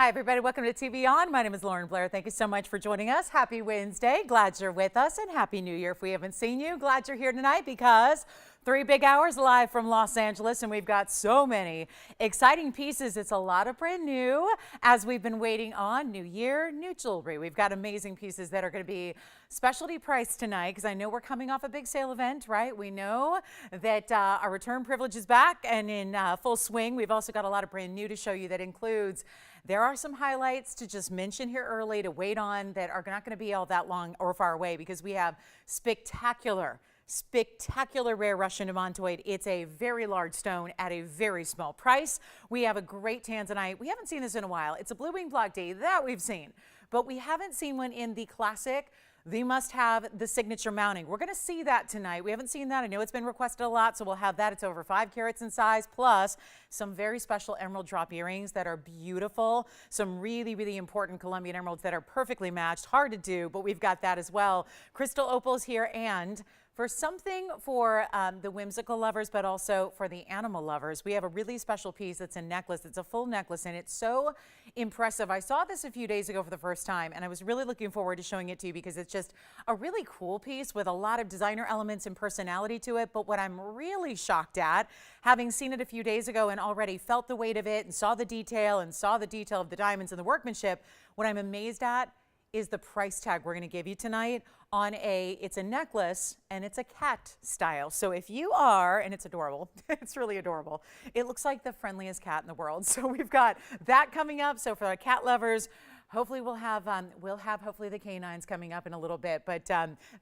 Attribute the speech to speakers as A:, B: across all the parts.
A: Hi, everybody. Welcome to TVON. My name is Lauren Blair. Thank you so much for joining us. Happy Wednesday. Glad you're with us, and Happy New Year if we haven't seen you. Glad you're here tonight because 3 big hours live from Los Angeles, and we've got so many exciting pieces. It's a lot of brand new as we've been waiting on New Year, new jewelry. We've got amazing pieces that are going to be specialty priced tonight because I know we're coming off a big sale event, right? We know that our return privilege is back and in full swing. We've also got a lot of brand new to show you that includes. There are some highlights to just mention here early to wait on that are not going to be all that long or far away because we have spectacular rare Russian demantoid. It's a very large stone at a very small price. We have a great Tanzanite. We haven't seen this in a while. It's a blue wing block D that we've seen, but we haven't seen one in the classic. They must have the signature mounting. We're going to see that tonight. We haven't seen that. I know it's been requested a lot, so we'll have that. It's over 5 carats in size, plus some very special emerald drop earrings that are beautiful. Some really, really important Colombian emeralds that are perfectly matched. Hard to do, but we've got that as well. Crystal opals here, and for something for the whimsical lovers, but also for the animal lovers, we have a really special piece. It's a necklace. It's a full necklace, and it's so impressive. I saw this a few days ago for the first time, and I was really looking forward to showing it to you because it's just a really cool piece with a lot of designer elements and personality to it. But what I'm really shocked at, having seen it a few days ago and already felt the weight of it and saw the detail of the diamonds and the workmanship, what I'm amazed at is the price tag we're going to give you tonight on it's a necklace and it's a cat style. So if you are, and it's adorable, it's really adorable. It looks like the friendliest cat in the world. So we've got that coming up. So for our cat lovers, hopefully we'll have hopefully the canines coming up in a little bit, but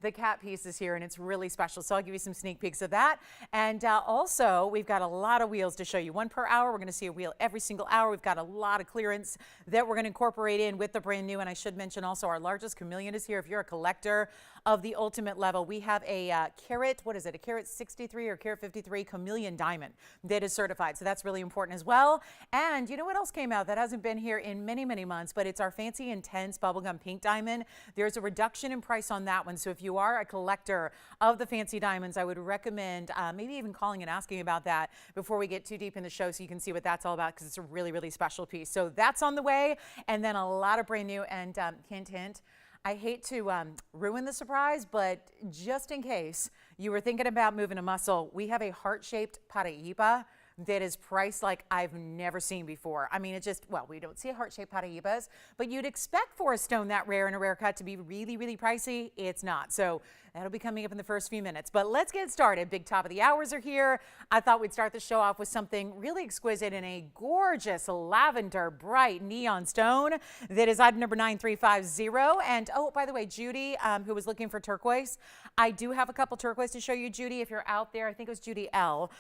A: the cat piece is here and it's really special. So I'll give you some sneak peeks of that. And also we've got a lot of wheels to show you. 1 per hour. We're going to see a wheel every single hour. We've got a lot of clearance that we're going to incorporate in with the brand new. And I should mention also our largest chameleon is here. If you're a collector of the ultimate level, we have a carat, what is it? A carat 63 or carat 53 chameleon diamond that is certified. So that's really important as well. And you know what else came out that hasn't been here in many, many months, but it's our fancy intense bubblegum pink diamond. There's a reduction in price on that one. So if you are a collector of the fancy diamonds, I would recommend maybe even calling and asking about that before we get too deep in the show so you can see what that's all about because it's a really, really special piece. So that's on the way. And then a lot of brand new and hint, hint. I hate to ruin the surprise, but just in case you were thinking about moving a muscle, we have a heart-shaped paraiba that is priced like I've never seen before. I mean, it just, well, we don't see heart-shaped paraibas, but you'd expect for a stone that rare and a rare cut to be really, really pricey. It's not. So that'll be coming up in the first few minutes. But let's get started. Big top of the hours are here. I thought we'd start the show off with something really exquisite in a gorgeous lavender bright neon stone that is item number 9350. And oh, by the way, Judy, who was looking for turquoise, I do have a couple turquoise to show you, Judy, if you're out there. I think it was Judy L.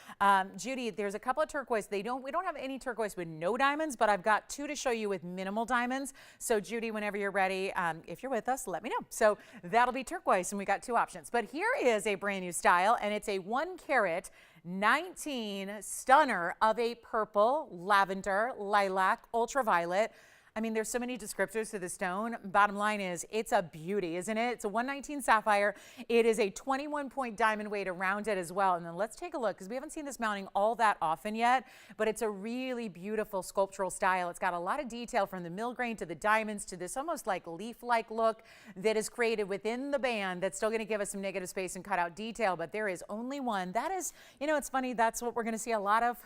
A: Judy, there's a couple of turquoise. We don't have any turquoise with no diamonds, but I've got 2 to show you with minimal diamonds. So Judy, whenever you're ready, if you're with us, let me know. So that'll be turquoise, and we got 2 options. But here is a brand new style, and it's a 1 carat 19 stunner of a purple, lavender, lilac, ultraviolet. I mean, there's so many descriptors to the stone. Bottom line is, it's a beauty, isn't it? It's a 119 sapphire. It is a 21-point diamond weight around it as well. And then let's take a look, because we haven't seen this mounting all that often yet, but it's a really beautiful sculptural style. It's got a lot of detail from the mill grain to the diamonds to this almost like leaf-like look that is created within the band that's still going to give us some negative space and cut out detail, but there is only one. That is, you know, it's funny, that's what we're going to see a lot of.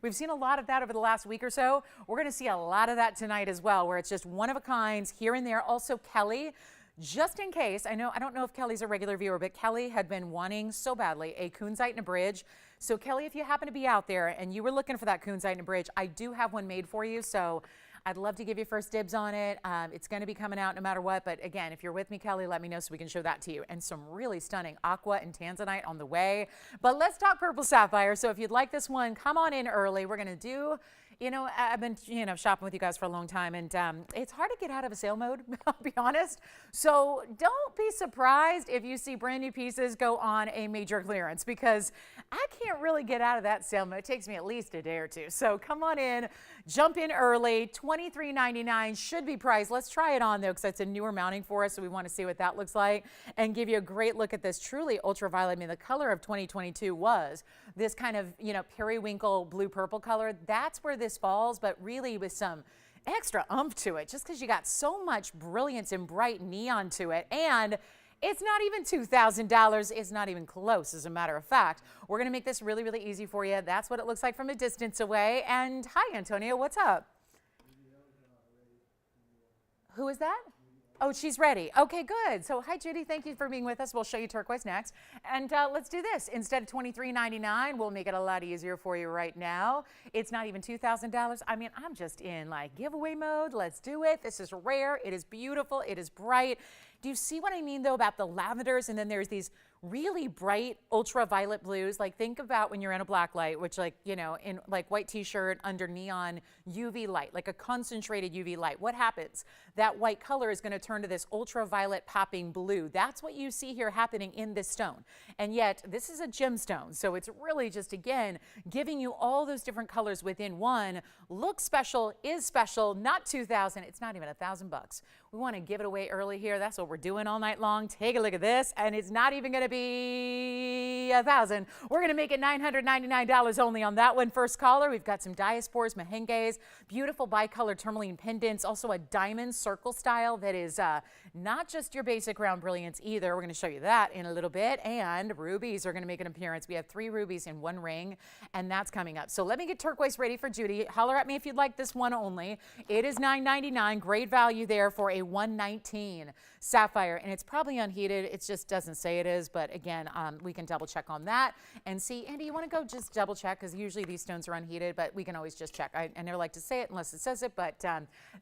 A: We've seen a lot of that over the last week or so. We're going to see a lot of that tonight as well, where it's just one of a kind here and there. Also, Kelly, just in case, I don't know if Kelly's a regular viewer, but Kelly had been wanting so badly a kunzite and a bridge. So Kelly, if you happen to be out there and you were looking for that kunzite and a bridge, I do have one made for you. So I'd love to give you first dibs on it. It's going to be coming out no matter what. But again, if you're with me, Kelly, let me know so we can show that to you. And some really stunning aqua and Tanzanite on the way. But let's talk purple sapphire. So if you'd like this one, come on in early. We're going to do, you know, I've been, shopping with you guys for a long time, and it's hard to get out of a sale mode, I'll be honest. So don't be surprised if you see brand new pieces go on a major clearance, because I can't really get out of that sale mode. It takes me at least a day or two. So come on in, jump in early. $23.99 should be priced. Let's try it on though, because it's a newer mounting for us, so we want to see what that looks like and give you a great look at this truly ultraviolet. I mean, the color of 2022 was this kind of, periwinkle blue purple color. That's where this falls, but really with some extra oomph to it just because you got so much brilliance and bright neon to it. And it's not even $2,000. It's not even close, as a matter of fact. We're going to make this really, really easy for you. That's what it looks like from a distance away. And hi, Antonio, what's up? Who is that? Oh, she's ready. Okay, good. So hi, Judy. Thank you for being with us. We'll show you turquoise next. And let's do this. Instead of $23.99, we'll make it a lot easier for you right now. It's not even $2,000. I mean, I'm just in like giveaway mode. Let's do it. This is rare. It is beautiful. It is bright. Do you see what I mean, though, about the lavenders? And then there's these really bright ultraviolet blues. Like, think about when you're in a black light, which, like, you know, in like white t-shirt under neon UV light, like a concentrated UV light. What happens? That white color is going to turn to this ultraviolet popping blue. That's what you see here happening in this stone. And yet, this is a gemstone. So it's really just, again, giving you all those different colors within one. Looks special, is special, not $2,000. It's not even $1,000. We want to give it away early here. That's what we're doing all night long. Take a look at this, and it's not even going to be $1,000. We're going to make it $999 only on that one. First caller, we've got some Diaspores, Mahenges, beautiful bicolor tourmaline pendants, also a diamond circle style that is not just your basic round brilliance either. We're going to show you that in a little bit, and rubies are going to make an appearance. We have 3 rubies in 1 ring, and that's coming up. So let me get turquoise ready for Judy. Holler at me if you'd like this one only. It is $999. Great value there for a $119 sapphire, and it's probably unheated. It just doesn't say it is, but again, we can double check on that and see. Andy, you want to go just double check, because usually these stones are unheated, but we can always just check. I never like to say it unless it says it, but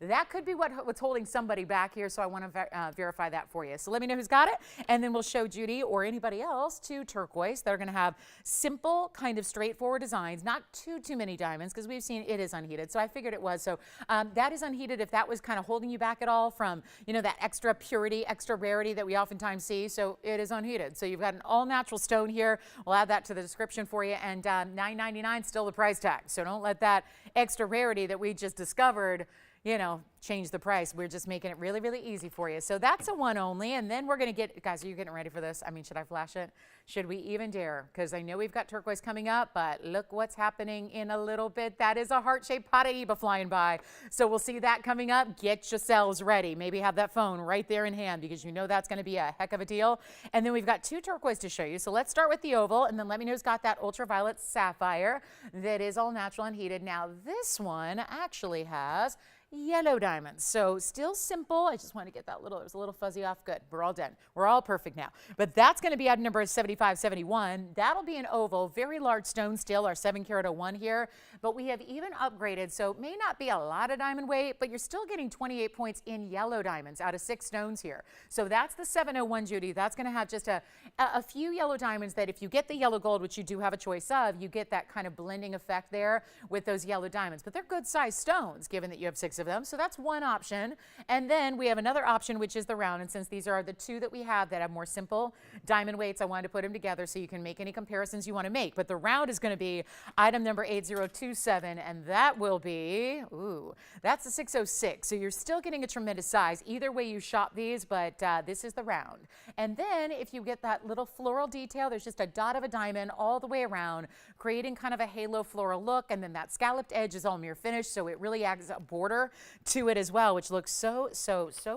A: that could be what's holding somebody back here, so I want to verify that for you. So let me know who's got it, and then we'll show Judy or anybody else to turquoise. They're going to have simple, kind of straightforward designs, not too many diamonds, because we've seen it is unheated, so I figured it was. So that is unheated if that was kind of holding you back at all from, you know, that extra purity, extra rarity that we oftentimes see. So it is unheated. So you've got an all-natural stone here. We'll add that to the description for you, and $999 still the price tag. So don't let that extra rarity that we just discovered, you know, change the price. We're just making it really, really easy for you. So that's a one only. And then we're going to get, guys, are you getting ready for this? I mean, should I flash it? Should we even dare? Because I know we've got turquoise coming up, but look what's happening in a little bit. That is a heart-shaped paraiba flying by. So we'll see that coming up. Get yourselves ready. Maybe have that phone right there in hand, because you know that's going to be a heck of a deal. And then we've got 2 turquoise to show you. So let's start with the oval, and then let me know who's got that ultraviolet sapphire that is all natural and heated. Now this one actually has yellow diamonds. So still simple. I just want to get that little, it was a little fuzzy off. Good. We're all done. We're all perfect now. But that's going to be item number 7571. That'll be an oval, very large stone still, our 7-carat 01 here. But we have even upgraded. So it may not be a lot of diamond weight, but you're still getting 28 points in yellow diamonds out of 6 stones here. So that's the 701, Judy. That's going to have just a few yellow diamonds that if you get the yellow gold, which you do have a choice of, you get that kind of blending effect there with those yellow diamonds. But they're good sized stones, given that you have 6 of them. So that's one option. And then we have another option, which is the round. And since these are the 2 that we have that have more simple diamond weights, I wanted to put them together so you can make any comparisons you want to make. But the round is going to be item number 8027, and that will be, ooh, that's a 606. So you're still getting a tremendous size. Either way you shop these, but this is the round. And then if you get that little floral detail, there's just a dot of a diamond all the way around, creating kind of a halo floral look. And then that scalloped edge is all mirror finish, so it really adds a border to it as well, which looks so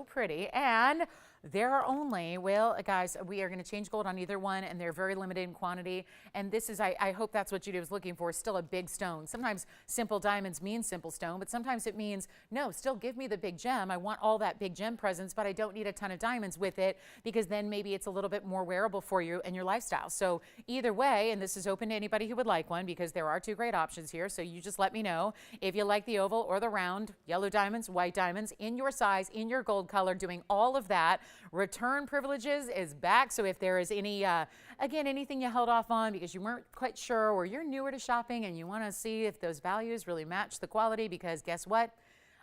A: pretty. And there are only, well, guys, we are going to change gold on either one, and they're very limited in quantity. And this is, I hope that's what Judy was looking for, still a big stone. Sometimes simple diamonds mean simple stone, but sometimes it means, no, still give me the big gem. I want all that big gem presence, but I don't need a ton of diamonds with it, because then maybe it's a little bit more wearable for you and your lifestyle. So either way, and this is open to anybody who would like one, because there are 2 great options here. So you just let me know if you like the oval or the round, yellow diamonds, white diamonds, in your size, in your gold color, doing all of that. Return privileges is back. So if there is any, again, anything you held off on because you weren't quite sure, or you're newer to shopping and you want to see if those values really match the quality, because guess what?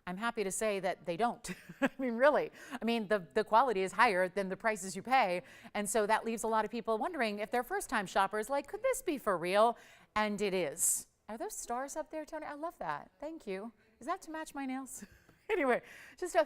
A: I'm happy to say that they don't. I mean, really. I mean, the quality is higher than the prices you pay. And so that leaves a lot of people wondering if they're first-time shoppers, like, could this be for real? And it is. Are those stars up there, Tony? I love that. Thank you. Is that to match my nails? Anyway, just a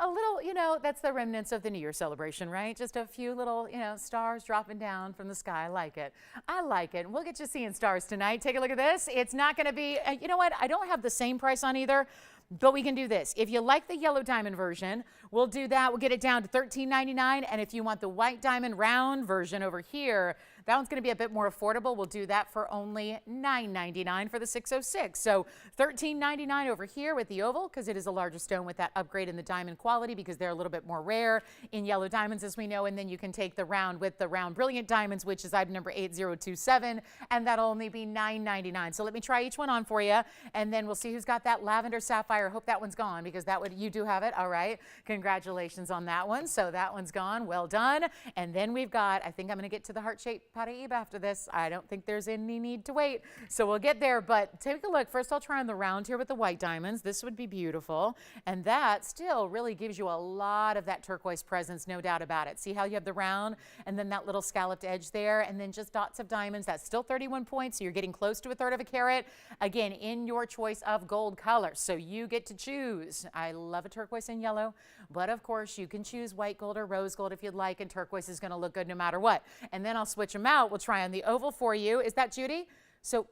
A: little, you know, that's the remnants of the New Year celebration, right? Just a few little, you know, stars dropping down from the sky. I like it. I like it. We'll get you seeing stars tonight. Take a look at this. It's not going to be, you know what? I don't have the same price on either, But we can do this. If you like the yellow diamond version, we'll do that. We'll get it down to $13.99. And if you want the white diamond round version over here, that one's going to be a bit more affordable. We'll do that for only $9.99 for the 606. So $13.99 over here with the oval, because it is a larger stone with that upgrade in the diamond quality, because they're a little bit more rare in yellow diamonds, as we know. And then you can take the round with the round brilliant diamonds, which is item number 8027, and that'll only be $9.99. So let me try each one on for you, and then we'll see who's got that lavender sapphire. Hope that one's gone, because that would, you do have it. All right, congratulations on that one. So that one's gone. Well done. And then we've got, I think I'm going to get to the heart-shaped paraiba after this. I don't think there's any need to wait, so we'll get there. But take a look. First, I'll try on the round here with the white diamonds. This would be beautiful, and that still really gives you a lot of that turquoise presence, no doubt about it. See how you have the round and then that little scalloped edge there, and then just dots of diamonds. That's still 31 points, so you're getting close to a third of a carat, again, in your choice of gold color. So you get to choose. I love a turquoise and yellow, but of course you can choose white gold or rose gold if you'd like, and turquoise is going to look good no matter what. And then I'll switch them out. We'll try on the oval for you. Is that Judy? So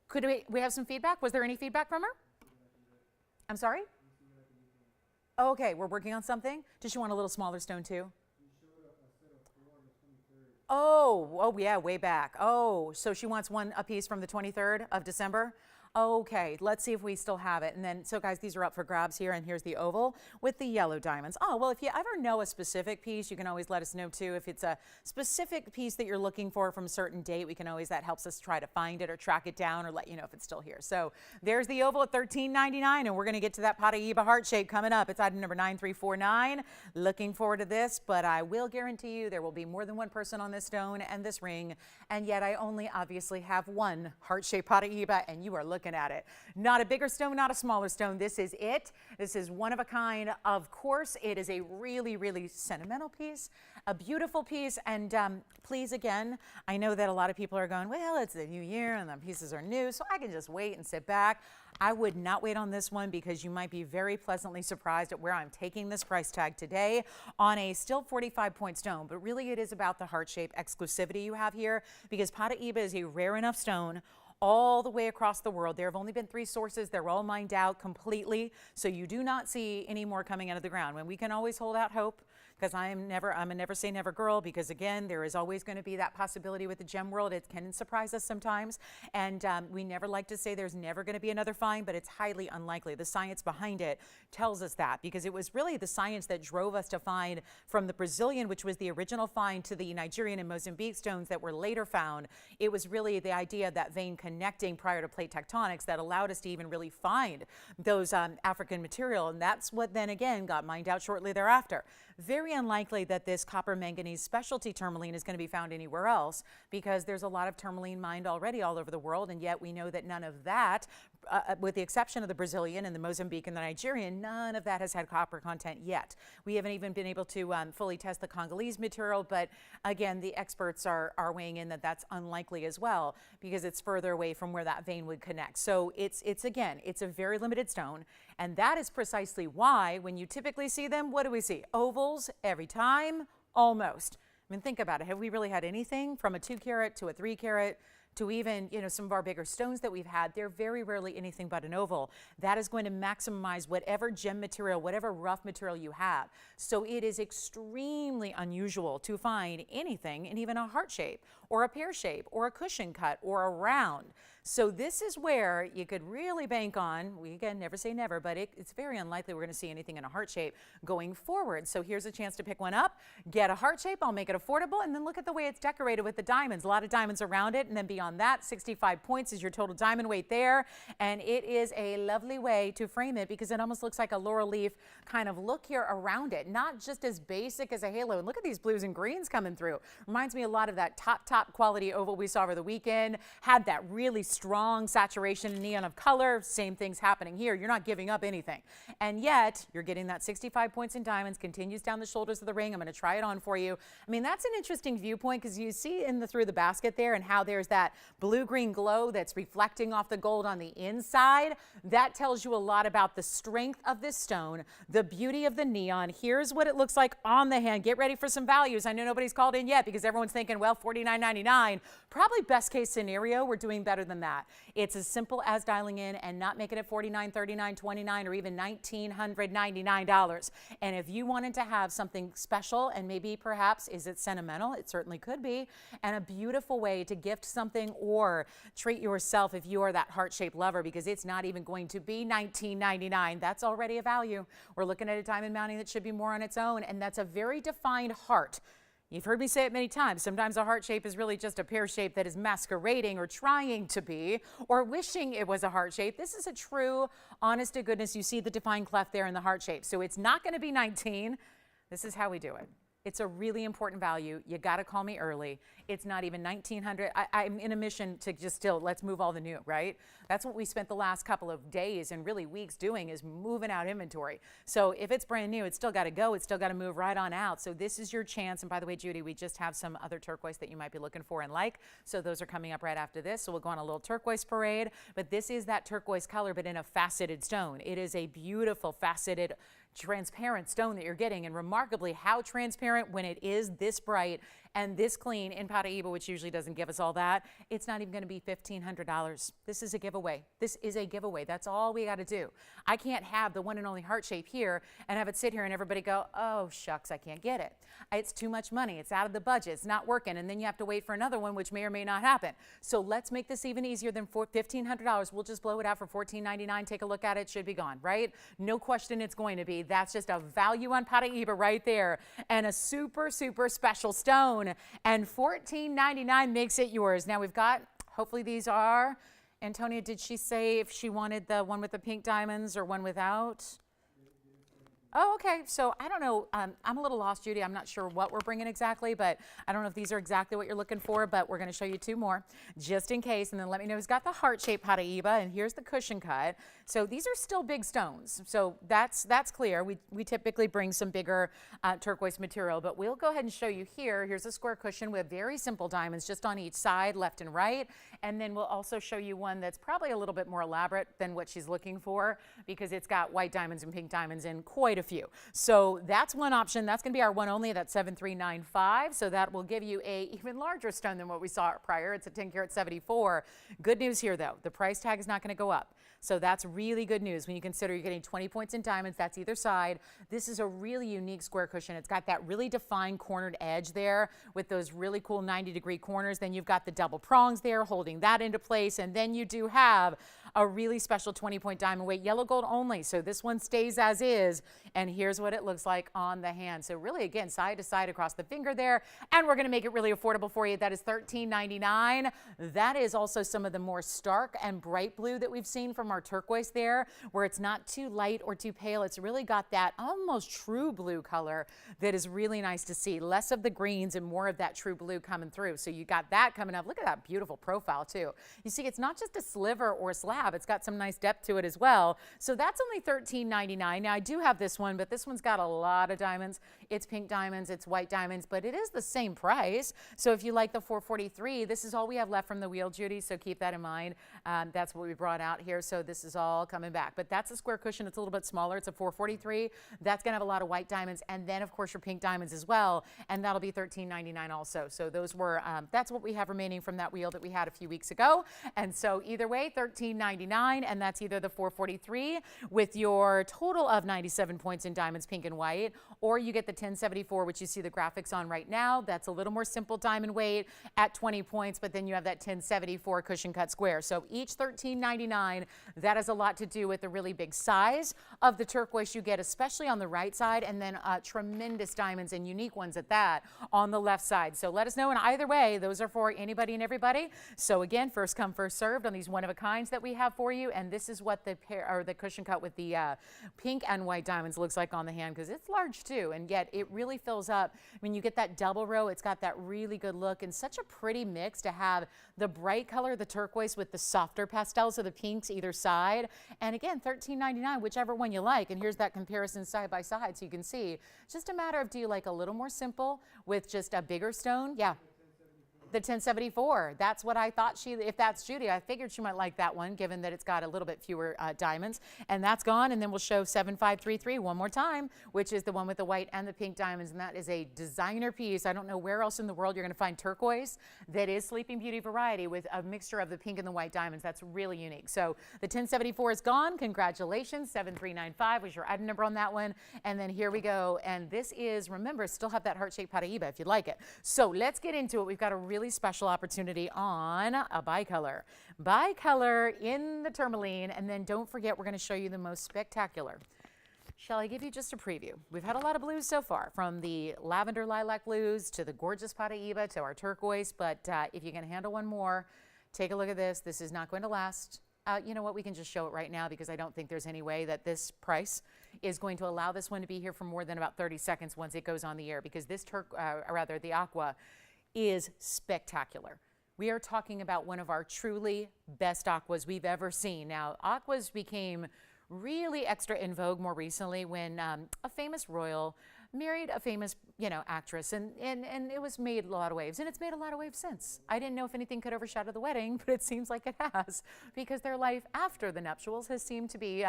A: could we have some feedback? Was there any feedback from her? I'm sorry? Okay, we're working on something. Does she want a little smaller stone too? Oh, yeah, way back. Oh, so she wants one a piece from the 23rd of December? Okay, let's see if we still have it. And then, so guys, these are up for grabs here, and here's the oval with the yellow diamonds. Oh, well, if you ever know a specific piece, you can always let us know too. If it's a specific piece that you're looking for from a certain date, we can always, that helps us try to find it or track it down or let you know if it's still here. So there's the oval at $13.99, and we're gonna get to that paraiba heart shape coming up. It's item number 9349. Looking forward to this, but I will guarantee you there will be more than one person on this stone and this ring, and yet I only obviously have one heart-shaped paraiba, and you are looking at it. Not a bigger stone, not a smaller stone. This is it. This is one of a kind. Of course, it is a really, really sentimental piece, a beautiful piece. And please, again, I know that a lot of people are going, well, it's the new year and the pieces are new, so I can just wait and sit back. I would not wait on this one, because you might be very pleasantly surprised at where I'm taking this price tag today on a still 45-point stone. But really, it is about the heart-shape exclusivity you have here, because paraiba is a rare enough stone all the way across the world. There have only been 3 sources. They're all mined out completely, so you do not see any more coming out of the ground. And we can always hold out hope, because I'm a never say never girl, because again, there is always going to be that possibility with the gem world. It can surprise us sometimes, and we never like to say there's never going to be another find, but it's highly unlikely. The science behind it tells us that, because it was really the science that drove us to find from the Brazilian, which was the original find, to the Nigerian and Mozambique stones that were later found. It was really the idea of that vein connecting prior to plate tectonics that allowed us to even really find those African material, and that's what then again got mined out shortly thereafter. Very unlikely that this copper manganese specialty tourmaline is going to be found anywhere else, because there's a lot of tourmaline mined already all over the world, and yet we know that none of that, with the exception of the Brazilian and the Mozambique and the Nigerian, none of that has had copper content yet. We haven't even been able to fully test the Congolese material, but again, the experts are weighing in that that's unlikely as well, because it's further away from where that vein would connect. So it's again, it's a very limited stone, and that is precisely why when you typically see them, what do we see? Ovals every time, almost. I mean, think about it. Have we really had anything from a 2 carat to a 3 carat to even, you know, some of our bigger stones that we've had? They're very rarely anything but an oval. That is going to maximize whatever gem material, whatever rough material you have. So it is extremely unusual to find anything in even a heart shape or a pear shape or a cushion cut or a round. So this is where you could really bank on, we again never say never, but it's very unlikely we're going to see anything in a heart shape going forward. So here's a chance to pick one up, get a heart shape, I'll make it affordable, and then look at the way it's decorated with the diamonds. A lot of diamonds around it, and then beyond that, 65 points is your total diamond weight there, and it is a lovely way to frame it, because it almost looks like a laurel leaf kind of look here around it, not just as basic as a halo. And look at these blues and greens coming through. Reminds me a lot of that top quality oval we saw over the weekend. Had that really strong saturation and neon of color. Same thing's happening here. You're not giving up anything, and yet you're getting that 65 points in diamonds. Continues down the shoulders of the ring. I'm going to try it on for you. I mean, that's an interesting viewpoint, because you see through the basket there, and how there's that blue-green glow that's reflecting off the gold on the inside. That tells you a lot about the strength of this stone, the beauty of the neon. Here's what it looks like on the hand. Get ready for some values. I know nobody's called in yet, because everyone's thinking, well, $49.99. Probably best case scenario, we're doing better than that. It's as simple as dialing in and not making it $49, $39, $29, or even $1,999. And if you wanted to have something special, and maybe perhaps, is it sentimental? It certainly could be, and a beautiful way to gift something or treat yourself if you are that heart-shaped lover, because it's not even going to be $19.99. That's already a value. We're looking at a diamond mounting that should be more on its own, and that's a very defined heart. You've heard me say it many times. Sometimes a heart shape is really just a pear shape that is masquerading or trying to be or wishing it was a heart shape. This is a true, honest to goodness, you see the defined cleft there in the heart shape. So it's not going to be 19. This is how we do it. It's a really important value. You got to call me early. It's not even 1900. I'm in a mission to just still, let's move all the new, right? That's what we spent the last couple of days and really weeks doing, is moving out inventory. So if it's brand new, it's still got to go. It's still got to move right on out. So this is your chance. And by the way, Judy, we just have some other turquoise that you might be looking for and like. So those are coming up right after this. So we'll go on a little turquoise parade. But this is that turquoise color, but in a faceted stone. It is a beautiful faceted transparent stone that you're getting, and remarkably how transparent when it is this bright and this clean in paraiba, which usually doesn't give us all that. It's not even going to be $1,500. This is a giveaway. This is a giveaway. That's all we got to do. I can't have the one and only heart shape here and have it sit here and everybody go, oh shucks, I can't get it. It's too much money. It's out of the budget. It's not working. And then you have to wait for another one, which may or may not happen. So let's make this even easier than $1,500. We'll just blow it out for $1,499. Take a look at it. It should be gone, right? No question it's going to be. That's just a value on paraiba right there, and a super, super special stone. And $14.99 makes it yours. Now we've got, hopefully these are, Antonia, did she say if she wanted the one with the pink diamonds or one without? Oh, okay. So I don't know. I'm a little lost, Judy. I'm not sure what we're bringing exactly, but I don't know if these are exactly what you're looking for, but we're going to show you two more just in case. And then let me know who's got the heart-shaped paraiba, and here's the cushion cut. So these are still big stones. So that's clear. We typically bring some bigger turquoise material, but we'll go ahead and show you here. Here's a square cushion with very simple diamonds just on each side, left and right. And then we'll also show you one that's probably a little bit more elaborate than what she's looking for, because it's got white diamonds and pink diamonds in quite a few. So that's one option. That's going to be our one only. That's $7,395. So that will give you a even larger stone than what we saw prior. It's a 10 karat 74. Good news here though, the price tag is not going to go up. So that's really good news when you consider you're getting 20 points in diamonds. That's either side. This is a really unique square cushion. It's got that really defined cornered edge there with those really cool 90-degree corners. Then you've got the double prongs there holding that into place. And then you do have a really special 20-point diamond weight, yellow gold only. So this one stays as is. And here's what it looks like on the hand. So really, again, side to side across the finger there. And we're going to make it really affordable for you. That is $13.99. That is also some of the more stark and bright blue that we've seen from our turquoise there, where it's not too light or too pale. It's really got that almost true blue color that is really nice to see. Less of the greens and more of that true blue coming through. So you got that coming up. Look at that beautiful profile too. You see, it's not just a sliver or a slab. It's got some nice depth to it as well. So that's only $13.99. Now I do have this one, but this one's got a lot of diamonds. It's pink diamonds, it's white diamonds, but it is the same price. So if you like the $443, this is all we have left from the wheel, Judy. So keep that in mind. That's what we brought out here. So this is all coming back. But that's a square cushion. It's a little bit smaller. It's a $443. That's going to have a lot of white diamonds. And then, of course, your pink diamonds as well. And that'll be $13.99 also. So those were, that's what we have remaining from that wheel that we had a few weeks ago. And so either way, $13.99. And that's either the $443 with your total of 97 points in diamonds, pink and white, or you get the 1074, which you see the graphics on right now. That's a little more simple diamond weight at 20 points, but then you have that 1074 cushion cut square. So each $13.99. That has a lot to do with the really big size of the turquoise you get, especially on the right side, and then tremendous diamonds and unique ones at that on the left side. So let us know, and either way, those are for anybody and everybody. So again, first come, first served on these one-of-a-kinds that we have for you, and this is what the pair or the cushion cut with the pink and white diamonds looks like on the hand, because it's large too, and yet it really fills up. When you get that double row, it's got that really good look and such a pretty mix to have the bright color, the turquoise, with the softer pastels of the pinks either side. And again, $13.99, whichever one you like. And here's that comparison side by side so you can see. It's just a matter of, do you like a little more simple with just a bigger stone? Yeah. the 1074. That's what I thought if that's Judy, I figured she might like that one, given that it's got a little bit fewer diamonds. And that's gone. And then we'll show 7533 one more time, which is the one with the white and the pink diamonds. And that is a designer piece. I don't know where else in the world you're going to find turquoise that is Sleeping Beauty variety with a mixture of the pink and the white diamonds. That's really unique. So the 1074 is gone. Congratulations. 7395 was your item number on that one. And then here we go. And this is, remember, still have that heart-shaped paraiba if you'd like it. So let's get into it. We've got a really special opportunity on a bicolor. Bicolor in the tourmaline. And then don't forget, we're going to show you the most spectacular. Shall I give you just a preview? We've had a lot of blues so far, from the lavender lilac blues to the gorgeous paraiba to our turquoise. But if you can handle one more, take a look at this. This is not going to last. You know what? We can just show it right now because I don't think there's any way that this price is going to allow this one to be here for more than about 30 seconds once it goes on the air, because this the aqua is spectacular. We are talking about one of our truly best aquas we've ever seen. Now, aquas became really extra in vogue more recently when a famous royal married a famous, actress, and it was made a lot of waves, and it's made a lot of waves since. I didn't know if anything could overshadow the wedding, but it seems like it has, because their life after the nuptials has seemed to be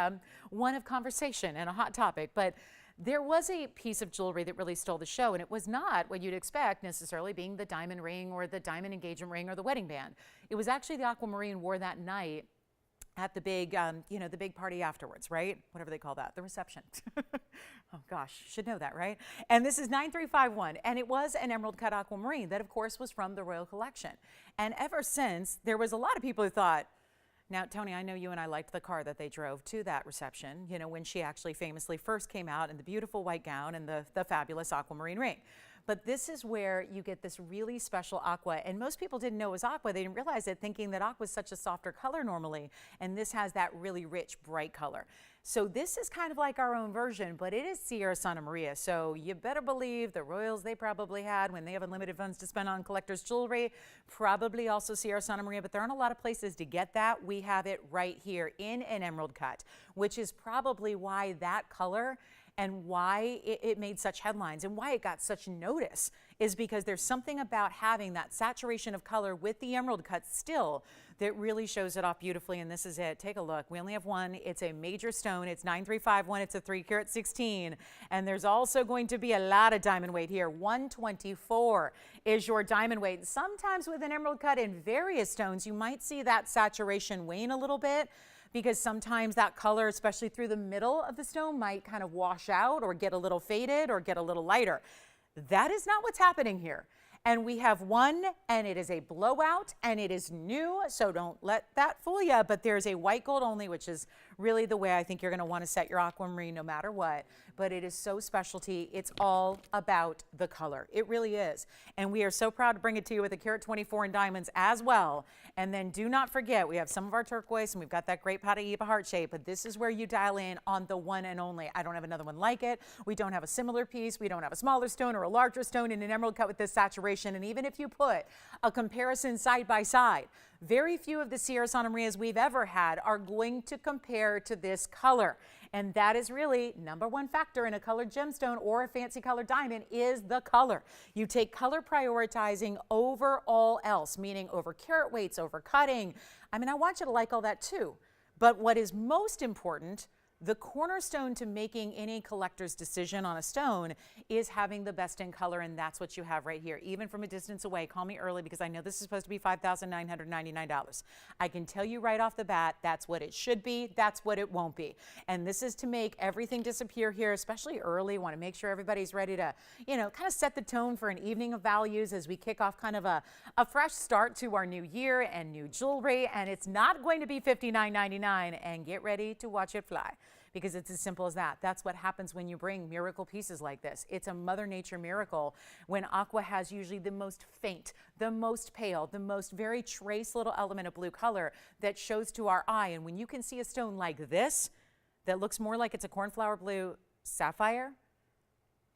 A: one of conversation and a hot topic. But there was a piece of jewelry that really stole the show, and it was not what you'd expect necessarily, being the diamond ring or the diamond engagement ring or the wedding band. It was actually the aquamarine wore that night at the big, the big party afterwards, right? Whatever they call that, the reception. Oh gosh, should know that, right? And this is 9351, and it was an emerald cut aquamarine that, of course, was from the Royal Collection. And ever since, there was a lot of people who thought, now, Tony, I know you and I liked the car that they drove to that reception, when she actually famously first came out in the beautiful white gown and the fabulous aquamarine ring. But this is where you get this really special aqua, and most people didn't know it was aqua. They didn't realize it, thinking that aqua is such a softer color normally, and this has that really rich, bright color. So this is kind of like our own version, but it is Sierra Santa Maria. So you better believe the royals they probably had, when they have unlimited funds to spend on collector's jewelry, probably also Sierra Santa Maria, but there aren't a lot of places to get that. We have it right here in an emerald cut, which is probably why that color and why it made such headlines and why it got such notice, is because there's something about having that saturation of color with the emerald cut still that really shows it off beautifully. And this is it. Take a look. We only have one. It's a major stone. It's 9351. It's a 3-carat 16. And there's also going to be a lot of diamond weight here. 124 is your diamond weight. Sometimes with an emerald cut in various stones, you might see that saturation wane a little bit, because sometimes that color, especially through the middle of the stone, might kind of wash out or get a little faded or get a little lighter. That is not what's happening here. And we have one, and it is a blowout, and it is new, so don't let that fool you. But there's a white gold only, which is really the way I think you're going to want to set your aquamarine no matter what. But it is so specialty. It's all about the color. It really is. And we are so proud to bring it to you with a carat 24 in diamonds as well. And then do not forget, we have some of our turquoise, and we've got that great paraiba heart shape, but this is where you dial in on the one and only. I don't have another one like it. We don't have a similar piece. We don't have a smaller stone or a larger stone in an emerald cut with this saturation. And even if you put a comparison side by side, very few of the Sierra Santa Marias we've ever had are going to compare to this color. And that is really number one factor in a colored gemstone or a fancy colored diamond, is the color. You take color prioritizing over all else, meaning over carat weights, over cutting. I mean, I want you to like all that too. But what is most important, the cornerstone to making any collector's decision on a stone, is having the best in color, and that's what you have right here. Even from a distance away, call me early, because I know this is supposed to be $5,999. I can tell you right off the bat, that's what it should be, that's what it won't be. And this is to make everything disappear here, especially early. Want to make sure everybody's ready to, kind of set the tone for an evening of values as we kick off kind of a fresh start to our new year and new jewelry. And it's not going to be $59.99, and get ready to watch it fly, because it's as simple as that. That's what happens when you bring miracle pieces like this. It's a Mother Nature miracle when aqua has usually the most faint, the most pale, the most very trace little element of blue color that shows to our eye. And when you can see a stone like this that looks more like it's a cornflower blue sapphire,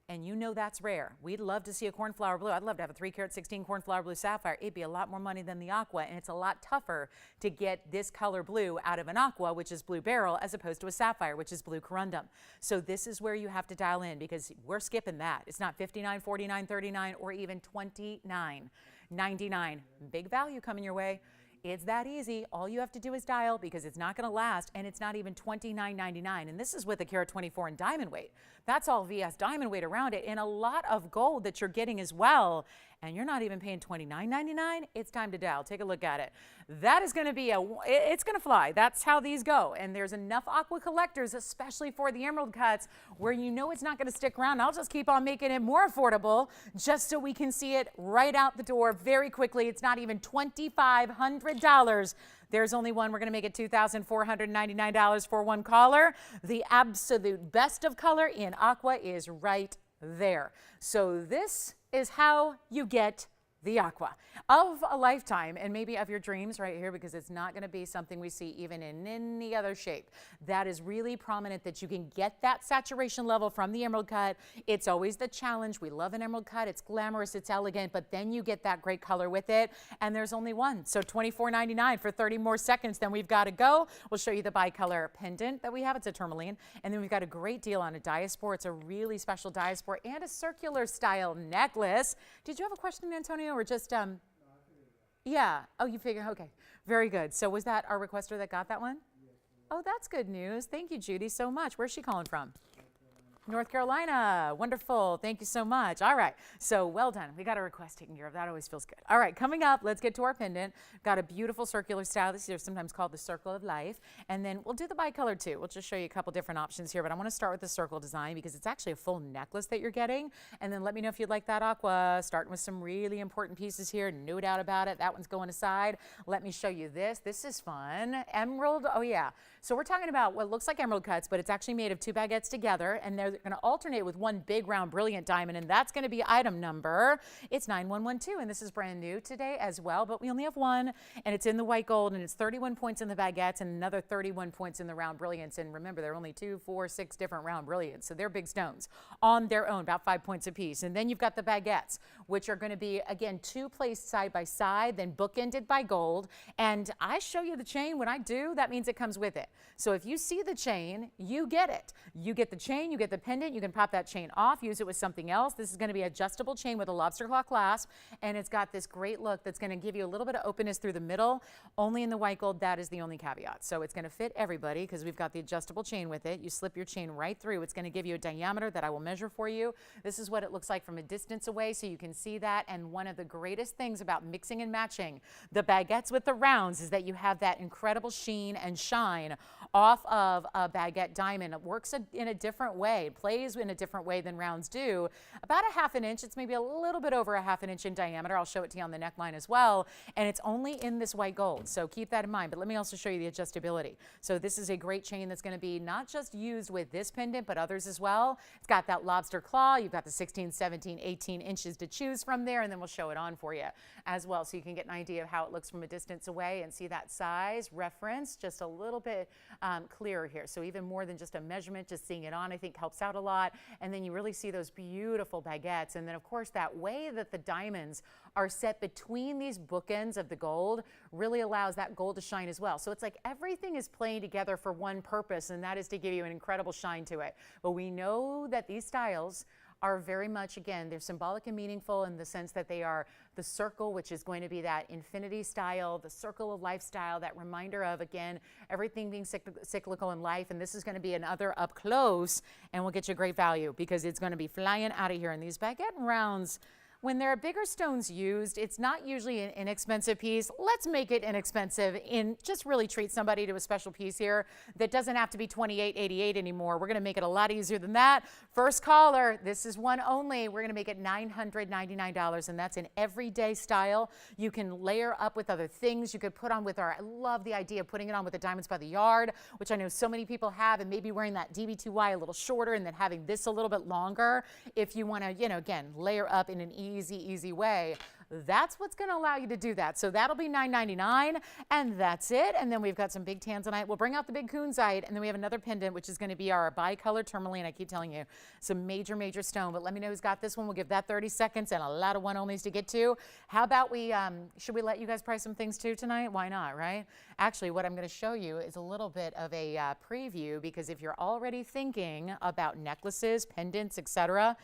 A: and that's rare. We'd love to see a cornflower blue. I'd love to have a 3-carat 16 cornflower blue sapphire. It'd be a lot more money than the aqua, and it's a lot tougher to get this color blue out of an aqua, which is blue beryl, as opposed to a sapphire, which is blue corundum. So this is where you have to dial in, because we're skipping that. It's not $59, $49, $39, or even $29. $24.99. Big value coming your way. It's that easy. All you have to do is dial because it's not going to last, and it's not even $29.99. And this is with a carat 24 in diamond weight. That's all VS diamond weight around it, and a lot of gold that you're getting as well. And you're not even paying $29.99. It's time to dial. Take a look at it. That is going to be it's going to fly. That's how these go. And there's enough aqua collectors, especially for the emerald cuts, where you know it's not going to stick around. I'll just keep on making it more affordable just so we can see it right out the door very quickly. It's not even $2,500. There's only one. We're going to make it $2,499 for one caller. The absolute best of color in aqua is right there. So this is how you get the aqua of a lifetime and maybe of your dreams right here, because it's not going to be something we see even in any other shape. That is really prominent, that you can get that saturation level from the emerald cut. It's always the challenge. We love an emerald cut. It's glamorous, it's elegant, but then you get that great color with it, and there's only one. So $24.99 for 30 more seconds, then we've got to go. We'll show you the bicolor pendant that we have. It's a tourmaline, and then we've got a great deal on a Diaspore. It's a really special Diaspore and a circular style necklace. Did you have a question, Antonio, or just yeah. Oh, you figure. Okay, very good. So was that our requester that got that one? Oh, that's good news. Thank you, Judy, so much. Where's she calling from? North Carolina. Wonderful. Thank you so much. All right. So well done. We got a request taken care of. That always feels good. All right. Coming up, let's get to our pendant. Got a beautiful circular style. This is sometimes called the circle of life. And then we'll do the bicolor too. We'll just show you a couple different options here. But I want to start with the circle design because it's actually a full necklace that you're getting. And then let me know if you'd like that aqua. Starting with some really important pieces here. No doubt about it. That one's going aside. Let me show you this. This is fun. Emerald. Oh, yeah. So we're talking about what looks like emerald cuts, but it's actually made of two baguettes together, and they're going to alternate with one big round brilliant diamond, and that's going to be item number. It's 9112, and this is brand new today as well, but we only have one, and it's in the white gold, and it's 31 points in the baguettes and another 31 points in the round brilliants. And remember, there are only 2, 4, 6 different round brilliants, so they're big stones on their own, about 5 points apiece. And then you've got the baguettes, which are going to be, again, two placed side by side, then bookended by gold. And I show you the chain. When I do, that means it comes with it. So if you see the chain, you get it. You get the chain, you get the pendant. You can pop that chain off, use it with something else. This is going to be an adjustable chain with a lobster claw clasp, and it's got this great look that's going to give you a little bit of openness through the middle. Only in the white gold. That is the only caveat. So it's going to fit everybody because we've got the adjustable chain with it. You slip your chain right through. It's going to give you a diameter that I will measure for you. This is what it looks like from a distance away, so you can see that. And one of the greatest things about mixing and matching the baguettes with the rounds is that you have that incredible sheen and shine off of a baguette diamond. It works in a different way. It plays in a different way than rounds do. About a half an inch. It's maybe a little bit over a half an inch in diameter. I'll show it to you on the neckline as well. And it's only in this white gold. So keep that in mind. But let me also show you the adjustability. So this is a great chain that's going to be not just used with this pendant, but others as well. It's got that lobster claw. You've got the 16, 17, 18 inches to choose from there. And then we'll show it on for you as well. So you can get an idea of how it looks from a distance away and see that size reference just a little bit clearer here. So even more than just a measurement, just seeing it on, I think helps out a lot. And then you really see those beautiful baguettes. And then of course that way that the diamonds are set between these bookends of the gold really allows that gold to shine as well. So it's like everything is playing together for one purpose, and that is to give you an incredible shine to it. But we know that these styles are very much, again, they're symbolic and meaningful in the sense that they are the circle, which is going to be that infinity style, the circle of lifestyle, that reminder of, again, everything being cyclical in life. And this is going to be another up close, and we'll get you great value because it's going to be flying out of here. And these baguette rounds, when there are bigger stones used, it's not usually an inexpensive piece. Let's make it inexpensive and just really treat somebody to a special piece here that doesn't have to be $28.88 anymore. We're going to make it a lot easier than that. First caller, this is one only. We're going to make it $999, and that's an everyday style. You can layer up with other things. You could put on with our, I love the idea of putting it on with the diamonds by the yard, which I know so many people have, and maybe wearing that DB2Y a little shorter and then having this a little bit longer. If you want to, you know, again, layer up in an easy way. That's what's going to allow you to do that. So that'll be $999, and that's it. And then we've got some big Tanzanite. We'll bring out the big kunzite, and then we have another pendant, which is going to be our bicolor tourmaline. I keep telling you, some major stone. But let me know who's got this one. We'll give that 30 seconds and a lot of one-onlys to get to. How about we, should we let you guys price some things too tonight? Why not, right? Actually, what I'm going to show you is a little bit of a preview, because if you're already thinking about necklaces, pendants, etc.,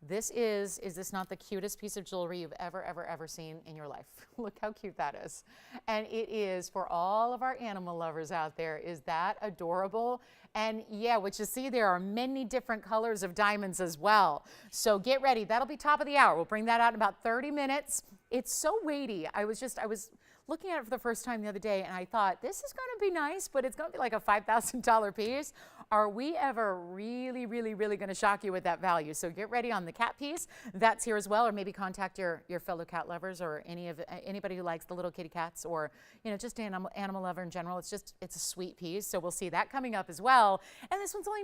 A: This is this not the cutest piece of jewelry you've ever seen in your life? Look how cute that is. And it is for all of our animal lovers out there. Is that adorable? And yeah, what you see there are many different colors of diamonds as well. So get ready. That'll be top of the hour. We'll bring that out in about 30 minutes. It's so weighty. I was looking at it for the first time the other day and I thought, this is going to be nice, but it's going to be like a $5,000 piece. Are we ever really going to shock you with that value? So get ready on the cat piece. That's here as well, or maybe contact your fellow cat lovers or anybody who likes the little kitty cats, or just animal lover in general. It's a sweet piece. So we'll see that coming up as well. And this one's only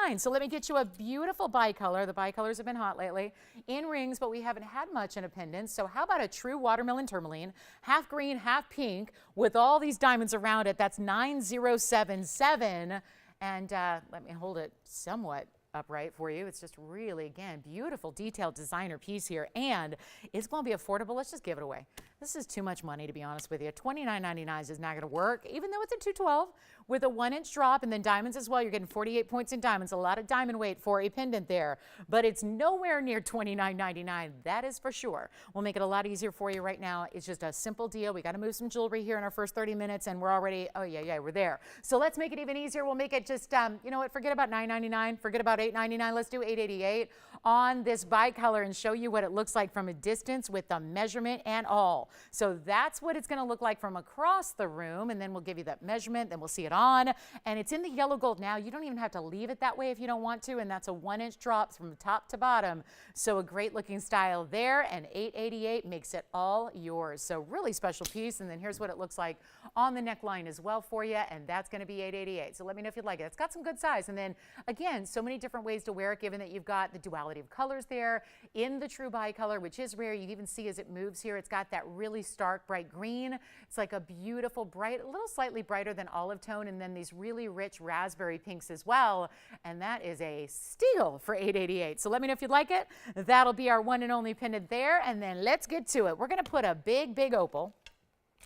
A: $9.99. So let me get you a beautiful bicolor. The bicolors have been hot lately in rings, but we haven't had much in a pendant. So how about a true watermelon tourmaline, half green, half pink, with all these diamonds around it? That's $9,077. And let me hold it somewhat upright for you. It's just really, again, beautiful, detailed designer piece here. And it's going to be affordable. Let's just give it away. This is too much money, to be honest with you. $29.99 is not going to work, even though it's a 212 with a 1-inch drop and then diamonds as well. You're getting 48 points in diamonds, a lot of diamond weight for a pendant there, but it's nowhere near $29.99. That is for sure. We'll make it a lot easier for you right now. It's just a simple deal. We got to move some jewelry here in our first 30 minutes and we're already, oh yeah, we're there. So let's make it even easier. We'll make it just, you know what, forget about $9.99, forget about $8.99. Let's do $8.88 on this bicolor and show you what it looks like from a distance with the measurement and all. So that's what it's going to look like from across the room, and then we'll give you that measurement, then we'll see it on, and it's in the yellow gold now. You don't even have to leave it that way if you don't want to, and that's a 1-inch drop from top to bottom. So a great looking style there, and $8.88 makes it all yours. So really special piece, and then here's what it looks like on the neckline as well for you, and that's going to be $8.88. So let me know if you'd like it. It's got some good size, and then again, so many different ways to wear it, given that you've got the duality of colors there in the true bicolor, which is rare. You even see as it moves here, it's got that really stark bright green. It's like a beautiful bright, a little slightly brighter than olive tone, and then these really rich raspberry pinks as well. And that is a steal for $8.88. So let me know if you'd like it. That'll be our one and only pendant there. And then let's get to it. We're going to put a big opal.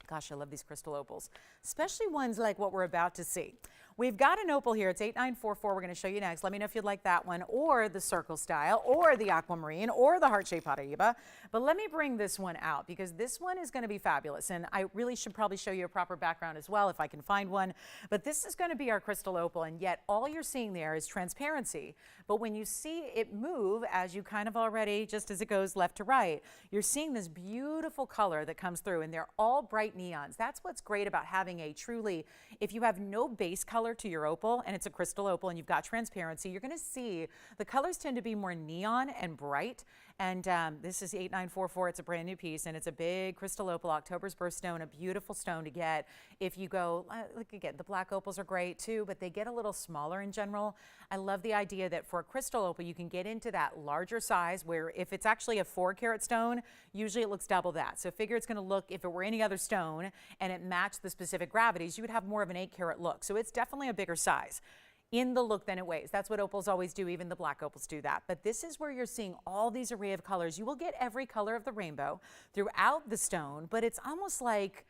A: Gosh, I love these crystal opals, especially ones like what we're about to see. We've got an opal here. It's 8944. We're going to show you next. Let me know if you'd like that one, or the circle style, or the aquamarine, or the heart-shaped paraiba. But let me bring this one out because this one is going to be fabulous. And I really should probably show you a proper background as well if I can find one. But this is going to be our crystal opal, and yet all you're seeing there is transparency. But when you see it move, as you kind of already, just as it goes left to right, you're seeing this beautiful color that comes through, and they're all bright neons. That's what's great about having a truly, if you have no base color to your opal and it's a crystal opal and you've got transparency, you're going to see the colors tend to be more neon and bright. And this is 8944. It's a brand new piece, and it's a big crystal opal, October's birthstone, a beautiful stone to get. If you go, look again, the black opals are great too, but they get a little smaller in general. I love the idea that for a crystal opal, you can get into that larger size where if it's actually a 4-carat stone, usually it looks double that. So figure it's going to look, if it were any other stone and it matched the specific gravities, you would have more of an 8-carat look. So it's definitely a bigger size in the look than it weighs. That's what opals always do. Even the black opals do that. But this is where you're seeing all these array of colors. You will get every color of the rainbow throughout the stone, but it's almost like,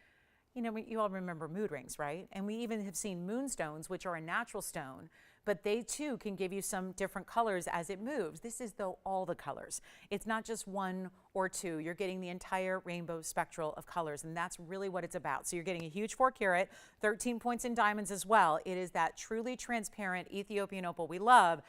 A: you know, you all remember mood rings, right? And we even have seen moonstones, which are a natural stone, but they too can give you some different colors as it moves. This is though all the colors. It's not just one or two. You're getting the entire rainbow spectral of colors, and that's really what it's about. So you're getting a huge 4-carat, 13 points in diamonds as well. It is that truly transparent Ethiopian opal we love.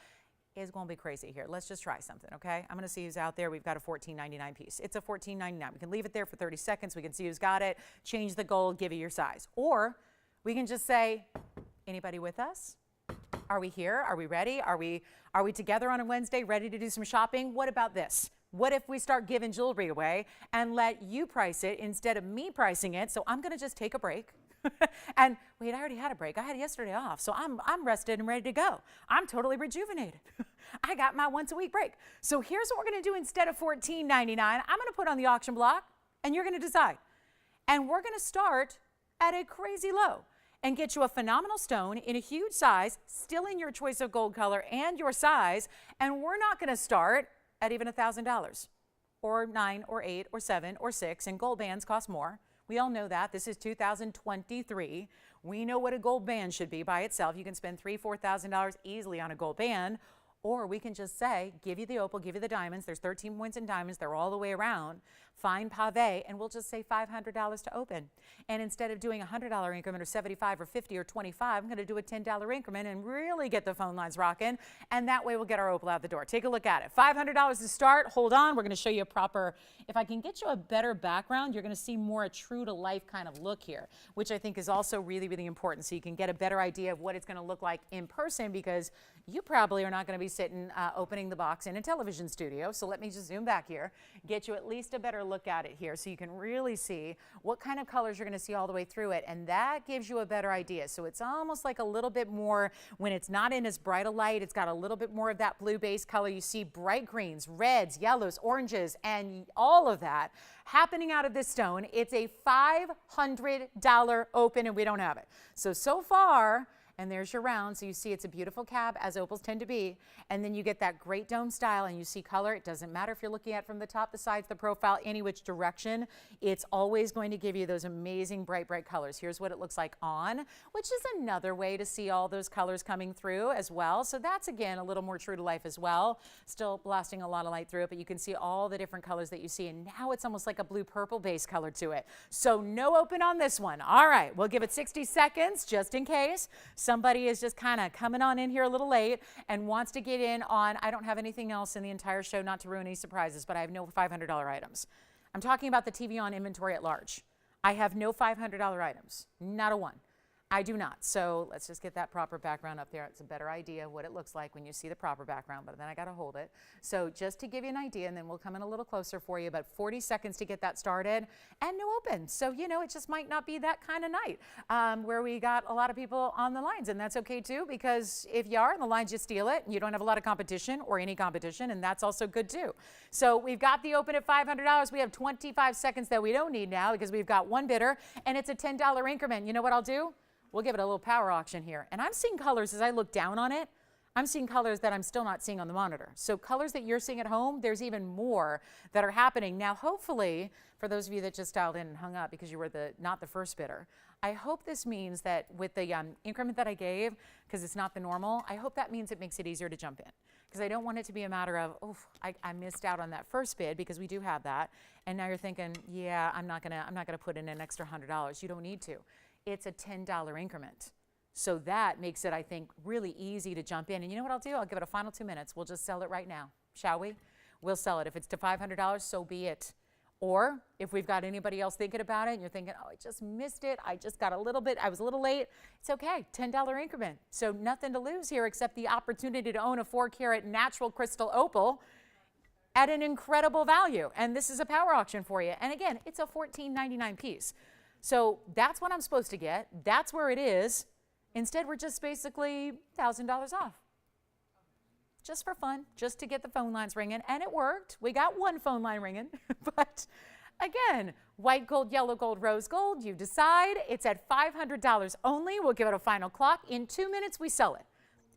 A: It's going to be crazy here. Let's just try something, okay? I'm going to see who's out there. We've got a $14.99 piece. It's a $14.99. We can leave it there for 30 seconds. We can see who's got it, change the gold, give you your size. Or we can just say, anybody with us? Are we here? Are we ready? Are we together on a Wednesday, ready to do some shopping? What about this? What if we start giving jewelry away and let you price it instead of me pricing it? So I'm going to just take a break. And wait, I already had a break. I had yesterday off, so I'm rested and ready to go. I'm totally rejuvenated. I got my once-a-week break. So here's what we're going to do instead of $14.99. I'm going to put on the auction block, and you're going to decide. And we're going to start at a crazy low and get you a phenomenal stone in a huge size, still in your choice of gold color and your size. And we're not going to start at even $1,000 or $9 or $8 or $7 or $6, and gold bands cost more. We all know that. This is 2023. We know what a gold band should be by itself. You can spend $3,000, $4,000 easily on a gold band. Or we can just say, give you the opal, give you the diamonds. There's 13 points in diamonds. They're all the way around. Fine pave, and we'll just say $500 to open. And instead of doing a $100 increment or 75 or 50 or 25, I'm going to do a $10 increment and really get the phone lines rocking. And that way we'll get our opal out the door. Take a look at it. $500 to start. Hold on. We're going to show you a proper, if I can get you a better background, you're going to see more a true to life kind of look here, which I think is also really, really important. So you can get a better idea of what it's going to look like in person, because you probably are not going to be sitting opening the box in a television studio. So let me just zoom back here, get you at least a better look at it here so you can really see what kind of colors you're going to see all the way through it. And that gives you a better idea. So it's almost like a little bit more, when it's not in as bright a light, it's got a little bit more of that blue base color. You see bright greens, reds, yellows, oranges, and all of that happening out of this stone. It's a $500 open, and we don't have it. So far, and there's your round. So you see it's a beautiful cab, as opals tend to be. And then you get that great dome style, and you see color. It doesn't matter if you're looking at it from the top, the sides, the profile, any which direction. It's always going to give you those amazing bright, bright colors. Here's what it looks like on, which is another way to see all those colors coming through as well. So that's, again, a little more true to life as well. Still blasting a lot of light through it, but you can see all the different colors that you see. And now it's almost like a blue-purple base color to it. So no open on this one. All right, we'll give it 60 seconds just in case somebody is just kind of coming on in here a little late and wants to get in on, I don't have anything else in the entire show, not to ruin any surprises, but I have no $500 items. I'm talking about the TVON inventory at large. I have no $500 items, not a one. I do not. So let's just get that proper background up there. It's a better idea of what it looks like when you see the proper background, but then I got to hold it. So just to give you an idea, and then we'll come in a little closer for you, about 40 seconds to get that started, and no open. So, you know, it just might not be that kind of night where we got a lot of people on the lines, and that's okay too, because if you are on the lines, you steal it, and you don't have a lot of competition or any competition, and that's also good too. So we've got the open at $500. We have 25 seconds that we don't need now because we've got one bidder, and it's a $10 increment. You know what I'll do? We'll give it a little power auction here. And I'm seeing colors as I look down on it. I'm seeing colors that I'm still not seeing on the monitor. So colors that you're seeing at home, there's even more that are happening. Now, hopefully, for those of you that just dialed in and hung up because you were not the first bidder, I hope this means that with the increment that I gave, because it's not the normal, I hope that means it makes it easier to jump in. Because I don't want it to be a matter of, oh, I missed out on that first bid, because we do have that. And now you're thinking, yeah, I'm not gonna put in an extra $100. You don't need to. It's a $10 increment. So that makes it, I think, really easy to jump in. And you know what I'll do? I'll give it a final 2 minutes. We'll just sell it right now, shall we? We'll sell it. If it's to $500, so be it. Or if we've got anybody else thinking about it and you're thinking, oh, I just missed it, I just got a little bit, I was a little late, it's okay, $10 increment. So nothing to lose here except the opportunity to own a 4-carat natural crystal opal at an incredible value. And this is a power auction for you. And again, it's a $14.99 piece. So that's what I'm supposed to get. That's where it is. Instead, we're just basically $1,000 off. Just for fun, just to get the phone lines ringing. And it worked. We got one phone line ringing. But again, white gold, yellow gold, rose gold, you decide. It's at $500 only. We'll give it a final clock. In 2 minutes, we sell it.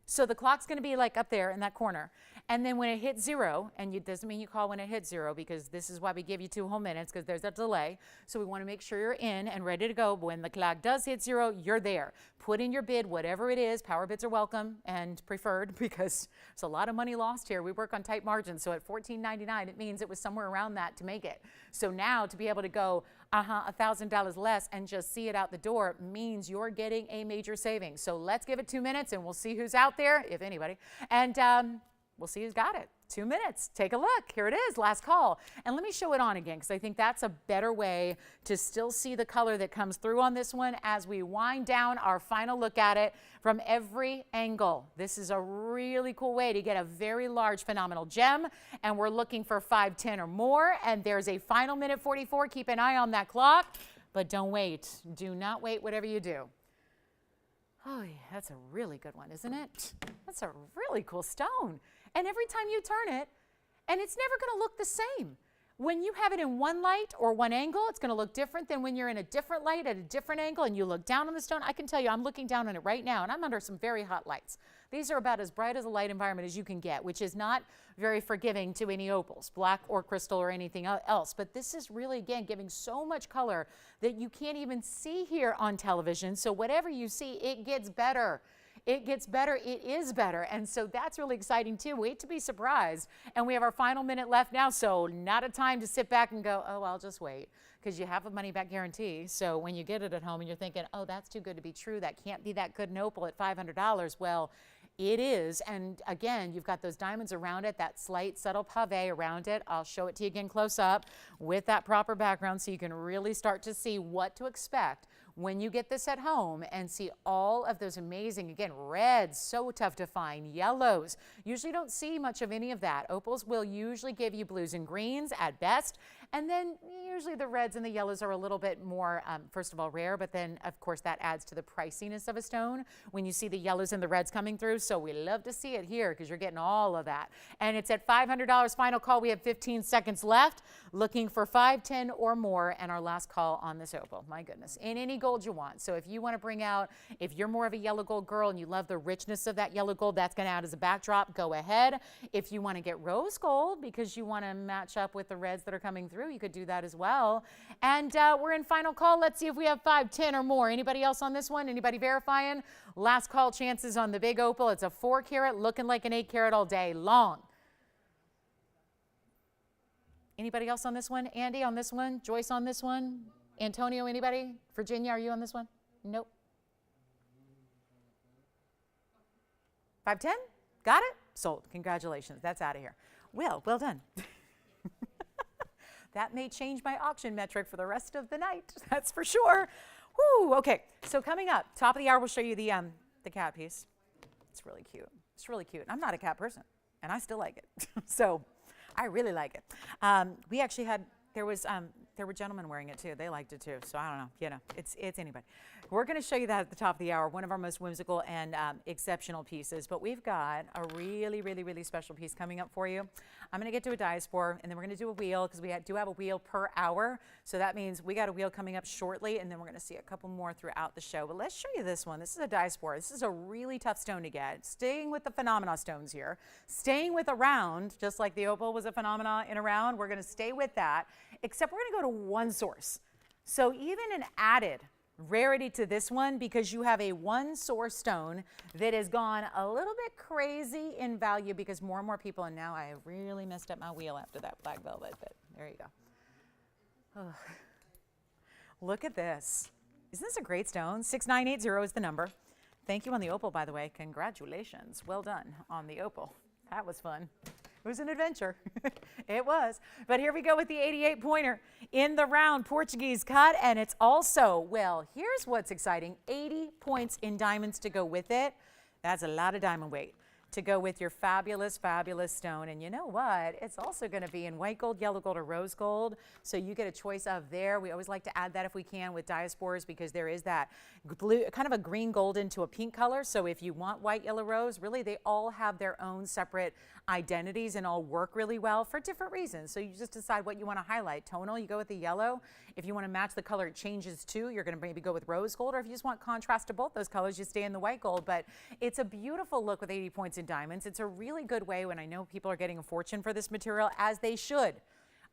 A: So the clock's going to be like up there in that corner. And then when it hits 0, and it doesn't mean you call when it hits 0, because this is why we give you 2 whole minutes, because there's a delay. So we want to make sure you're in and ready to go. But when the clock does hit 0, you're there. Put in your bid, whatever it is. Power bids are welcome and preferred, because there's a lot of money lost here. We work on tight margins. So at $14.99, it means it was somewhere around that to make it. So now to be able to go, $1,000 less and just see it out the door means you're getting a major savings. So let's give it 2 minutes and we'll see who's out there, if anybody. And we'll see who's got it. 2 minutes. Take a look. Here it is. Last call. And let me show it on again, because I think that's a better way to still see the color that comes through on this one as we wind down our final look at it from every angle. This is a really cool way to get a very large, phenomenal gem. And we're looking for 510 or more. And there's a final minute 44. Keep an eye on that clock. But don't wait. Do not wait, whatever you do. Oh, yeah, that's a really good one, isn't it? That's a really cool stone. And every time you turn it, and it's never going to look the same. When you have it in one light or one angle, it's going to look different than when you're in a different light at a different angle and you look down on the stone. I can tell you, I'm looking down on it right now, and I'm under some very hot lights. These are about as bright as a light environment as you can get, which is not very forgiving to any opals, black or crystal or anything else. But this is really, again, giving so much color that you can't even see here on television. So whatever you see, it gets better. It gets better. It is better. And so that's really exciting too. Wait to be surprised. And we have our final minute left now. So not a time to sit back and go, oh, I'll just wait, because you have a money back guarantee. So when you get it at home and you're thinking, oh, that's too good to be true, that can't be that good an opal at $500. Well, it is. And again, you've got those diamonds around it, that slight subtle pave around it. I'll show it to you again close up with that proper background so you can really start to see what to expect when you get this at home and see all of those amazing, again, reds, so tough to find, yellows. Usually don't see much of any of that. Opals will usually give you blues and greens at best, and then usually the reds and the yellows are a little bit more, first of all, rare, but then, of course, that adds to the priciness of a stone when you see the yellows and the reds coming through. So we love to see it here because you're getting all of that. And it's at $500 final call. We have 15 seconds left, looking for 5, 10, or more, and our last call on this opal. My goodness, in any gold you want. So if you want to bring out, if you're more of a yellow gold girl and you love the richness of that yellow gold, that's going to add as a backdrop, go ahead. If you want to get rose gold because you want to match up with the reds that are coming through, you could do that as well. And we're in final call. Let's see if we have 5, 10, or more. Anybody else on this one? Anybody verifying? Last call chances on the big opal. It's a 4 carat looking like an 8 carat all day long. Anybody else on this one? Andy on this one? Joyce on this one? Antonio, anybody? Virginia, are you on this one? Nope. 5, 10? Got it? Sold. Congratulations. That's out of here. Well done. That may change my auction metric for the rest of the night. That's for sure. Woo, okay. So coming up, top of the hour, we'll show you the cat piece. It's really cute. It's really cute. I'm not a cat person, and I still like it. So I really like it. We actually had, there were gentlemen wearing it too. They liked it too. So I don't know, it's anybody. We're going to show you that at the top of the hour, one of our most whimsical and exceptional pieces. But we've got a really, really, really special piece coming up for you. I'm going to get to a Diaspore, and then we're going to do a wheel because we do have a wheel per hour. So that means we got a wheel coming up shortly, and then we're going to see a couple more throughout the show. But let's show you this one. This is a Diaspore. This is a really tough stone to get. Staying with the phenomena stones here, staying with a round, just like the opal was a phenomena in a round. We're going to stay with that, except we're going to go to one source. So even an added rarity to this one, because you have a one source stone that has gone a little bit crazy in value because more and more people, and now I really messed up my wheel after that black velvet, but there you go. Oh. Look at this. Isn't this a great stone? 6980 is the number. Thank you on the opal, by the way. Congratulations. Well done on the opal. That was fun. It was an adventure. It was. But here we go with the 88 pointer in the round Portuguese cut. And it's also, well, here's what's exciting. 80 points in diamonds to go with it. That's a lot of diamond weight to go with your fabulous, fabulous stone. And you know what? It's also going to be in white gold, yellow gold, or rose gold. So you get a choice of there. We always like to add that if we can with Diaspores because there is that blue, kind of a green gold into a pink color. So if you want white, yellow, rose, really they all have their own separate identities and all work really well for different reasons. So you just decide what you want to highlight. Tonal, you go with the yellow. If you want to match the color it changes too, you're going to maybe go with rose gold, or if you just want contrast to both those colors, you stay in the white gold. But it's a beautiful look with 80 points in diamonds. It's a really good way when I know people are getting a fortune for this material, as they should.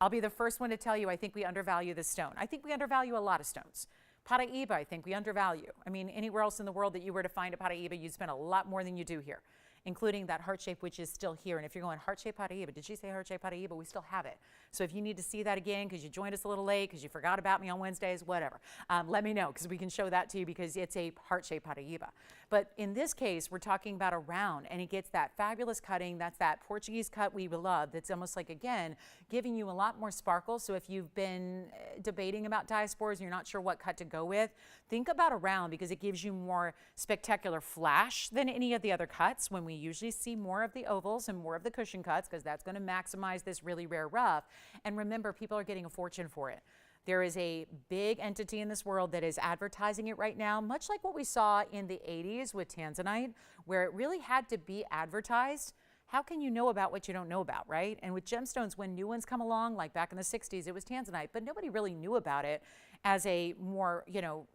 A: I'll be the first one to tell you I think we undervalue this stone. I think we undervalue a lot of stones. Paraiba, I think we undervalue. I mean, anywhere else in the world that you were to find a paraiba, you'd spend a lot more than you do here, including that heart shape, which is still here. And if you're going heart shape paraiba, did she say heart shape paraiba? We still have it. So if you need to see that again because you joined us a little late, because you forgot about me on Wednesdays, whatever, let me know because we can show that to you because it's a heart shape paraiba. But in this case, we're talking about a round, and it gets that fabulous cutting. That's that Portuguese cut we love. That's almost like, again, giving you a lot more sparkle. So if you've been debating about Diaspores and you're not sure what cut to go with, think about a round because it gives you more spectacular flash than any of the other cuts when we usually see more of the ovals and more of the cushion cuts because that's going to maximize this really rare rough. And remember, people are getting a fortune for it. There is a big entity in this world that is advertising it right now, much like what we saw in the 80s with Tanzanite, where it really had to be advertised. How can you know about what you don't know about, right? And with gemstones, when new ones come along, like back in the 60s, it was Tanzanite, but nobody really knew about it as a more,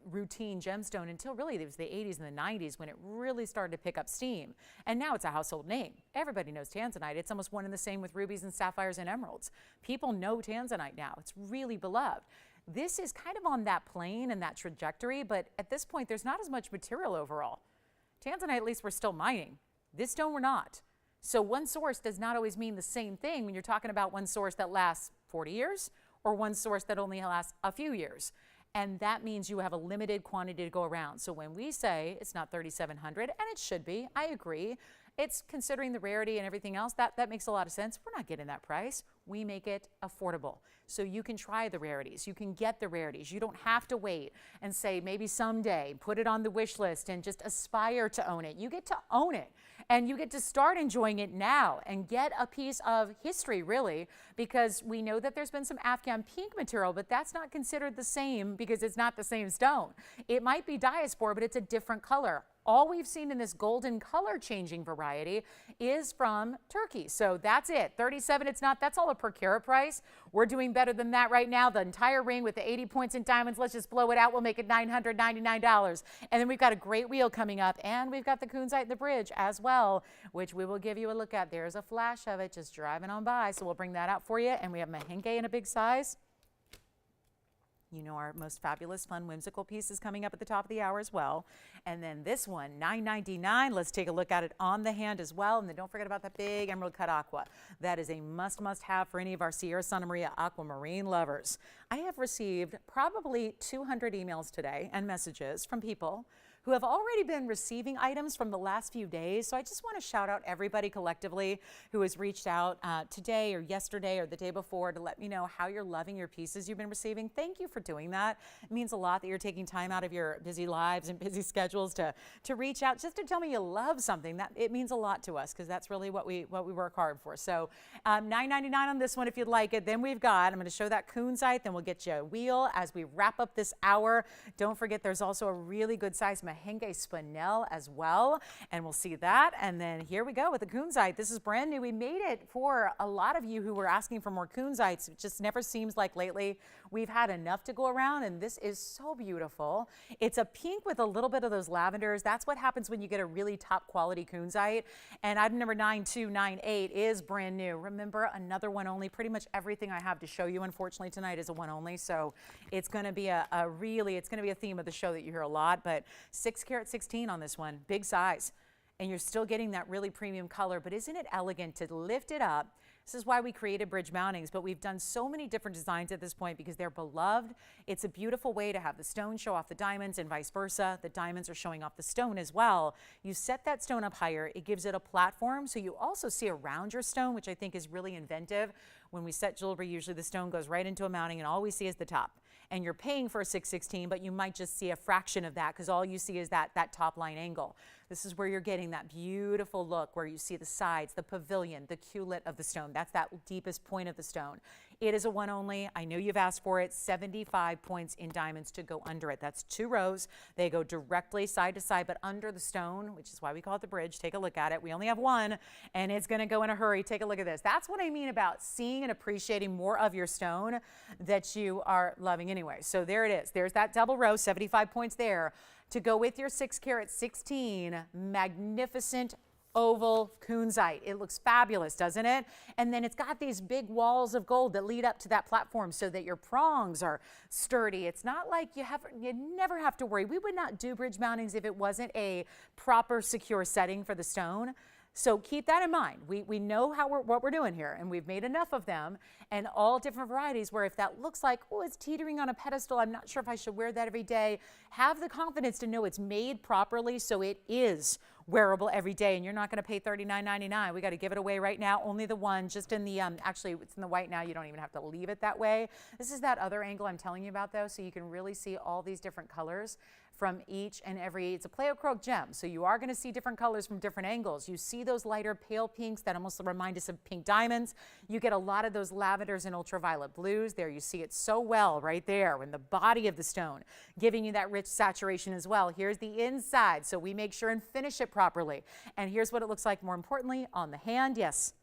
A: routine gemstone until really it was the 80s and the 90s when it really started to pick up steam. And now it's a household name. Everybody knows Tanzanite. It's almost one and the same with rubies and sapphires and emeralds. People know Tanzanite now. It's really beloved. This is kind of on that plane and that trajectory, but at this point, there's not as much material overall. Tanzanite, at least we're still mining. This stone we're not. So one source does not always mean the same thing when you're talking about one source that lasts 40 years or one source that only lasts a few years. And that means you have a limited quantity to go around. So when we say it's not 3,700, and it should be, I agree, it's considering the rarity and everything else, that makes a lot of sense. We're not getting that price. We make it affordable. So you can try the rarities. You can get the rarities. You don't have to wait and say maybe someday, put it on the wish list and just aspire to own it. You get to own it. And you get to start enjoying it now and get a piece of history, really, because we know that there's been some Afghan pink material, but that's not considered the same because it's not the same stone. It might be Diaspore, but it's a different color. All we've seen in this golden color changing variety is from Turkey. So that's it. 37, it's not, that's all a per carat price. We're doing better than that right now. The entire ring with the 80 points in diamonds, let's just blow it out. We'll make it $999. And then we've got a great wheel coming up, and we've got the kunzite in the bridge as well, which we will give you a look at. There's a flash of it just driving on by. So we'll bring that out for you. And we have Mahenge in a big size. You know, our most fabulous, fun, whimsical piece is coming up at the top of the hour as well. And then this one, $9.99. Let's take a look at it on the hand as well. And then don't forget about that big emerald cut aqua. That is a must have for any of our Sierra Santa Maria aquamarine lovers. I have received probably 200 emails today and messages from people who have already been receiving items from the last few days. So I just want to shout out everybody collectively who has reached out today or yesterday or the day before to let me know how you're loving your pieces you've been receiving. Thank you for doing that. It means a lot that you're taking time out of your busy lives and busy schedules to reach out just to tell me you love something. That it means a lot to us because that's really what we work hard for. So $9.99 on this one if you'd like it. Then we've got, I'm going to show that kunzite, then we'll get you a wheel as we wrap up this hour. Don't forget there's also a really good size Mahenge spinel as well, and we'll see that. And then here we go with the kunzite. This is brand new. We made it for a lot of you who were asking for more kunzites. It just never seems like lately we've had enough to go around, and this is so beautiful. It's a pink with a little bit of those lavenders. That's what happens when you get a really top quality kunzite. And item number 9298 is brand new. Remember, another one only. Pretty much everything I have to show you, unfortunately, tonight is a one only. So it's going to be it's going to be a theme of the show that you hear a lot. But 6 carat 16 on this one, big size. And you're still getting that really premium color, but isn't it elegant to lift it up? This is why we created bridge mountings, but we've done so many different designs at this point because they're beloved. It's a beautiful way to have the stone show off the diamonds and vice versa. The diamonds are showing off the stone as well. You set that stone up higher, it gives it a platform, so you also see around your stone, which I think is really inventive. When we set jewelry, usually the stone goes right into a mounting and all we see is the top. And you're paying for a 616, but you might just see a fraction of that because all you see is that top line angle. This is where you're getting that beautiful look where you see the sides, the pavilion, the culet of the stone. That's that deepest point of the stone. It is a one only. I know you've asked for it. 75 points in diamonds to go under it. That's 2 rows. They go directly side to side, but under the stone, which is why we call it the bridge. Take a look at it. We only have one, and it's going to go in a hurry. Take a look at this. That's what I mean about seeing and appreciating more of your stone that you are loving anyway. So there it is. There's that double row, 75 points there. To go with your 6 carat 16, magnificent oval kunzite. It looks fabulous, doesn't it? And then it's got these big walls of gold that lead up to that platform so that your prongs are sturdy. It's not like you never have to worry. We would not do bridge mountings if it wasn't a proper, secure setting for the stone. So keep that in mind. We know what we're doing here, and we've made enough of them and all different varieties where if that looks like, oh, it's teetering on a pedestal, I'm not sure if I should wear that every day, have the confidence to know it's made properly so it is wearable every day, and you're not going to pay $39.99. We got to give it away right now. Only the one, just in the, actually it's in the white now. You don't even have to leave it that way. This is that other angle I'm telling you about though, so you can really see all these different colors from each and every, it's a pleochrome gem. So you are going to see different colors from different angles. You see those lighter pale pinks that almost remind us of pink diamonds. You get a lot of those lavenders and ultraviolet blues. There you see it so well right there in the body of the stone, giving you that rich saturation as well. Here's the inside. So we make sure and finish it properly. And here's what it looks like more importantly on the hand. Yes.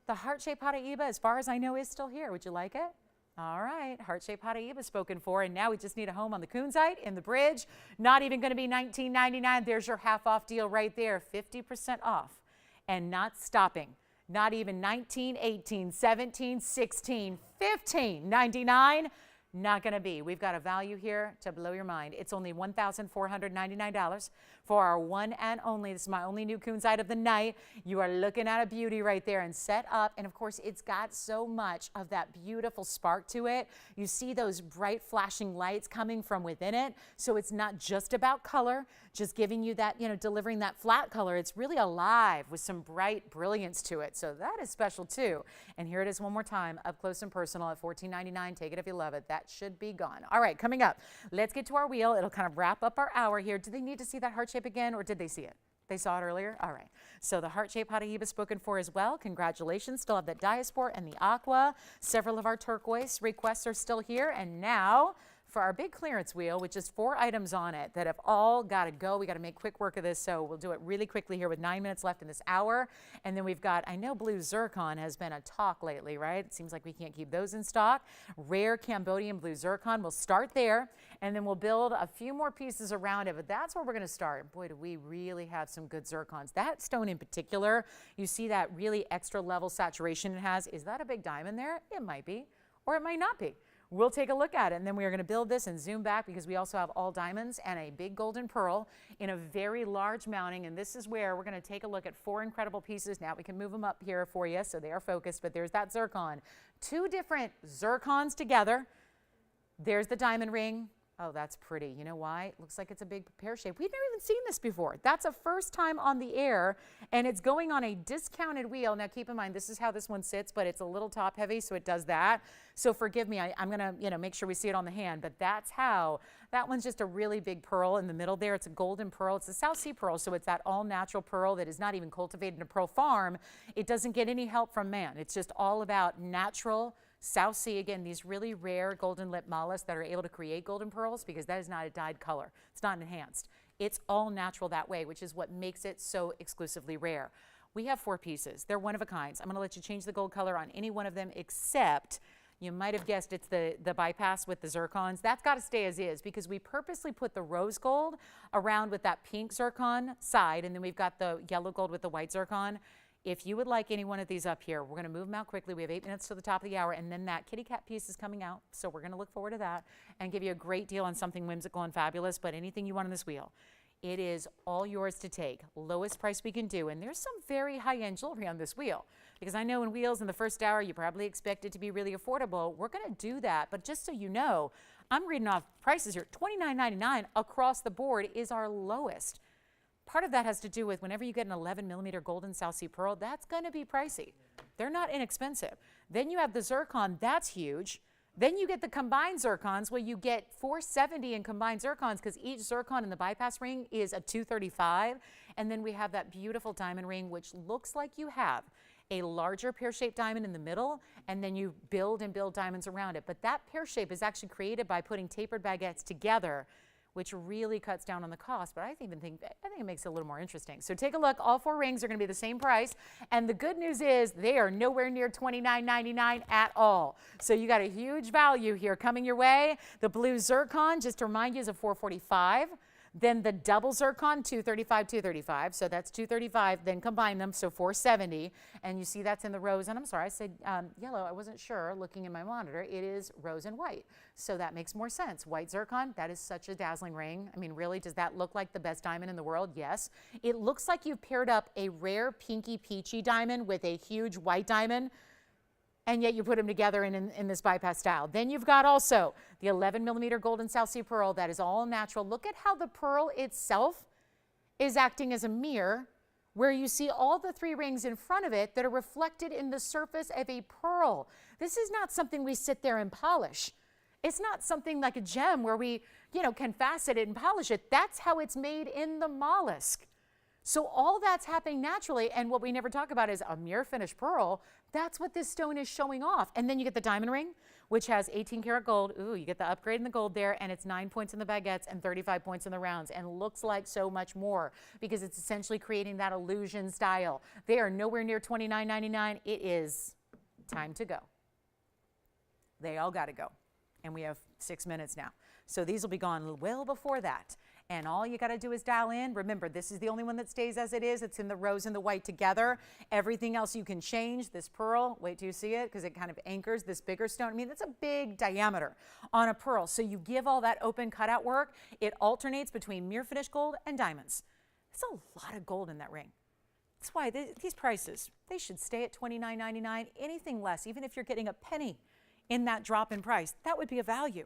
A: The heart-shaped paraiba, as far as I know, is still here. Would you like it? All right, heart-shaped paraiba spoken for, and now we just need a home on the kunzite in the bridge. Not even going to be $19.99. There's your half-off deal right there, 50% off, and not stopping. Not even $19, $18, $17, $16, $15.99. Not going to be. We've got a value here to blow your mind. It's only $1,499 for our one and only. This is my only new kunzite of the night. You are looking at a beauty right there and set up. And of course, it's got so much of that beautiful spark to it. You see those bright flashing lights coming from within it. So it's not just about color, just giving you that, delivering that flat color. It's really alive with some bright brilliance to it. So that is special too. And here it is one more time, up close and personal at $14.99. Take it if you love it. That should be gone. All right, coming up, let's get to our wheel. It'll kind of wrap up our hour here. Do they need to see that heart shape again, or did they see it? They saw it earlier? All right. So the heart-shaped paraiba is spoken for as well. Congratulations. Still have that Diaspore and the aqua. Several of our turquoise requests are still here. And now for our big clearance wheel, which is 4 items on it that have all got to go. We got to make quick work of this, so we'll do it really quickly here with 9 minutes left in this hour. And then we've got, I know blue zircon has been a talk lately, right? It seems like we can't keep those in stock. Rare Cambodian blue zircon. We'll start there, and then we'll build a few more pieces around it, but that's where we're going to start. Boy, do we really have some good zircons. That stone in particular, you see that really extra level saturation it has. Is that a big diamond there? It might be, or it might not be. We'll take a look at it, and then we are going to build this and zoom back because we also have all diamonds and a big golden pearl in a very large mounting, and this is where we're going to take a look at 4 incredible pieces. Now we can move them up here for you so they are focused, but there's that zircon. 2 different zircons together. There's the diamond ring. Oh, that's pretty. You know why? It looks like it's a big pear shape. We've never even seen this before. That's a first time on the air, and it's going on a discounted wheel. Now, keep in mind, this is how this one sits, but it's a little top heavy, so it does that. So forgive me. I'm going to make sure we see it on the hand, but that's how. That one's just a really big pearl in the middle there. It's a golden pearl. It's a South Sea pearl, so it's that all-natural pearl that is not even cultivated in a pearl farm. It doesn't get any help from man. It's just all about natural South Sea, again, these really rare golden lip mollusks that are able to create golden pearls, because that is not a dyed color. It's not enhanced. It's all natural that way, which is what makes it so exclusively rare. We have 4 pieces. They're one of a kind. I'm going to let you change the gold color on any one of them, except you might have guessed it's the bypass with the zircons. That's got to stay as is, because we purposely put the rose gold around with that pink zircon side, and then we've got the yellow gold with the white zircon. If you would like any one of these up here, we're going to move them out quickly. We have 8 minutes to the top of the hour, and then that kitty cat piece is coming out. So we're going to look forward to that and give you a great deal on something whimsical and fabulous, but anything you want on this wheel. It is all yours to take. Lowest price we can do. And there's some very high-end jewelry on this wheel, because I know in wheels in the first hour, you probably expect it to be really affordable. We're going to do that. But just so you know, I'm reading off prices here. $29.99 across the board is our lowest. Part of that has to do with whenever you get an 11mm golden South Sea pearl, that's going to be pricey. They're not inexpensive. Then you have the zircon, that's huge. Then you get the combined zircons, where you get $470 in combined zircons, because each zircon in the bypass ring is a $235. And then we have that beautiful diamond ring, which looks like you have a larger pear-shaped diamond in the middle, and then you build and build diamonds around it. But that pear shape is actually created by putting tapered baguettes together, which really cuts down on the cost, but I think it makes it a little more interesting. So take a look. All 4 rings are going to be the same price, and the good news is they are nowhere near $29.99 at all. So you got a huge value here coming your way. The blue zircon, just to remind you, is a $445. Then the double zircon, $235. So that's $235. Then combine them, so $470. And you see that's in the rose. And I'm sorry, I said yellow. I wasn't sure looking in my monitor. It is rose and white. So that makes more sense. White zircon, that is such a dazzling ring. I mean, really, does that look like the best diamond in the world? Yes. It looks like you've paired up a rare pinky peachy diamond with a huge white diamond, and yet you put them together in this bypass style. Then you've got also the 11mm golden South Sea pearl that is all natural. Look at how the pearl itself is acting as a mirror, where you see all the 3 rings in front of it that are reflected in the surface of a pearl. This is not something we sit there and polish. It's not something like a gem where we, can facet it and polish it. That's how it's made in the mollusk. So all that's happening naturally, and what we never talk about is a mirror finished pearl. That's what this stone is showing off. And then you get the diamond ring, which has 18 karat gold. Ooh, you get the upgrade in the gold there, and it's 9 points in the baguettes and 35 points in the rounds, and looks like so much more, because it's essentially creating that illusion style. They are nowhere near $29.99. It is time to go. They all got to go. And we have 6 minutes now. So these will be gone well before that. And all you got to do is dial in. Remember, this is the only one that stays as it is. It's in the rose and the white together. Everything else you can change. This pearl, wait till you see it, because it kind of anchors this bigger stone. I mean, that's a big diameter on a pearl. So you give all that open cutout work. It alternates between mirror finished gold and diamonds. That's a lot of gold in that ring. That's why these prices, they should stay at $29.99. Anything less, even if you're getting a penny in that drop in price, that would be a value.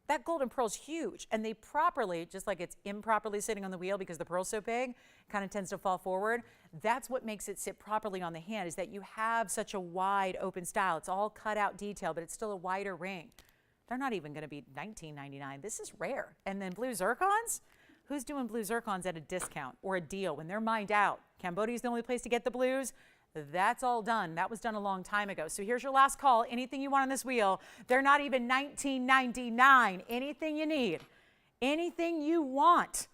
A: That golden pearl's huge, and they properly, just like it's improperly sitting on the wheel because the pearl's so big, kind of tends to fall forward. That's what makes it sit properly on the hand, is that you have such a wide open style. It's all cut out detail, but it's still a wider ring. They're not even going to be $19.99. This is rare. And then blue zircons? Who's doing blue zircons at a discount or a deal when they're mined out? Cambodia's the only place to get the blues. That's all done. That was done a long time ago. So here's your last call. Anything you want on this wheel. They're not even $19.99. Anything you need. Anything you want.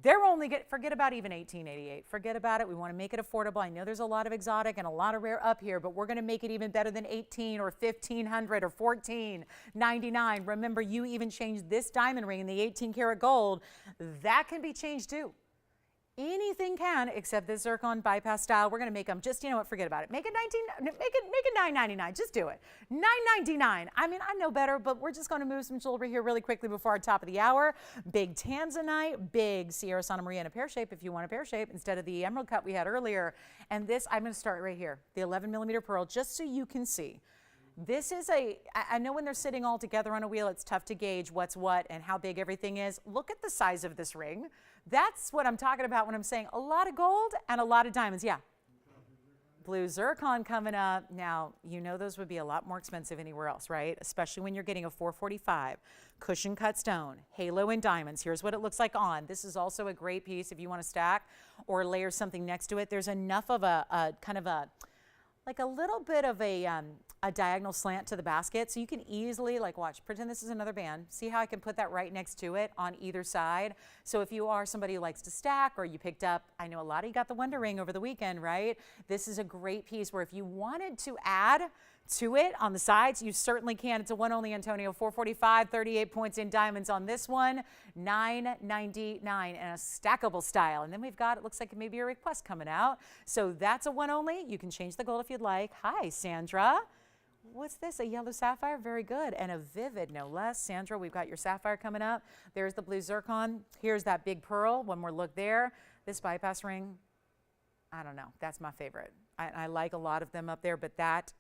A: They're only forget about even $18.88. Forget about it. We want to make it affordable. I know there's a lot of exotic and a lot of rare up here, but we're going to make it even better than $1,800 or $1,500 or $14.99. Remember, you even changed this diamond ring in the 18 karat gold. That can be changed too. Anything can, except this zircon bypass style. We're going to make them just, you know what, forget about it. Make it $9.99. Just do it. $9.99. I mean, I know better, but we're just going to move some jewelry here really quickly before our top of the hour. Big Tanzanite, big Sierra Santa Maria in a pear shape if you want a pear shape instead of the emerald cut we had earlier. And this, I'm going to start right here. The 11 millimeter pearl, just so you can see. This is I know when they're sitting all together on a wheel, it's tough to gauge what's what and how big everything is. Look at the size of this ring. That's what I'm talking about when I'm saying a lot of gold and a lot of diamonds. Yeah. Blue zircon coming up. Now, you know those would be a lot more expensive anywhere else, right? Especially when you're getting a 445 cushion cut stone, halo and diamonds. Here's what it looks like on. This is also a great piece if you want to stack or layer something next to it. There's enough of a kind of a like a little bit of a diagonal slant to the basket. So you can easily, like, watch, pretend this is another band. See how I can put that right next to it on either side? So if you are somebody who likes to stack, or you picked up, I know a lot of you got the Wonder Ring over the weekend, right? This is a great piece where if you wanted to add to it on the sides, you certainly can. It's a one only, Antonio. 445, 38 points in diamonds on this one. $9.99 in a stackable style. And then we've got, it looks like maybe a request coming out. So that's a one only. You can change the gold if you'd like. Hi, Sandra. What's this? A yellow sapphire? Very good. And a vivid, no less. Sandra, we've got your sapphire coming up. There's the blue zircon. Here's that big pearl. One more look there. This bypass ring, I don't know. That's my favorite. I like a lot of them up there, but that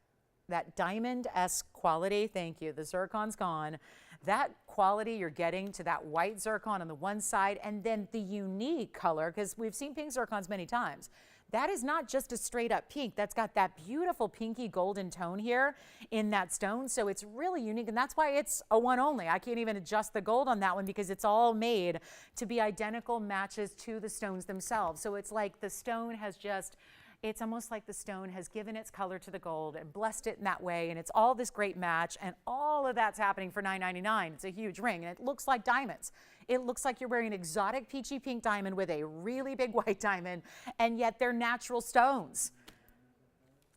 A: diamond-esque quality, thank you, the zircon's gone. That quality you're getting to that white zircon on the one side, and then the unique color, because we've seen pink zircons many times. That is not just a straight up pink. That's got that beautiful pinky golden tone here in that stone. So it's really unique, and that's why it's a one only. I can't even adjust the gold on that one because it's all made to be identical matches to the stones themselves. So it's like the stone has just, it's almost like the stone has given its color to the gold and blessed it in that way, and it's all this great match, and all of that's happening for $9.99. It's a huge ring, and it looks like diamonds. It looks like you're wearing an exotic peachy pink diamond with a really big white diamond, and yet they're natural stones.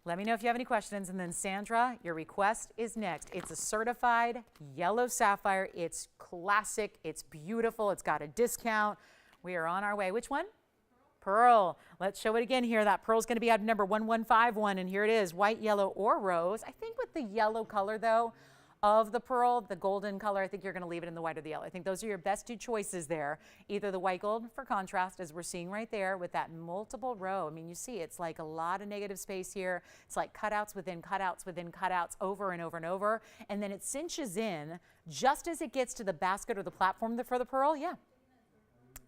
A: Let me know if you have any questions, and then Sandra, your request is next. It's a certified yellow sapphire. It's classic. It's beautiful. It's got a discount. We are on our way. Which one? Pearl. Let's show it again here. That pearl's going to be out number 1151, and here it is, white, yellow, or rose. I think with the yellow color, though, of the pearl, the golden color, I think you're going to leave it in the white or the yellow. I think those are your best two choices there. Either the white gold for contrast, as we're seeing right there, with that multiple row. I mean, you see, it's like a lot of negative space here. It's like cutouts within cutouts within cutouts over and over and over. And then it cinches in just as it gets to the basket or the platform for the pearl. Yeah.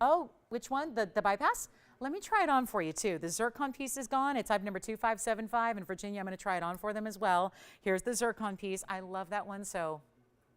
A: Oh, which one? The bypass? Let me try it on for you too. The zircon piece is gone. It's type number 2575 in Virginia. I'm going to try it on for them as well. Here's the zircon piece. I love that one. So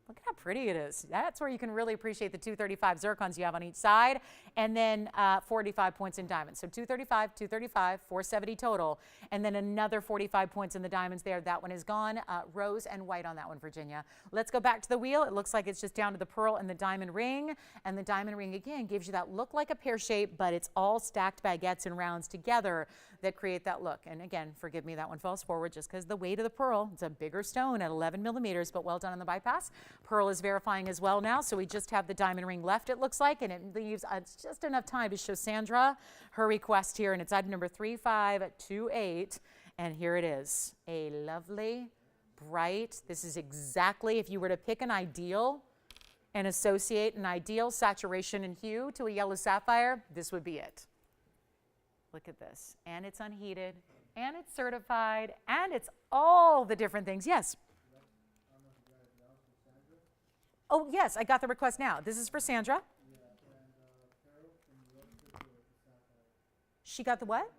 A: look at how pretty it is. That's where you can really appreciate the 235 zircons you have on each side, and then 45 points in diamonds. So 235, 235, 470 total, and then another 45 points in the diamonds there. That one is gone. Rose and white on that one, Virginia. Let's go back to the wheel. It looks like it's just down to the pearl and the diamond ring, and the diamond ring again gives you that look like a pear shape, but it's all stacked baguettes and rounds together that create that look. And again, forgive me, that one falls forward just because the weight of the pearl. It's a bigger stone at 11 millimeters, but well done on the bypass. Pearl is verifying as well now, so we just have the diamond ring left, it looks like, and it leaves just enough time to show Sandra her request here, and it's item number 3528, and here it is, a lovely, bright, this is exactly, if you were to pick an ideal and associate an ideal saturation and hue to a yellow sapphire, this would be it. Look at this. And it's unheated, and it's certified, and it's all the different things. Yes? Oh, yes, I got the request now. This is for Sandra. She got the what?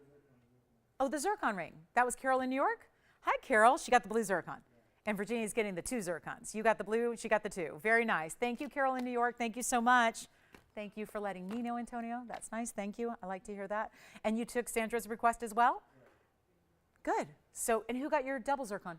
A: Oh, the zircon ring. That was Carol in New York? Hi, Carol. She got the blue zircon. And Virginia's getting the 2 zircons. You got the blue, she got the 2. Very nice. Thank you, Carol in New York. Thank you so much. Thank you for letting me know, Antonio. That's nice. Thank you. I like to hear that. And you took Sandra's request as well? Good. So, and who got your double zircon?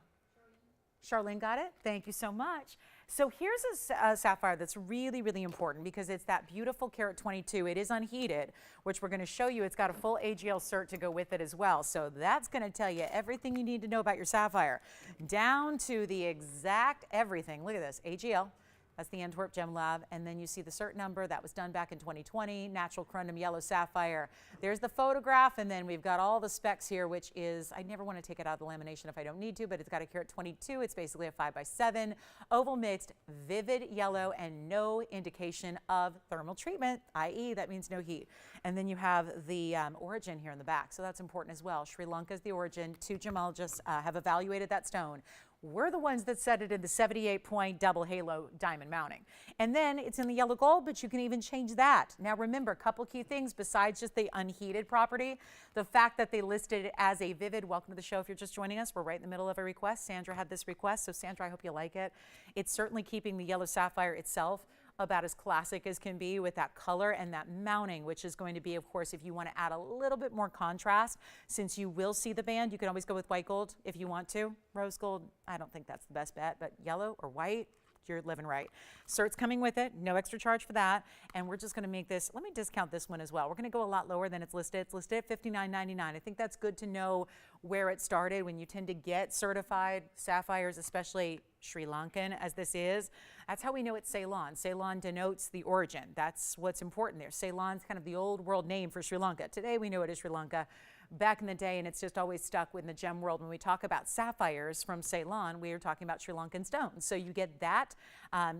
A: Charlene got it. Thank you so much. So here's a sapphire that's really, really important because it's that beautiful carat 22. It is unheated, which we're going to show you. It's got a full AGL cert to go with it as well. So that's going to tell you everything you need to know about your sapphire, down to the exact everything. Look at this, AGL. That's the Antwerp Gem Lab. And then you see the cert number. That was done back in 2020, natural corundum yellow sapphire. There's the photograph, and then we've got all the specs here, which is, I never want to take it out of the lamination if I don't need to, but it's got a carat 22. It's basically a 5x7, oval mixed, vivid yellow, and no indication of thermal treatment, i.e. that means no heat. And then you have the origin here in the back, so that's important as well. Sri Lanka is the origin. 2 gemologists have evaluated that stone. We're the ones that set it in the 78-point double halo diamond mounting. And then it's in the yellow gold, but you can even change that. Now remember, a couple key things besides just the unheated property, the fact that they listed it as a vivid. Welcome to the show if you're just joining us. We're right in the middle of a request. Sandra had this request, so Sandra, I hope you like it. It's certainly keeping the yellow sapphire itself about as classic as can be with that color and that mounting, which is going to be, of course, if you want to add a little bit more contrast, since you will see the band, you can always go with white gold if you want to. Rose gold, I don't think that's the best bet, but yellow or white, you're living right. Cert's coming with it, no extra charge for that. And we're just going to make this, let me discount this one as well. We're going to go a lot lower than it's listed. It's listed at $59.99. I think that's good to know where it started. When you tend to get certified sapphires, especially Sri Lankan as this is, that's how we know it's Ceylon. Ceylon denotes the origin. That's what's important there. Ceylon's kind of the old world name for Sri Lanka. Today we know it is Sri Lanka. Back in the day, and it's just always stuck with the gem world, when we talk about sapphires from Ceylon, we are talking about Sri Lankan stones. So you get that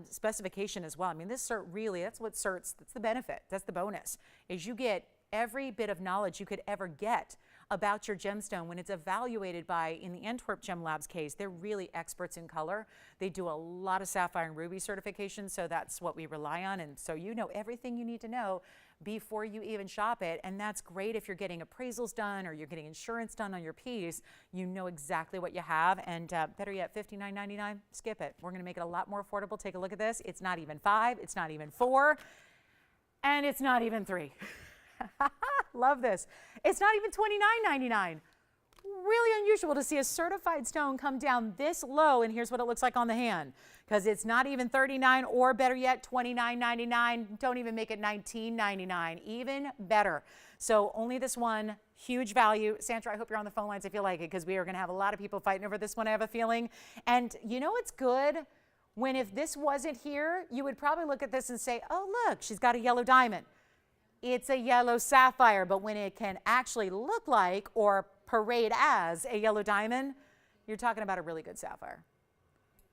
A: specification as well. I mean, this cert really, that's what certs, that's the benefit, that's the bonus, is you get every bit of knowledge you could ever get about your gemstone when it's evaluated by, in the Antwerp Gem Lab's case, they're really experts in color. They do a lot of sapphire and ruby certification, so that's what we rely on. And so you know everything you need to know before you even shop it. And that's great if you're getting appraisals done or you're getting insurance done on your piece. You know exactly what you have. And better yet, $59.99, skip it. We're going to make it a lot more affordable. Take a look at this. It's not even 5, it's not even 4, and it's not even 3. Love this. It's not even $29.99. Really unusual to see a certified stone come down this low, and here's what it looks like on the hand, because it's not even $39, or better yet, $29.99. Don't even make it $19.99. Even better. So only this one, huge value. Sandra, I hope you're on the phone lines if you like it, because we are going to have a lot of people fighting over this one, I have a feeling. And you know it's good when, if this wasn't here, you would probably look at this and say, oh, look, she's got a yellow diamond. It's a yellow sapphire, but when it can actually look like or parade as a yellow diamond, you're talking about a really good sapphire.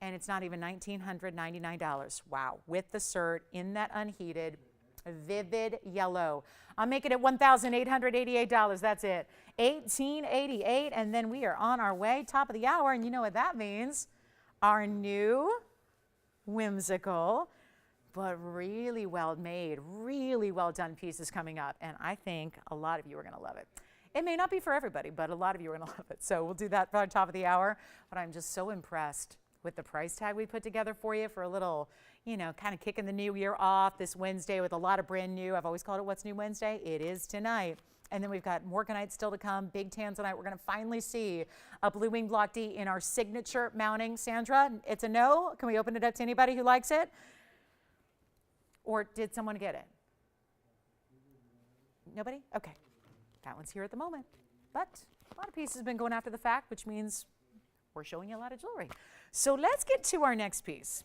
A: And it's not even $1,999. Wow. With the cert in that unheated, vivid yellow. I'm making it $1,888. That's it. $1,888. And then we are on our way, top of the hour. And you know what that means? Our new Whimsical, but really well made, really well done pieces coming up. And I think a lot of you are going to love it. It may not be for everybody, but a lot of you are going to love it. So we'll do that by the top of the hour. But I'm just so impressed with the price tag we put together for you for a little, you know, kind of kicking the new year off this Wednesday with a lot of brand new. I've always called it What's New Wednesday. It is tonight. And then we've got Morganite still to come, big Tanzanite. We're going to finally see a Blue Wing Block D in our signature mounting. Sandra, it's a no. Can we open it up to anybody who likes it? Or did someone get it? Nobody? Okay. That one's here at the moment. But a lot of pieces have been going after the fact, which means we're showing you a lot of jewelry. So let's get to our next piece.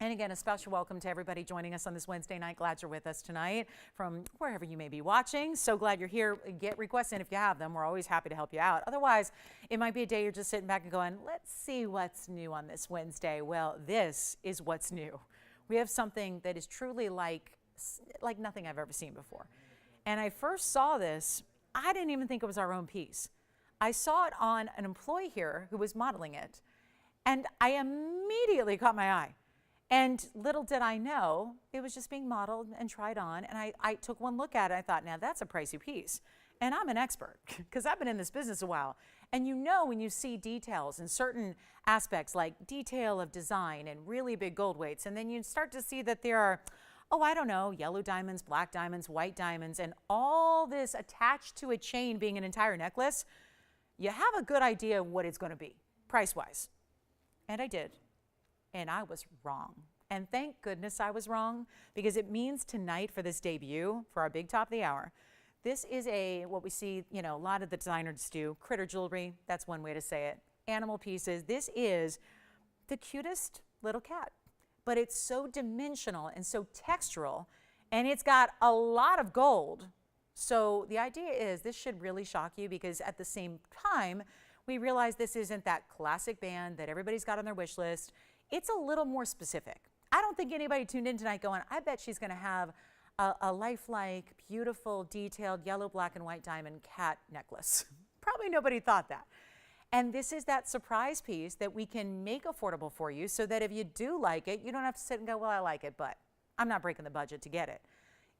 A: And again, a special welcome to everybody joining us on this Wednesday night. Glad you're with us tonight from wherever you may be watching. So glad you're here. Get requests in if you have them. We're always happy to help you out. Otherwise, it might be a day you're just sitting back and going, let's see what's new on this Wednesday. Well, this is what's new. We have something that is truly like nothing I've ever seen before. And I first saw this I didn't even think it was our own piece. I saw it on an employee here who was modeling it, and I immediately caught my eye. And little did I know, it was just being modeled and tried on, and I took one look at it, I thought, now that's a pricey piece. And I'm an expert, because I've been in this business a while. And you know when you see details in certain aspects, like detail of design and really big gold weights, and then you start to see that there are, oh, I don't know, yellow diamonds, black diamonds, white diamonds, and all this attached to a chain being an entire necklace, you have a good idea of what it's going to be, price-wise. And I did. And I was wrong. And thank goodness I was wrong, because it means tonight for this debut, for our big top of the hour, this is what we see, you know, a lot of the designers do, critter jewelry, that's one way to say it, animal pieces. This is the cutest little cat, but it's so dimensional and so textural, and it's got a lot of gold. So the idea is this should really shock you, because at the same time, we realize this isn't that classic band that everybody's got on their wish list. It's a little more specific. I don't think anybody tuned in tonight going, I bet she's going to have a lifelike, beautiful, detailed yellow, black, and white diamond cat necklace. Probably nobody thought that. And this is that surprise piece that we can make affordable for you, so that if you do like it, you don't have to sit and go, well, I like it, but I'm not breaking the budget to get it.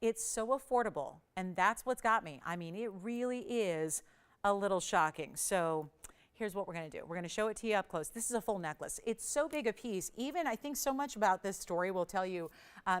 A: It's so affordable, and that's what's got me. I mean, it really is a little shocking. So here's what we're going to do. We're going to show it to you up close. This is a full necklace. It's so big a piece. Even I think so much about this story will tell you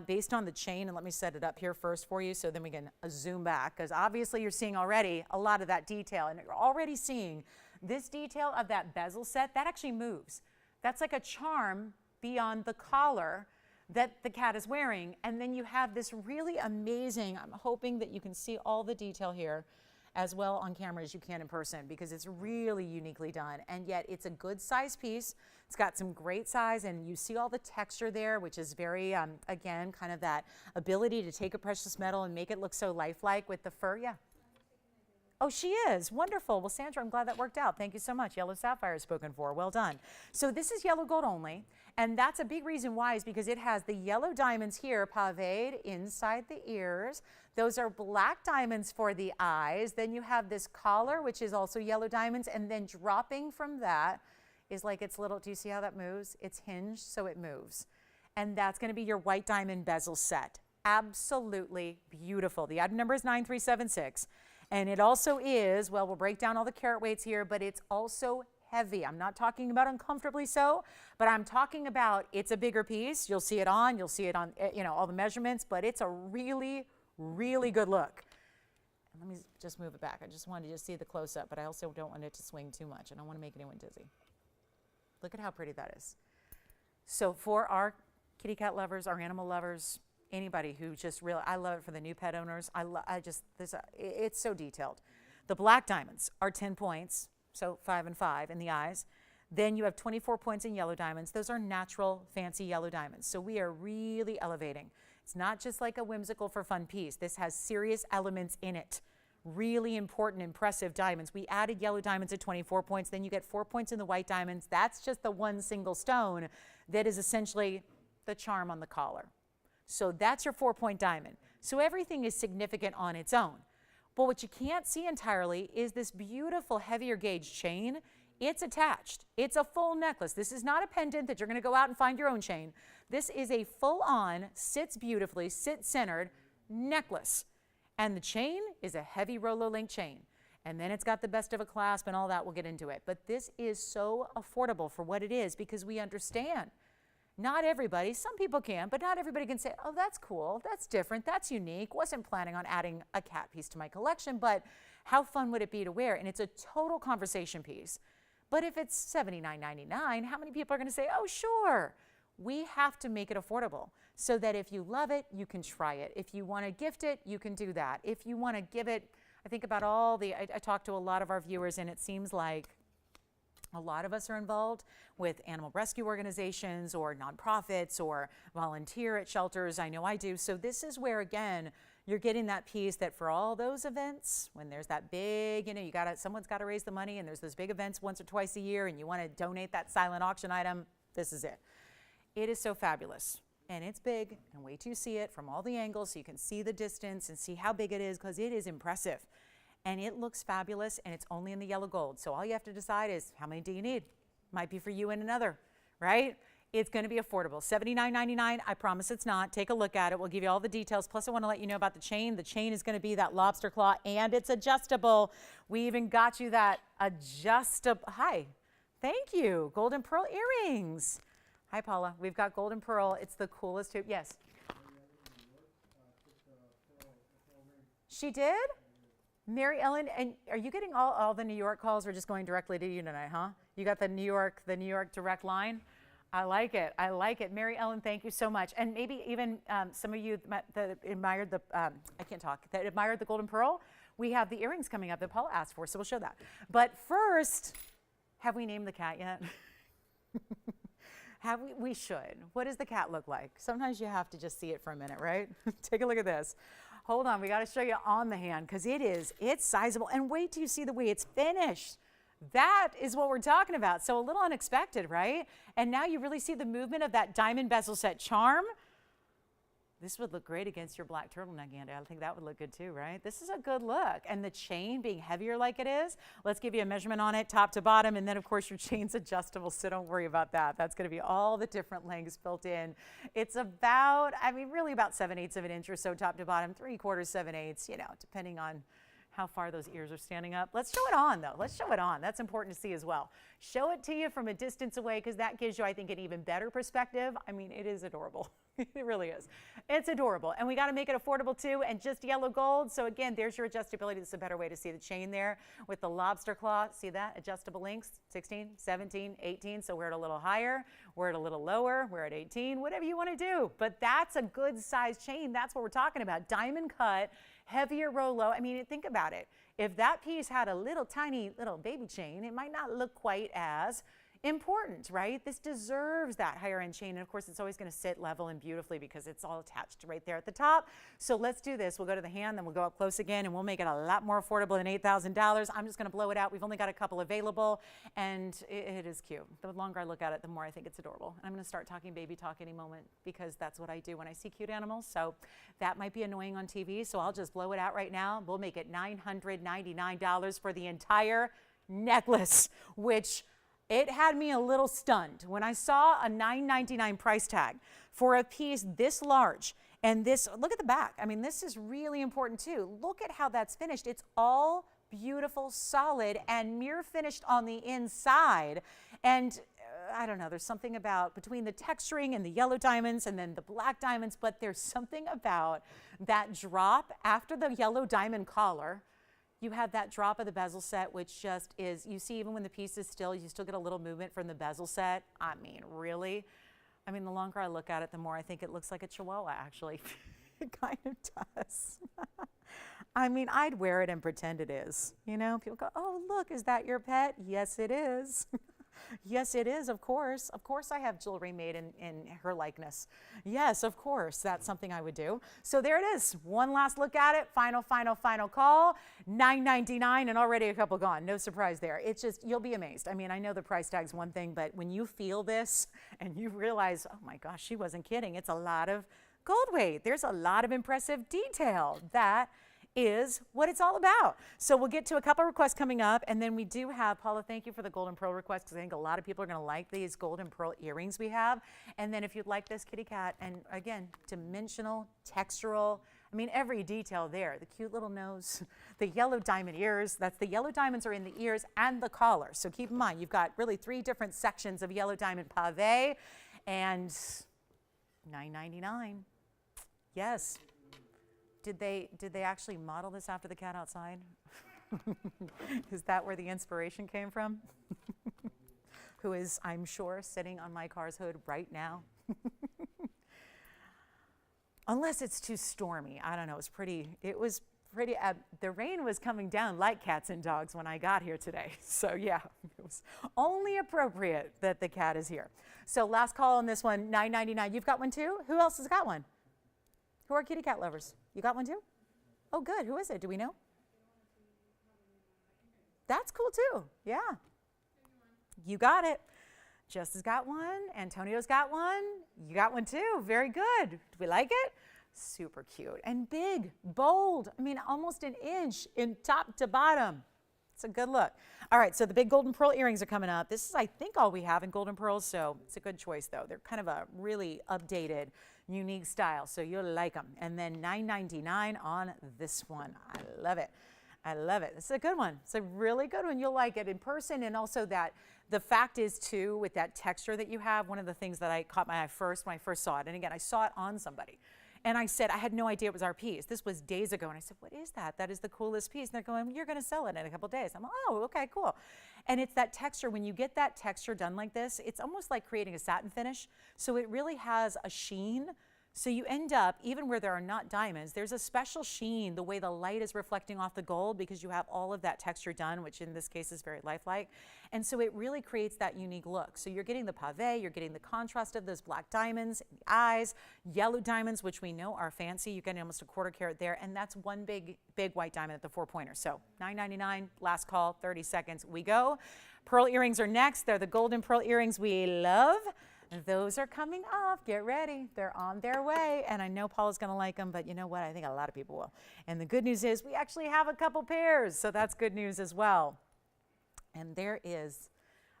A: based on the chain. And let me set it up here first for you so then we can zoom back, because obviously you're seeing already a lot of that detail, and you're already seeing this detail of that bezel set. That actually moves. That's like a charm beyond the collar that the cat is wearing. And then you have this really amazing, I'm hoping that you can see all the detail here as well on camera as you can in person, because it's really uniquely done, and yet it's a good size piece. It's got some great size, and you see all the texture there, which is very, again, kind of that ability to take a precious metal and make it look so lifelike with the fur. Yeah. Oh, she is. Wonderful. Well, Sandra, I'm glad that worked out. Thank you so much. Yellow sapphire is spoken for. Well done. So this is yellow gold only, and that's a big reason why, is because it has the yellow diamonds here paved inside the ears. Those are black diamonds for the eyes. Then you have this collar, which is also yellow diamonds, and then dropping from that is like its little, do you see how that moves? It's hinged, so it moves. And that's going to be your white diamond bezel set. Absolutely beautiful. The item number is 9376. And it also is, well, we'll break down all the carat weights here, but it's also heavy. I'm not talking about uncomfortably so, but I'm talking about it's a bigger piece. You'll see it on, you know, all the measurements, but it's a really, really good look. And let me just move it back. I just wanted you to see the close-up, but I also don't want it to swing too much. I don't want to make anyone dizzy. Look at how pretty that is. So for our kitty cat lovers, our animal lovers, anybody who just really, I love it for the new pet owners. It's so detailed. The black diamonds are 10 points, so 5 and 5 in the eyes. Then you have 24 points in yellow diamonds. Those are natural, fancy yellow diamonds. So we are really elevating. It's not just like a whimsical for fun piece. This has serious elements in it. Really important, impressive diamonds. We added yellow diamonds at 24 points. Then you get 4 points in the white diamonds. That's just the one single stone that is essentially the charm on the collar. So that's your 4-point diamond. So everything is significant on its own. But what you can't see entirely is this beautiful heavier gauge chain. It's attached. It's a full necklace. This is not a pendant that you're going to go out and find your own chain. This is a full-on, sits beautifully, sit-centered necklace. And the chain is a heavy Rolo link chain. And then it's got the best of a clasp and all that. We'll get into it. But this is so affordable for what it is, because we understand. Not everybody, some people can, but not everybody can say, oh, that's cool, that's different, that's unique. Wasn't planning on adding a cat piece to my collection, but how fun would it be to wear? And it's a total conversation piece. But if it's $79.99, how many people are going to say, oh, sure? We have to make it affordable so that if you love it, you can try it. If you want to gift it, you can do that. If you want to give it, I think about I talk to a lot of our viewers, and it seems like a lot of us are involved with animal rescue organizations or nonprofits or volunteer at shelters. I know I do. So this is where, again, you're getting that piece that for all those events, when there's that big, you know, someone's got to raise the money, and there's those big events once or twice a year, and you want to donate that silent auction item, this is it. It is so fabulous. And it's big, and wait till you see it from all the angles so you can see the distance and see how big it is, because it is impressive. and it looks fabulous, and it's only in the yellow gold. So all you have to decide is how many do you need? Might be for you and another, right? It's going to be affordable. $79.99. I promise it's not. Take a look at it. We'll give you all the details. Plus, I want to let you know about the chain. The chain is going to be that lobster claw, and it's adjustable. We even got you that adjustable. Hi. Thank you. Golden pearl earrings. Hi, Paula. We've got golden pearl. It's the coolest too. Yes. She did? Mary Ellen, and are you getting all the New York calls or just going directly to you tonight, huh? You got the New York direct line? I like it. I like it. Mary Ellen, thank you so much. And maybe even some of you that admired the, that admired the golden pearl, we have the earrings coming up that Paula asked for, so we'll show that. But first, have we named the cat yet? Have we? We should. What does the cat look like? Sometimes you have to just see it for a minute, right? Take a look at this. Hold on, we got to show you on the hand because it's sizable. And wait till you see the way it's finished. That is what we're talking about. So a little unexpected, right? And now you really see the movement of that diamond bezel set charm. This would look great against your black turtleneck, Andy. I think that would look good too, right? This is a good look. And the chain being heavier like it is, let's give you a measurement on it, top to bottom. And then, of course, your chain's adjustable, so don't worry about that. That's going to be all the different lengths built in. It's about, really about 7/8 of an inch or so, top to bottom, 3/4, 7/8, depending on how far those ears are standing up. Let's show it on, though. Let's show it on. That's important to see as well. Show it to you from a distance away because that gives you, I think, an even better perspective. It is adorable. It really is. It's adorable. And we got to make it affordable, too, and just yellow gold. So, again, there's your adjustability. This is a better way to see the chain there with the lobster claw. See that? Adjustable links, 16, 17, 18. So we're at a little higher. We're at a little lower. We're at 18, whatever you want to do. But that's a good size chain. That's what we're talking about. Diamond cut, heavier Rolo. Think about it. If that piece had a little tiny little baby chain, it might not look quite as important, right? This deserves that higher end chain. And of course, it's always going to sit level and beautifully because it's all attached right there at the top. So let's do this. We'll go to the hand, then we'll go up close again, and we'll make it a lot more affordable than $8,000. I'm just going to blow it out. We've only got a couple available, and it is cute. The longer I look at it, the more I think it's adorable. And I'm going to start talking baby talk any moment because that's what I do when I see cute animals. So that might be annoying on TV, so I'll just blow it out right now. We'll make it $999 for the entire necklace, which it had me a little stunned when I saw a $999 price tag for a piece this large. And this, look at the back. This is really important too. Look at how that's finished. It's all beautiful, solid, and mirror finished on the inside. And I don't know, there's something about between the texturing and the yellow diamonds and then the black diamonds, but there's something about that drop after the yellow diamond collar. You have that drop of the bezel set, which just is, you see even when the piece is still, you still get a little movement from the bezel set. Really? The longer I look at it, the more I think it looks like a chihuahua, actually. It kind of does. I'd wear it and pretend it is. People go, oh, look, is that your pet? Yes, it is. Yes, it is, of course. Of course I have jewelry made in her likeness. Yes, of course, that's something I would do. So there it is. One last look at it. Final call. $999 and already a couple gone. No surprise there. It's just, you'll be amazed. I know the price tag's one thing, but when you feel this and you realize, oh my gosh, she wasn't kidding. It's a lot of gold weight. There's a lot of impressive detail. That is what it's all about. So we'll get to a couple requests coming up, and then we do have, Paula, thank you for the golden pearl request because I think a lot of people are going to like these golden pearl earrings we have. And then if you'd like this kitty cat, and again, dimensional, textural, every detail there. The cute little nose, the yellow diamond ears. That's the yellow diamonds are in the ears and the collar. So keep in mind, you've got really 3 different sections of yellow diamond pave, and $999. Yes. Did they actually model this after the cat outside? Is that where the inspiration came from? Who is, I'm sure, sitting on my car's hood right now? Unless it's too stormy. I don't know. It was pretty, the rain was coming down like cats and dogs when I got here today. So yeah, it was only appropriate that the cat is here. So last call on this one, $999. You've got one too? Who else has got one? Who are kitty cat lovers? You got one too? Oh, good. Who is it? Do we know? That's cool too. Yeah. You got it. Jess has got one. Antonio's got one. You got one too. Very good. Do we like it? Super cute and big, bold. I mean, almost an inch in top to bottom. It's a good look. All right, so the big golden pearl earrings are coming up. This is, I think, all we have in golden pearls, so it's a good choice, though. They're kind of a really updated, unique style, so you'll like them. And then $9.99 on this one. I love it. I love it. This is a good one. It's a really good one. You'll like it in person, and also that the fact is, too, with that texture that you have, one of the things that I caught my eye first when I first saw it, and again, I saw it on somebody. And I said, I had no idea it was our piece. This was days ago. And I said, what is that? That is the coolest piece. And they're going, you're going to sell it in a couple of days. I'm like, oh, okay, cool. And it's that texture. When you get that texture done like this, it's almost like creating a satin finish. So it really has a sheen. So you end up, even where there are not diamonds, there's a special sheen, the way the light is reflecting off the gold, because you have all of that texture done, which in this case is very lifelike. And so it really creates that unique look. So you're getting the pave, you're getting the contrast of those black diamonds in the eyes, yellow diamonds, which we know are fancy. You get almost a quarter carat there, and that's one big white diamond at the 4-pointer. So $9.99, last call, 30 seconds, we go. Pearl earrings are next. They're the golden pearl earrings we love. Those are coming off. Get ready. They're on their way. And I know Paula's going to like them, but you know what? I think a lot of people will. And the good news is we actually have a couple pairs, so that's good news as well. And there is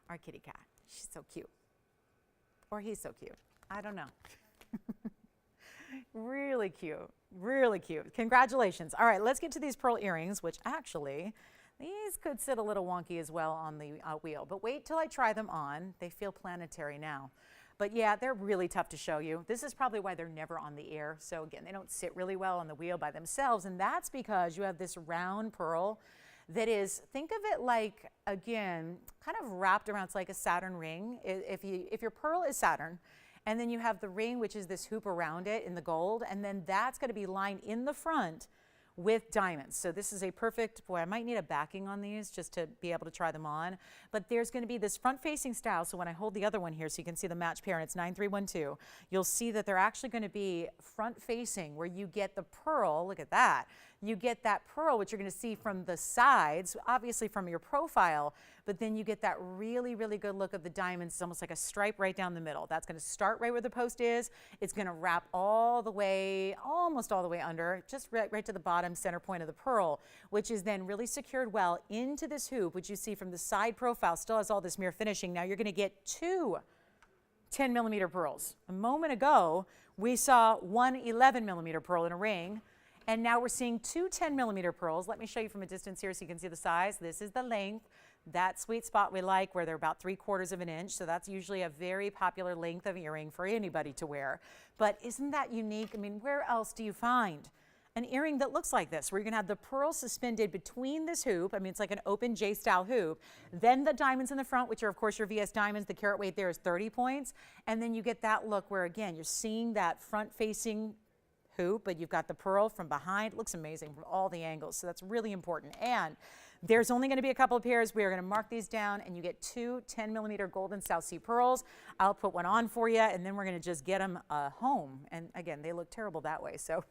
A: our kitty cat. She's so cute. Or he's so cute. I don't know. Really cute. Really cute. Congratulations. All right, let's get to these pearl earrings, which actually, these could sit a little wonky as well on the wheel. But wait till I try them on. They feel planetary now. But yeah, they're really tough to show you. This is probably why they're never on the air. So again, they don't sit really well on the wheel by themselves. And that's because you have this round pearl that is, think of it like, again, kind of wrapped around. It's like a Saturn ring. If your pearl is Saturn, and then you have the ring, which is this hoop around it in the gold, and then that's going to be lined in the front with diamonds. So this is a perfect, boy, I might need a backing on these just to be able to try them on. But there's going to be this front-facing style. So when I hold the other one here, so you can see the match pair, and it's 9312, you'll see that they're actually going to be front-facing, where you get the pearl. Look at that. You get that pearl, which you're going to see from the sides, obviously from your profile, but then you get that really, really good look of the diamonds. It's almost like a stripe right down the middle. That's going to start right where the post is. It's going to wrap all the way, almost all the way under, just right to the bottom center point of the pearl, which is then really secured well into this hoop, which you see from the side profile still has all this mirror finishing. Now you're going to get two 10-millimeter pearls. A moment ago, we saw one 11-millimeter pearl in a ring. And now we're seeing two 10-millimeter pearls. Let me show you from a distance here so you can see the size. This is the length, that sweet spot we like, where they're about 3/4 of an inch. So that's usually a very popular length of earring for anybody to wear. But isn't that unique? I mean, where else do you find an earring that looks like this, where you're going to have the pearl suspended between this hoop? I mean, it's like an open J-style hoop. Then the diamonds in the front, which are, of course, your VS diamonds. The carat weight there is 30 points. And then you get that look where, again, you're seeing that front-facing hoop, but you've got the pearl from behind. It looks amazing from all the angles, so that's really important. And there's only going to be a couple of pairs. We are going to mark these down, and you get two 10-millimeter golden South Sea pearls. I'll put one on for you, and then we're going to just get them home. And again, they look terrible that way, so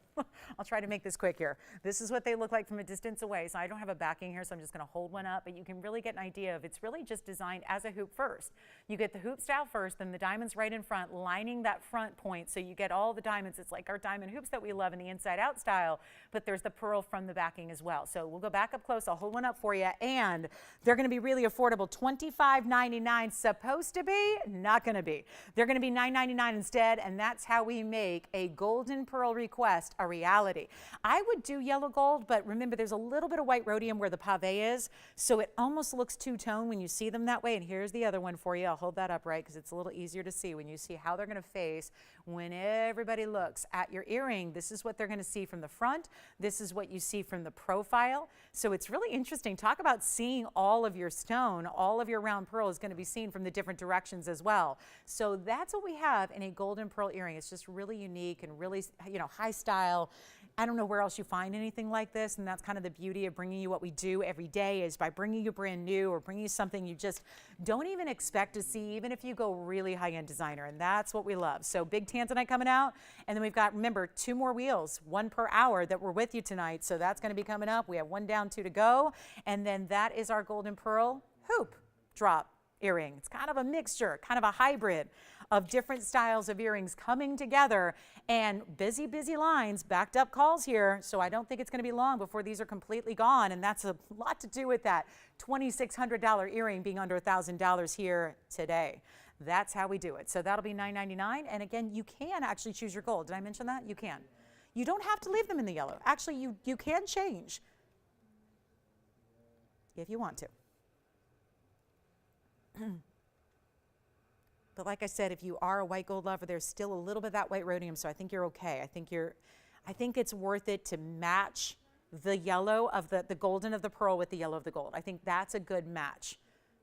A: I'll try to make this quick here. This is what they look like from a distance away. So I don't have a backing here, so I'm just going to hold one up, but you can really get an idea of it's really just designed as a hoop first. You get the hoop style first, then the diamonds right in front, lining that front point, so you get all the diamonds. It's like our diamond hoops that we love in the inside out style, but there's the pearl from the backing as well. So we'll go back up close. I'll hold one up for you, and they're going to be really affordable. $25.99 supposed to be, not going to be. They're going to be $9.99 instead, and that's how we make a golden pearl request a reality. I would do yellow gold, but remember there's a little bit of white rhodium where the pave is, so it almost looks two-tone when you see them that way. And here's the other one for you. I'll hold that up right because it's a little easier to see when you see how they're going to face when everybody looks at your earring. This is what they're going to see from the front. This is what you see from the profile. So it's really interesting. Talk about seeing all of your stone. All of your round pearl is going to be seen from the different directions as well. So that's what we have in a golden pearl earring. It's just really unique and really, you know, high style. I don't know where else you find anything like this, and that's kind of the beauty of bringing you what we do every day, is by bringing you brand new or bringing you something you just don't even expect to see, even if you go really high-end designer, and that's what we love. So big Tanzanite coming out, and then we've got, remember, 2 more wheels, 1 per hour that we're with you tonight, so that's going to be coming up. We have 1 down, 2 to go, and then that is our golden pearl hoop drop. earring. It's kind of a mixture, kind of a hybrid of different styles of earrings coming together, and busy, busy lines, backed up calls here. So I don't think it's going to be long before these are completely gone. And that's a lot to do with that $2,600 earring being under $1,000 here today. That's how we do it. So that'll be $9.99. And again, you can actually choose your gold. Did I mention that? You can. You don't have to leave them in the yellow. Actually, you can change if you want to. But like I said, if you are a white gold lover, there's still a little bit of that white rhodium, so I think you're okay. I think it's worth it to match the yellow of the golden of the pearl with the yellow of the gold. I think that's a good match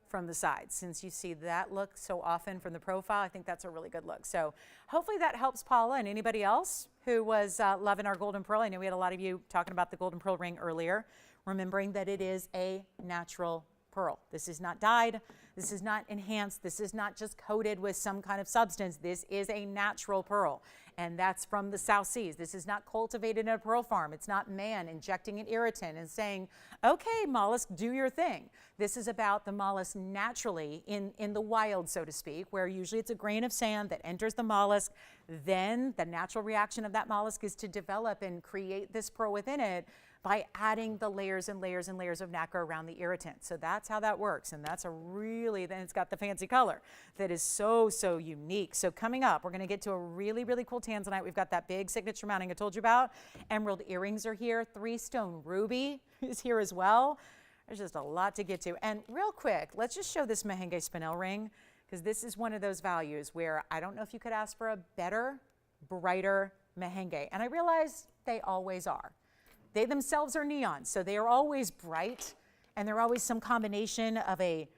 A: from the sides. Since you see that look so often from the profile, I think that's a really good look. So hopefully that helps Paula and anybody else who was loving our golden pearl. I know we had a lot of you talking about the golden pearl ring earlier, remembering that it is a natural pearl. This is not dyed. This is not enhanced. This is not just coated with some kind of substance. This is a natural pearl, and that's from the South Seas. This is not cultivated in a pearl farm. It's not man injecting an irritant and saying, okay, mollusk, do your thing. This is about the mollusk naturally in the wild, so to speak, where usually it's a grain of sand that enters the mollusk. Then the natural reaction of that mollusk is to develop and create this pearl within it by adding the layers and layers and layers of nacre around the irritant. So that's how that works. And that's then it's got the fancy color that is so, so unique. So coming up, we're going to get to a really, really cool Tanzanite. We've got that big signature mounting I told you about. Emerald earrings are here. 3-stone ruby is here as well. There's just a lot to get to. And real quick, let's just show this Mahenge spinel ring, because this is one of those values where I don't know if you could ask for a better, brighter Mahenge. And I realize they always are. They themselves are neon, so they are always bright, and they're always some combination of a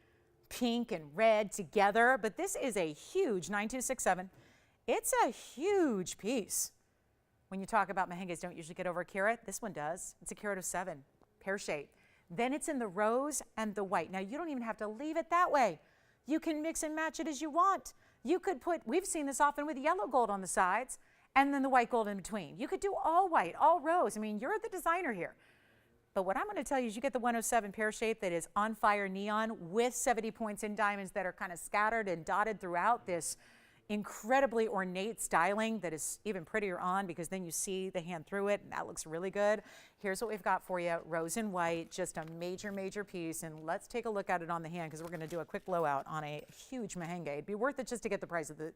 A: pink and red together. But this is a huge 9267. It's a huge piece. When you talk about Mahenges, don't usually get over a carat. This one does. It's a carat of 7, pear shape. Then it's in the rose and the white. Now, you don't even have to leave it that way. You can mix and match it as you want. You could put, we've seen this often with yellow gold on the sides, and then the white gold in between. You could do all white, all rose. I mean, you're the designer here. But what I'm going to tell you is you get the 107 pear shape that is on fire neon with 70 points in diamonds that are kind of scattered and dotted throughout this incredibly ornate styling that is even prettier on, because then you see the hand through it, and that looks really good. Here's what we've got for you. Rose and white, just a major, major piece. And let's take a look at it on the hand, because we're going to do a quick blowout on a huge Mahenge. It'd be worth it just to get the price of the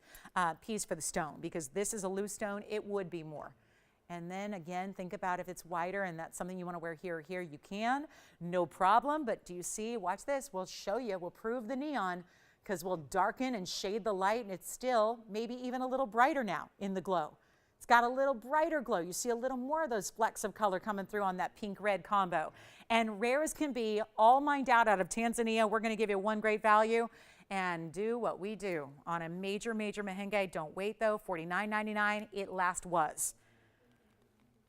A: piece for the stone, because this is a loose stone. It would be more. And then again, think about if it's wider and that's something you want to wear here or here, you can, no problem. But do you see, watch this, we'll show you, we'll prove the neon, because we'll darken and shade the light, and it's still maybe even a little brighter now in the glow. It's got a little brighter glow. You see a little more of those flecks of color coming through on that pink-red combo. And rare as can be, all mined out of Tanzania. We're going to give you one great value and do what we do on a major, major Mahenge. Don't wait, though. $49.99. It last was.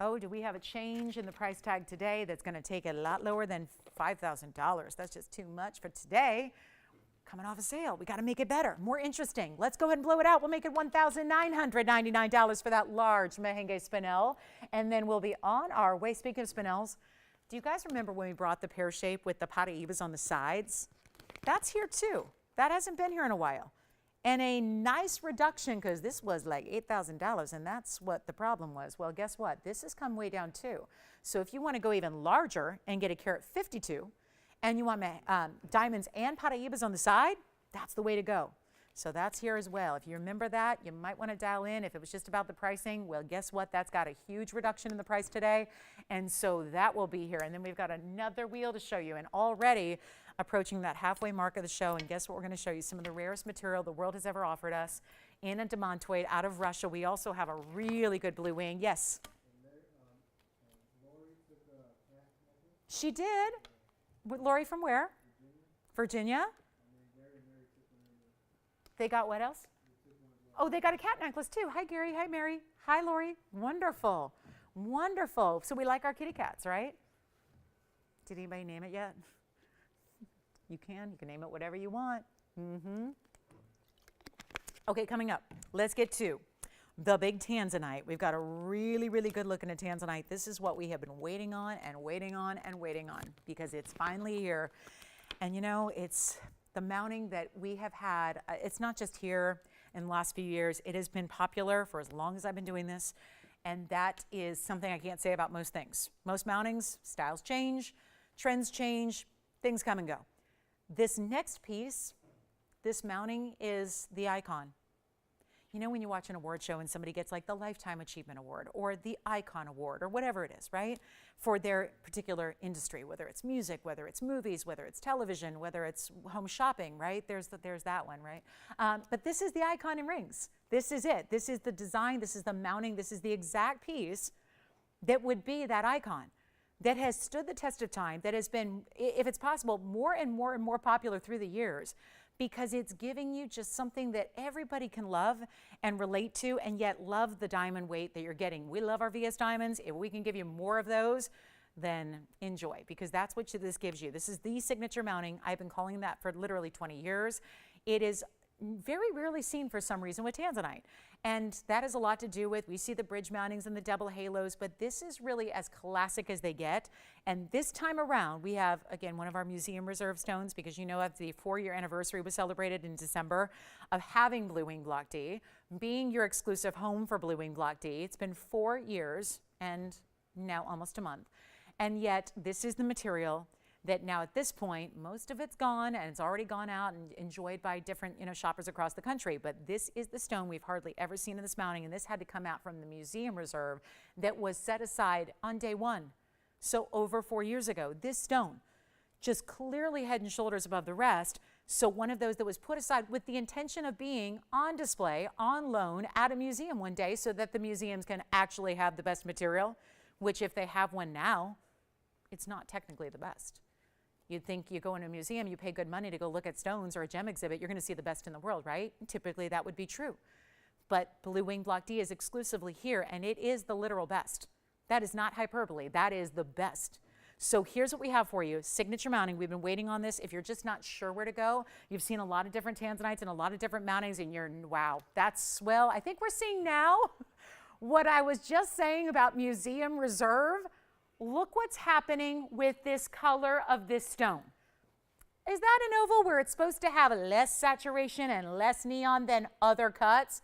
A: Oh, do we have a change in the price tag today that's going to take it a lot lower than $5,000? That's just too much for today. Coming off a sale, we got to make it better, more interesting. Let's go ahead and blow it out. We'll make it $1,999 for that large Mahenge spinel, and then we'll be on our way. Speaking of spinels, do you guys remember when we brought the pear shape with the paraibas on the sides? That's here too. That hasn't been here in a while. And a nice reduction, because this was like $8,000, and that's what the problem was. Well, guess what? This has come way down too. So if you want to go even larger and get a carat 52, and you want diamonds and paraibas on the side, that's the way to go. So that's here as well. If you remember that, you might want to dial in. If it was just about the pricing, well, guess what? That's got a huge reduction in the price today. And so that will be here. And then we've got another wheel to show you. And already approaching that halfway mark of the show. And guess what? We're going to show you some of the rarest material the world has ever offered us in a demantoid out of Russia. We also have a really good blue wing. Yes? She did. Lori from where? Virginia. They got what else? Oh, they got a cat necklace too. Hi, Gary. Hi, Mary. Hi, Lori. Wonderful. Wonderful. So we like our kitty cats, right? Did anybody name it yet? You can name it whatever you want. Okay, coming up, let's get to the big Tanzanite. We've got a really, really good looking at Tanzanite. This is what we have been waiting on and waiting on and waiting on, because it's finally here. And you know, it's the mounting that we have had, it's not just here in the last few years, it has been popular for as long as I've been doing this. And that is something I can't say about most things. Most mountings, styles change, trends change, things come and go. This next piece, this mounting is the icon. You know when you watch an award show and somebody gets like the Lifetime Achievement Award or the Icon Award or whatever it is, right? For their particular industry, whether it's music, whether it's movies, whether it's television, whether it's home shopping, right? There's that one, right? But this is the icon in rings. This is it. This is the design. This is the mounting. This is the exact piece that would be that icon that has stood the test of time, that has been, if it's possible, more and more and more popular through the years, because it's giving you just something that everybody can love and relate to, and yet love the diamond weight that you're getting. We love our VS diamonds. If we can give you more of those, then enjoy, because that's what this gives you. This is the signature mounting. I've been calling that for literally 20 years. It is very rarely seen for some reason with Tanzanite. And that has a lot to do with, we see the bridge mountings and the double halos, but this is really as classic as they get. And this time around, we have, again, one of our museum reserve stones, because you know the 4-year anniversary was celebrated in December of having Blue Wing Block D, being your exclusive home for Blue Wing Block D. It's been 4 years and now almost a month. And yet this is the material that now at this point, most of it's gone and it's already gone out and enjoyed by different shoppers across the country. But this is the stone we've hardly ever seen in this mounting, and this had to come out from the museum reserve that was set aside on day one. So over 4 years ago, this stone just clearly head and shoulders above the rest. So one of those that was put aside with the intention of being on display, on loan at a museum one day, so that the museums can actually have the best material, which if they have one now, it's not technically the best. You'd think you go into a museum, you pay good money to go look at stones or a gem exhibit, you're going to see the best in the world, right? And typically that would be true. But Blue Wing Block D is exclusively here, and it is the literal best. That is not hyperbole. That is the best. So here's what we have for you. Signature mounting. We've been waiting on this. If you're just not sure where to go, you've seen a lot of different Tanzanites and a lot of different mountings, and you're, wow, that's swell. I think we're seeing now what I was just saying about museum reserve. Look what's happening with this color of this stone. Is that an oval where it's supposed to have less saturation and less neon than other cuts?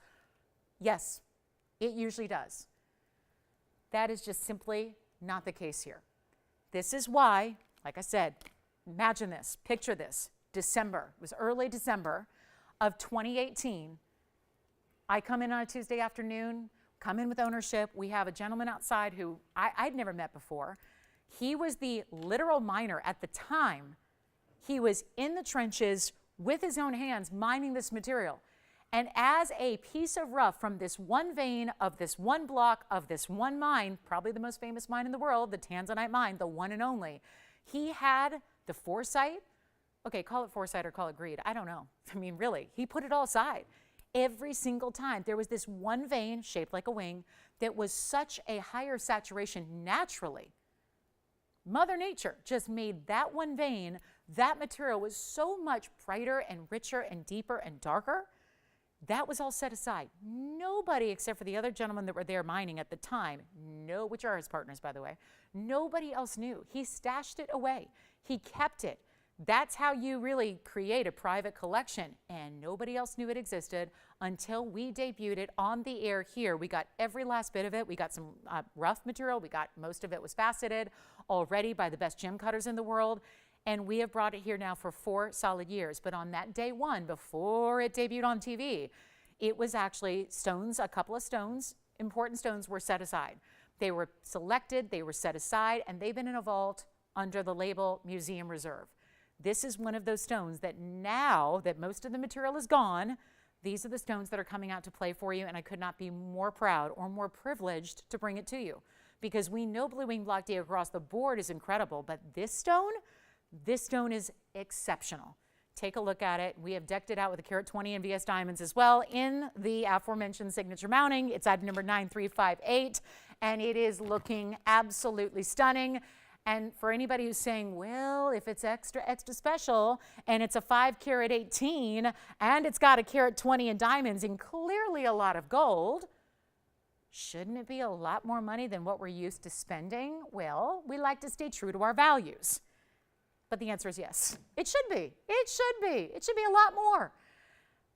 A: Yes, it usually does. That is just simply not the case here. This is why, like I said, imagine this, picture this, December, it was early December of 2018. I come in on a Tuesday afternoon, come in with ownership. We have a gentleman outside who I'd never met before. He was the literal miner at the time. He was in the trenches with his own hands mining this material. And as a piece of rough from this one vein of this one block of this one mine, probably the most famous mine in the world, the Tanzanite mine, the one and only, he had the foresight, okay, call it foresight or call it greed, I don't know. I mean, really, he put it all aside. Every single time there was this one vein shaped like a wing that was such a higher saturation naturally. Mother Nature just made that one vein, that material was so much brighter and richer and deeper and darker. That was all set aside. Nobody, except for the other gentlemen that were there mining at the time, which are his partners, by the way, nobody else knew. He stashed it away. He kept it. That's how you really create a private collection, and nobody else knew it existed until we debuted it on the air here. We got every last bit of it. We got some rough material. We got most of it was faceted already by the best gem cutters in the world, and we have brought it here now for 4 solid years. But on that day one, before it debuted on TV, it was actually stones, a couple of stones, important stones were set aside. They were selected, they were set aside, and they've been in a vault under the label Museum Reserve. This is one of those stones that now that most of the material is gone, these are the stones that are coming out to play for you, and I could not be more proud or more privileged to bring it to you, because we know Blue Wing Block D across the board is incredible, but this stone is exceptional. Take a look at it. We have decked it out with a carat 20 and VS diamonds as well in the aforementioned signature mounting. It's item number 9358, and it is looking absolutely stunning. And for anybody who's saying, well, if it's extra special and it's a 5 carat 18 and it's got a carat 20 in diamonds and clearly a lot of gold, shouldn't it be a lot more money than what we're used to spending? Well, we like to stay true to our values. But the answer is yes. It should be. It should be. It should be a lot more.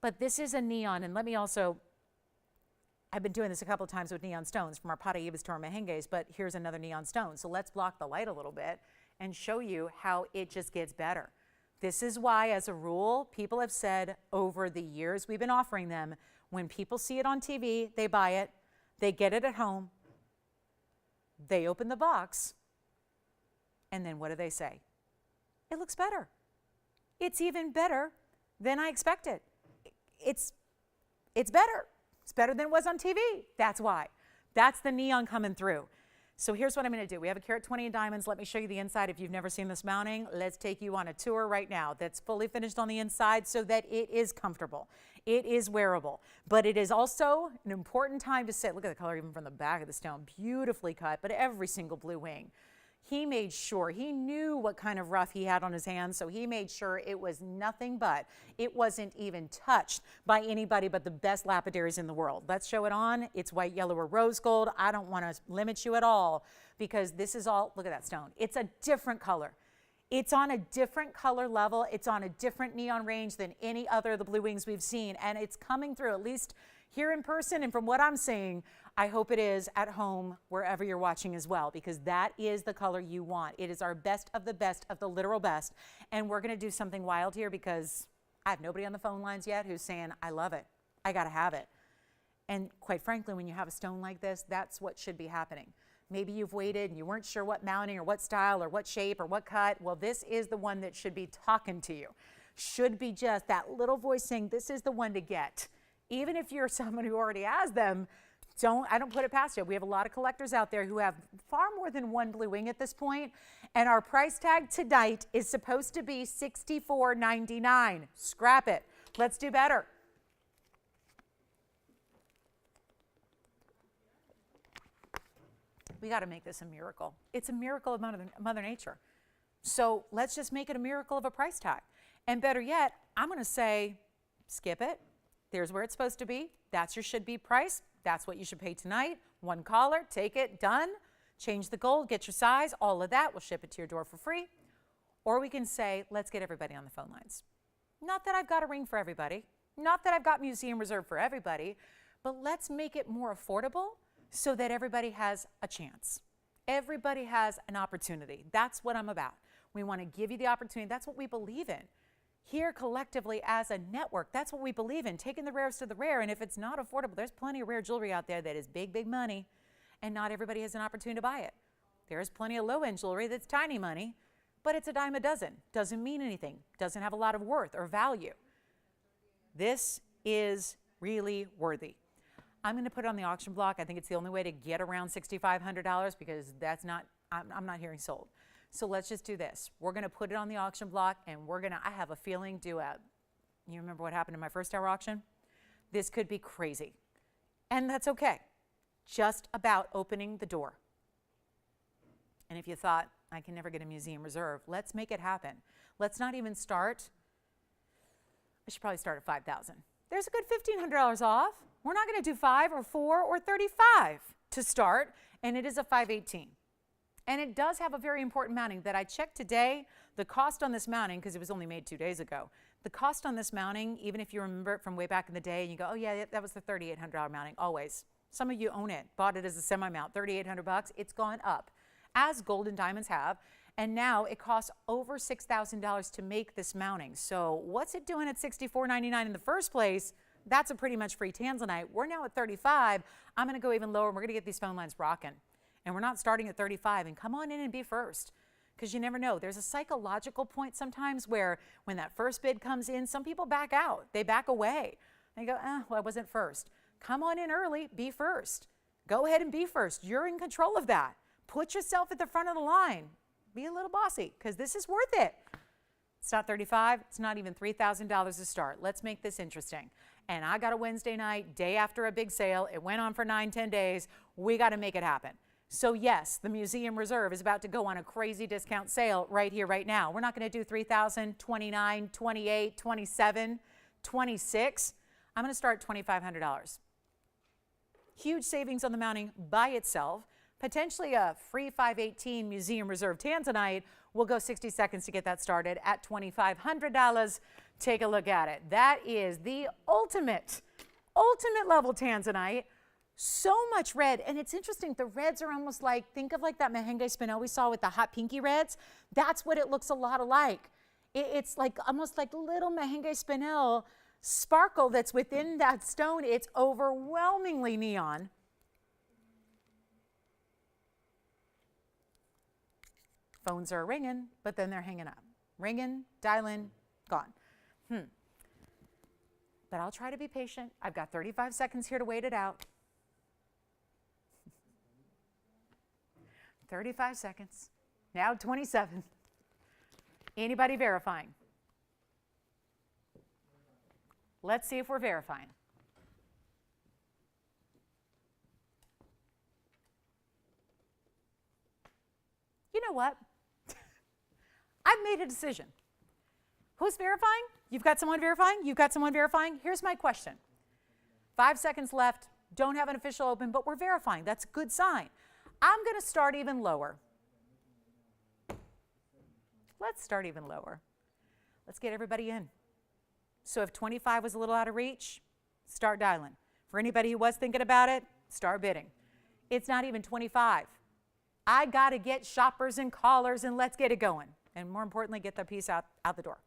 A: But this is a neon, and let me also, I've been doing this a couple of times with neon stones from our paraibas to our mahenges, but here's another neon stone. So let's block the light a little bit and show you how it just gets better. This is why, as a rule, people have said over the years we've been offering them, when people see it on TV, they buy it, they get it at home, they open the box, and then what do they say? It looks better. It's even better than I expected. It's better. It's better than it was on TV. That's why. That's the neon coming through. So here's what I'm going to do. We have a carat 20 in diamonds. Let me show you the inside. If you've never seen this mounting, let's take you on a tour right now that's fully finished on the inside so that it is comfortable. It is wearable, but it is also an important time to sit. Look at the color even from the back of the stone. Beautifully cut, but every single blue wing. He made sure, he knew what kind of rough he had on his hands, so he made sure it was nothing but, it wasn't even touched by anybody but the best lapidaries in the world. Let's show it on. It's white, yellow, or rose gold. I don't want to limit you at all because this is all, look at that stone. It's a different color. It's on a different color level. It's on a different neon range than any other of the blue wings we've seen, and it's coming through, at least here in person, and from what I'm seeing, I hope it is at home, wherever you're watching as well, because that is the color you want. It is our best of the literal best. And we're gonna do something wild here because I have nobody on the phone lines yet who's saying, I love it, I gotta have it. And quite frankly, when you have a stone like this, that's what should be happening. Maybe you've waited and you weren't sure what mounting or what style or what shape or what cut. Well, this is the one that should be talking to you. Should be just that little voice saying, this is the one to get. Even if you're someone who already has them, I don't put it past you. We have a lot of collectors out there who have far more than one blue wing at this point, and our price tag tonight is supposed to be $64.99. Scrap it. Let's do better. We got to make this a miracle. It's a miracle of Mother Nature. So let's just make it a miracle of a price tag. And better yet, I'm going to say, skip it. There's where it's supposed to be. That's your should be price. That's what you should pay tonight. One collar, take it, done. Change the gold, get your size, all of that. We'll ship it to your door for free. Or we can say, let's get everybody on the phone lines. Not that I've got a ring for everybody. Not that I've got museum reserve for everybody. But let's make it more affordable so that everybody has a chance. Everybody has an opportunity. That's what I'm about. We want to give you the opportunity. That's what we believe in. Here collectively as a network, that's what we believe in, taking the rarest of the rare. And if it's not affordable, there's plenty of rare jewelry out there that is big, big money, and not everybody has an opportunity to buy it. There's plenty of low-end jewelry that's tiny money, but it's a dime a dozen. Doesn't mean anything. Doesn't have a lot of worth or value. This is really worthy. I'm going to put it on the auction block. I think it's the only way to get around $6,500 because that's not, I'm not hearing sold. So let's just do this. We're going to put it on the auction block, and we're going to, I have a feeling, you remember what happened in my first hour auction? This could be crazy. And that's okay. Just about opening the door. And if you thought, I can never get a museum reserve, let's make it happen. Let's not even start, I should probably start at $5,000. There's a good $1,500 off. We're not going to do 5 or 4 or 35 to start, and it is a 518. And it does have a very important mounting that I checked today. The cost on this mounting, because it was only made 2 days ago, the cost on this mounting, even if you remember it from way back in the day and you go, oh yeah, that was the $3,800 mounting, always. Some of you own it, bought it as a semi-mount, $3,800. It's gone up, as gold and diamonds have. And now it costs over $6,000 to make this mounting. So what's it doing at $64.99 in the first place? That's a pretty much free Tanzanite. We're now at $35. I'm going to go even lower, and we're going to get these phone lines rocking. And we're not starting at 35, and come on in and be first, because you never know. There's a psychological point sometimes where when that first bid comes in, some people back out. They back away. They go, well, I wasn't first. Come on in early, be first. Go ahead and be first. You're in control of that. Put yourself at the front of the line. Be a little bossy, because this is worth it. It's not 35, it's not even $3,000 to start. Let's make this interesting. And I got a Wednesday night, day after a big sale. It went on for 9-10 days. We got to make it happen. So yes, the Museum Reserve is about to go on a crazy discount sale right here, right now. We're not going to do $3,000, $29,000, $28,000, $27,000, $26,000. I'm going to start at $2,500. Huge savings on the mounting by itself. Potentially a free 518 Museum Reserve Tanzanite We'll go 60 seconds to get that started at $2,500. Take a look at it. That is the ultimate level Tanzanite. So much red, and it's interesting, the reds are almost like, think of like that Mahenge spinel we saw with the hot pinky reds. That's what it looks a lot alike. It's like almost like little Mahenge spinel sparkle that's within that stone. It's overwhelmingly neon. Phones are ringing, but then they're hanging up. Ringing, dialing, gone. But I'll try to be patient. I've got 35 seconds here to wait it out. 35 seconds. Now 27. Anybody verifying? Let's see if we're verifying. You know what? I've made a decision. Who's verifying? You've got someone verifying? You've got someone verifying? Here's my question. 5 seconds left. Don't have an official open, but we're verifying. That's a good sign. I'm going to start even lower. Let's start even lower. Let's get everybody in. So if 25 was a little out of reach, start dialing. For anybody who was thinking about it, start bidding. It's not even 25. I got to get shoppers and callers, and let's get it going. And more importantly, get the piece out the door.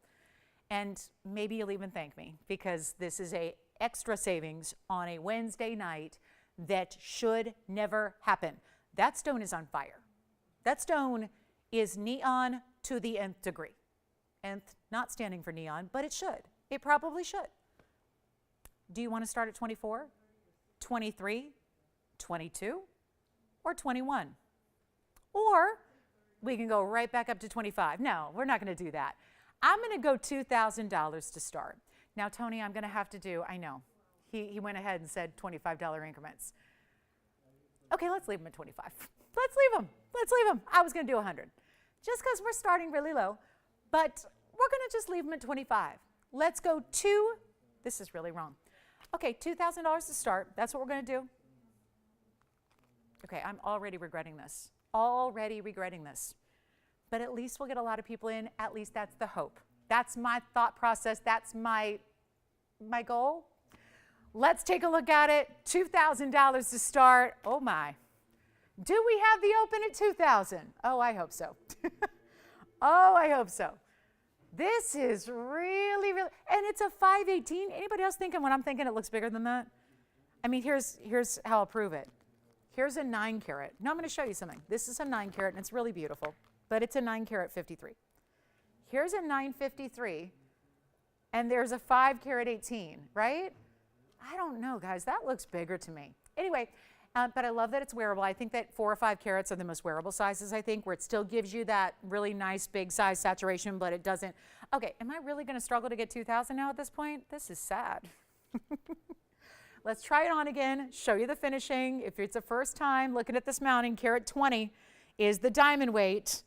A: And maybe you'll even thank me, because this is a extra savings on a Wednesday night that should never happen. That stone is on fire. That stone is neon to the nth degree. Nth, not standing for neon, but it should. It probably should. Do you want to start at 24, 23, 22, or 21? Or we can go right back up to 25. No, we're not going to do that. I'm going to go $2,000 to start. Now, Tony, I'm going to have to do, I know, he went ahead and said $25 increments. Okay, let's leave them at 25. Let's leave them. Let's leave them. I was going to do 100. Just because we're starting really low, but we're going to just leave them at 25. Let's go to, this is really wrong. Okay, $2,000 to start. That's what we're going to do. Okay, I'm already regretting this. Already regretting this. But at least we'll get a lot of people in. At least that's the hope. That's my thought process. That's my goal. Let's take a look at it. $2,000 to start. Oh my. Do we have the open at 2,000? Oh, I hope so. Oh, I hope so. This is really, and it's a 518. Anybody else thinking when I'm thinking it looks bigger than that? I mean, here's how I'll prove it. Here's a 9 carat. Now I'm going to show you something. This is a 9 carat, and it's really beautiful, but it's a 9 carat 53. Here's a 953, and there's a 5 carat 18, right? I don't know, guys. That looks bigger to me. Anyway, but I love that it's wearable. I think that 4 or 5 carats are the most wearable sizes, I think, where it still gives you that really nice big size saturation, but it doesn't. Okay, am I really going to struggle to get 2,000 now at this point? This is sad. Let's try it on again, show you the finishing. If it's a first time looking at this mounting, carat 20 is the diamond weight,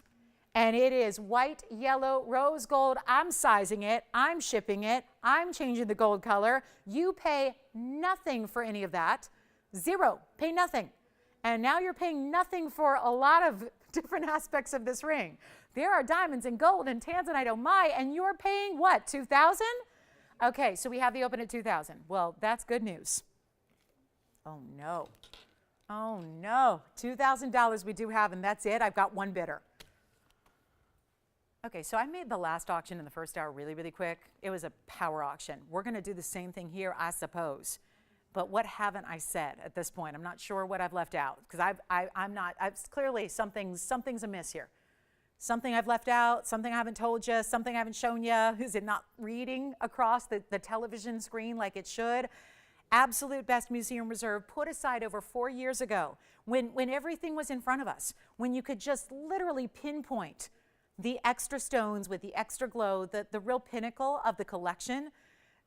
A: and it is white, yellow, rose gold. I'm sizing it, I'm shipping it, I'm changing the gold color. You pay nothing for any of that. Zero, pay nothing. And now you're paying nothing for a lot of different aspects of this ring. There are diamonds and gold and Tanzanite, oh my, and you're paying what, 2,000? Okay, so we have the open at 2,000. Well, that's good news. Oh no, oh no. $2,000 we do have, and that's it. I've got one bidder. Okay, so I made the last auction in the first hour really, really quick. It was a power auction. We're gonna do the same thing here, I suppose. But what haven't I said at this point? I'm not sure what I've left out, because I've clearly something's amiss here. Something I've left out, something I haven't told you, something I haven't shown you. Is it not reading across the television screen like it should? Absolute best museum reserve put aside over 4 years ago when everything was in front of us, when you could just literally pinpoint the extra stones with the extra glow, the real pinnacle of the collection.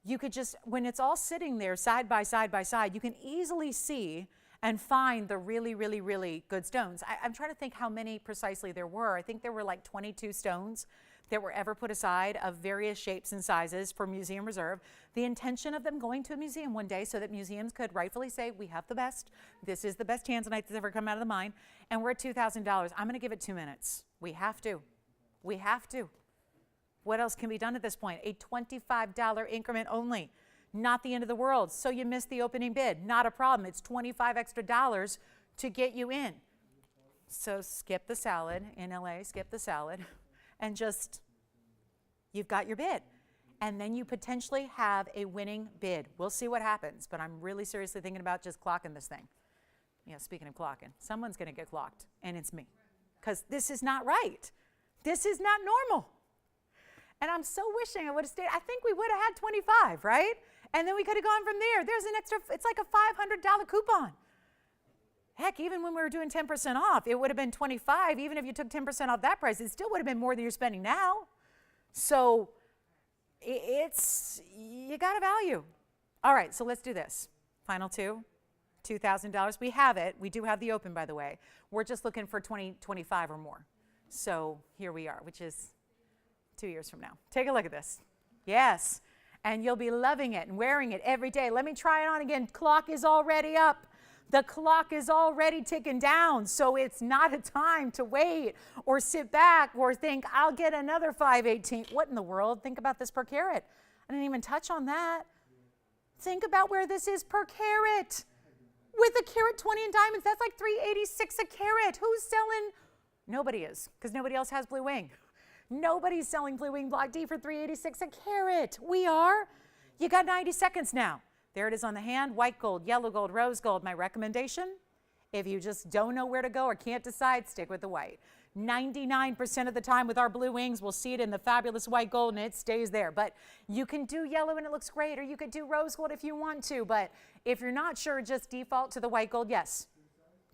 A: You could just, when it's all sitting there side by side by side, you can easily see and find the really, really, really good stones. I'm trying to think how many precisely there were. I think there were like 22 stones that were ever put aside of various shapes and sizes for museum reserve. The intention of them going to a museum one day so that museums could rightfully say, we have the best. This is the best Tanzanite that's ever come out of the mine. And we're at $2,000. I'm going to give it 2 minutes. We have to. We have to. What else can be done at this point? A $25 increment only. Not the end of the world. So you missed the opening bid. Not a problem. It's $25 extra to get you in. So skip the salad in LA, skip the salad, and just, you've got your bid. And then you potentially have a winning bid. We'll see what happens, but I'm really seriously thinking about just clocking this thing. Yeah, speaking of clocking, someone's going to get clocked, and it's me. Because this is not right. This is not normal. And I'm so wishing I would have stayed. I think we would have had 25, right? And then we could have gone from there. There's an extra, it's like a $500 coupon. Heck, even when we were doing 10% off, it would have been 25. Even if you took 10% off that price, it still would have been more than you're spending now. So you got a value. All right, so let's do this. Final two, $2,000. We have it. We do have the open, by the way. We're just looking for 2025 or more. So here we are, which is 2 years from now. Take a look at this. Yes, and you'll be loving it and wearing it every day. Let me try it on again. Clock is already up. The clock is already ticking down, so it's not a time to wait or sit back or think, I'll get another 5/18. What in the world? Think about this per carat. I didn't even touch on that. Think about where this is per carat. With a carat 20 in diamonds, that's like $386 a carat. Who's selling? Nobody is, because nobody else has blue wing. Nobody's selling blue wing block D for $386 a carat. We are. You got 90 seconds now. There it is on the hand, white gold, yellow gold, rose gold. My recommendation, if you just don't know where to go or can't decide, stick with the white. 99% of the time with our blue wings, we'll see it in the fabulous white gold and it stays there. But you can do yellow and it looks great, or you could do rose gold if you want to. But if you're not sure, just default to the white gold, yes.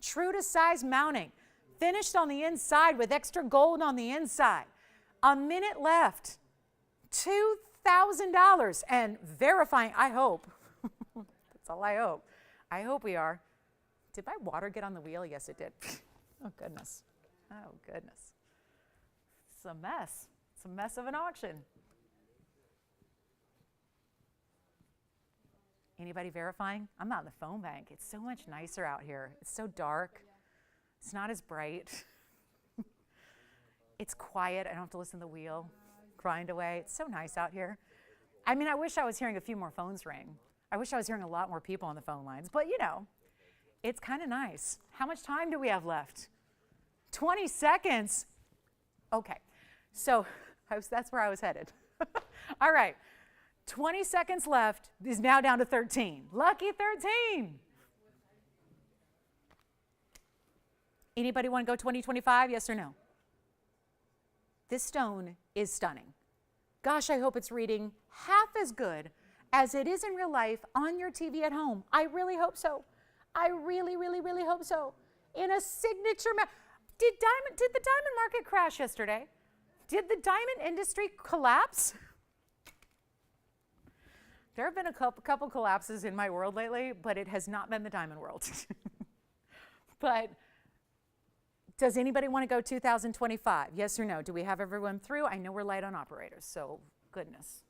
A: True to size mounting. Finished on the inside with extra gold on the inside. A minute left. $2,000 and verifying, I hope. That's all I hope. I hope we are. Did my water get on the wheel? Yes, it did. Oh, goodness. Oh, goodness. It's a mess. It's a mess of an auction. Anybody verifying? I'm not in the phone bank. It's so much nicer out here. It's so dark. It's not as bright. It's quiet. I don't have to listen to the wheel grind away. It's so nice out here. I mean, I wish I was hearing a few more phones ring. I wish I was hearing a lot more people on the phone lines. But, you know, it's kind of nice. How much time do we have left? 20 seconds. Okay. So that's where I was headed. All right. 20 seconds left. Is now down to 13. Lucky 13. Anybody want to go 2025? Yes or no? This stone is stunning. Gosh, I hope it's reading half as good as it is in real life on your TV at home. I really hope so. I really, really, really hope so. In a signature, did the diamond market crash yesterday? Did the diamond industry collapse? There have been a couple collapses in my world lately, but it has not been the diamond world. But does anybody want to go 2025? Yes or no? Do we have everyone through? I know we're light on operators, so goodness.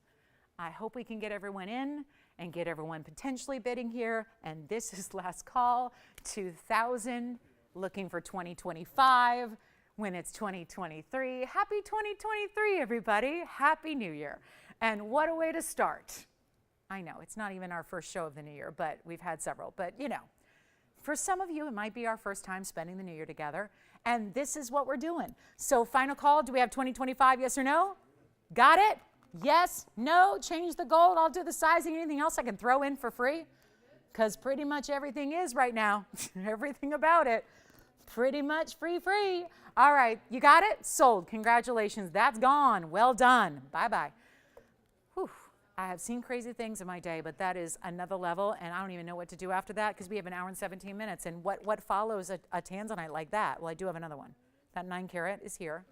A: I hope we can get everyone in and get everyone potentially bidding here. And this is last call, 2000, looking for 2025 when it's 2023. Happy 2023, everybody. Happy New Year. And what a way to start. I know, it's not even our first show of the new year, but we've had several. But, you know, for some of you, it might be our first time spending the new year together. And this is what we're doing. So final call, do we have 2025, yes or no? Got it? Yes, no, change the gold. I'll do the sizing. Anything else I can throw in for free? Because pretty much everything is right now. Everything about it. Pretty much free. All right, you got it? Sold. Congratulations. That's gone. Well done. Bye-bye. Whew. I have seen crazy things in my day, but that is another level, and I don't even know what to do after that because we have an hour and 17 minutes. And what follows a Tanzanite like that? Well, I do have another one. That 9 carat is here.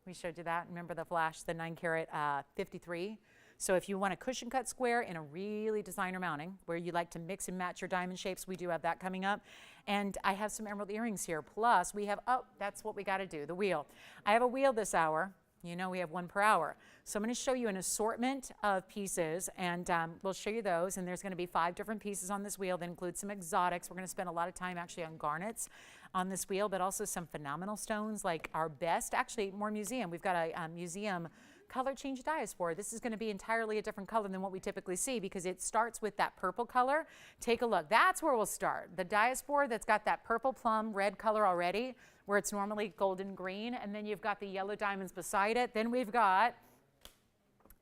A: We showed you that. Remember the flash, the 9 carat 53. So if you want a cushion cut square in a really designer mounting where you like to mix and match your diamond shapes, we do have that coming up. And I have some emerald earrings here. Plus we have, oh, that's what we got to do, the wheel. I have a wheel this hour. You know we have 1 per hour. So I'm going to show you an assortment of pieces, and we'll show you those. And there's going to be 5 different pieces on this wheel that include some exotics. We're going to spend a lot of time actually on garnets. on this wheel, but also some phenomenal stones like our best, actually more museum. We've got a museum color change Diaspore. This is going to be entirely a different color than what we typically see because it starts with that purple color. Take a look. That's where we'll start. The Diaspore that's got that purple plum red color already, where it's normally golden green, and then you've got the yellow diamonds beside it. Then we've got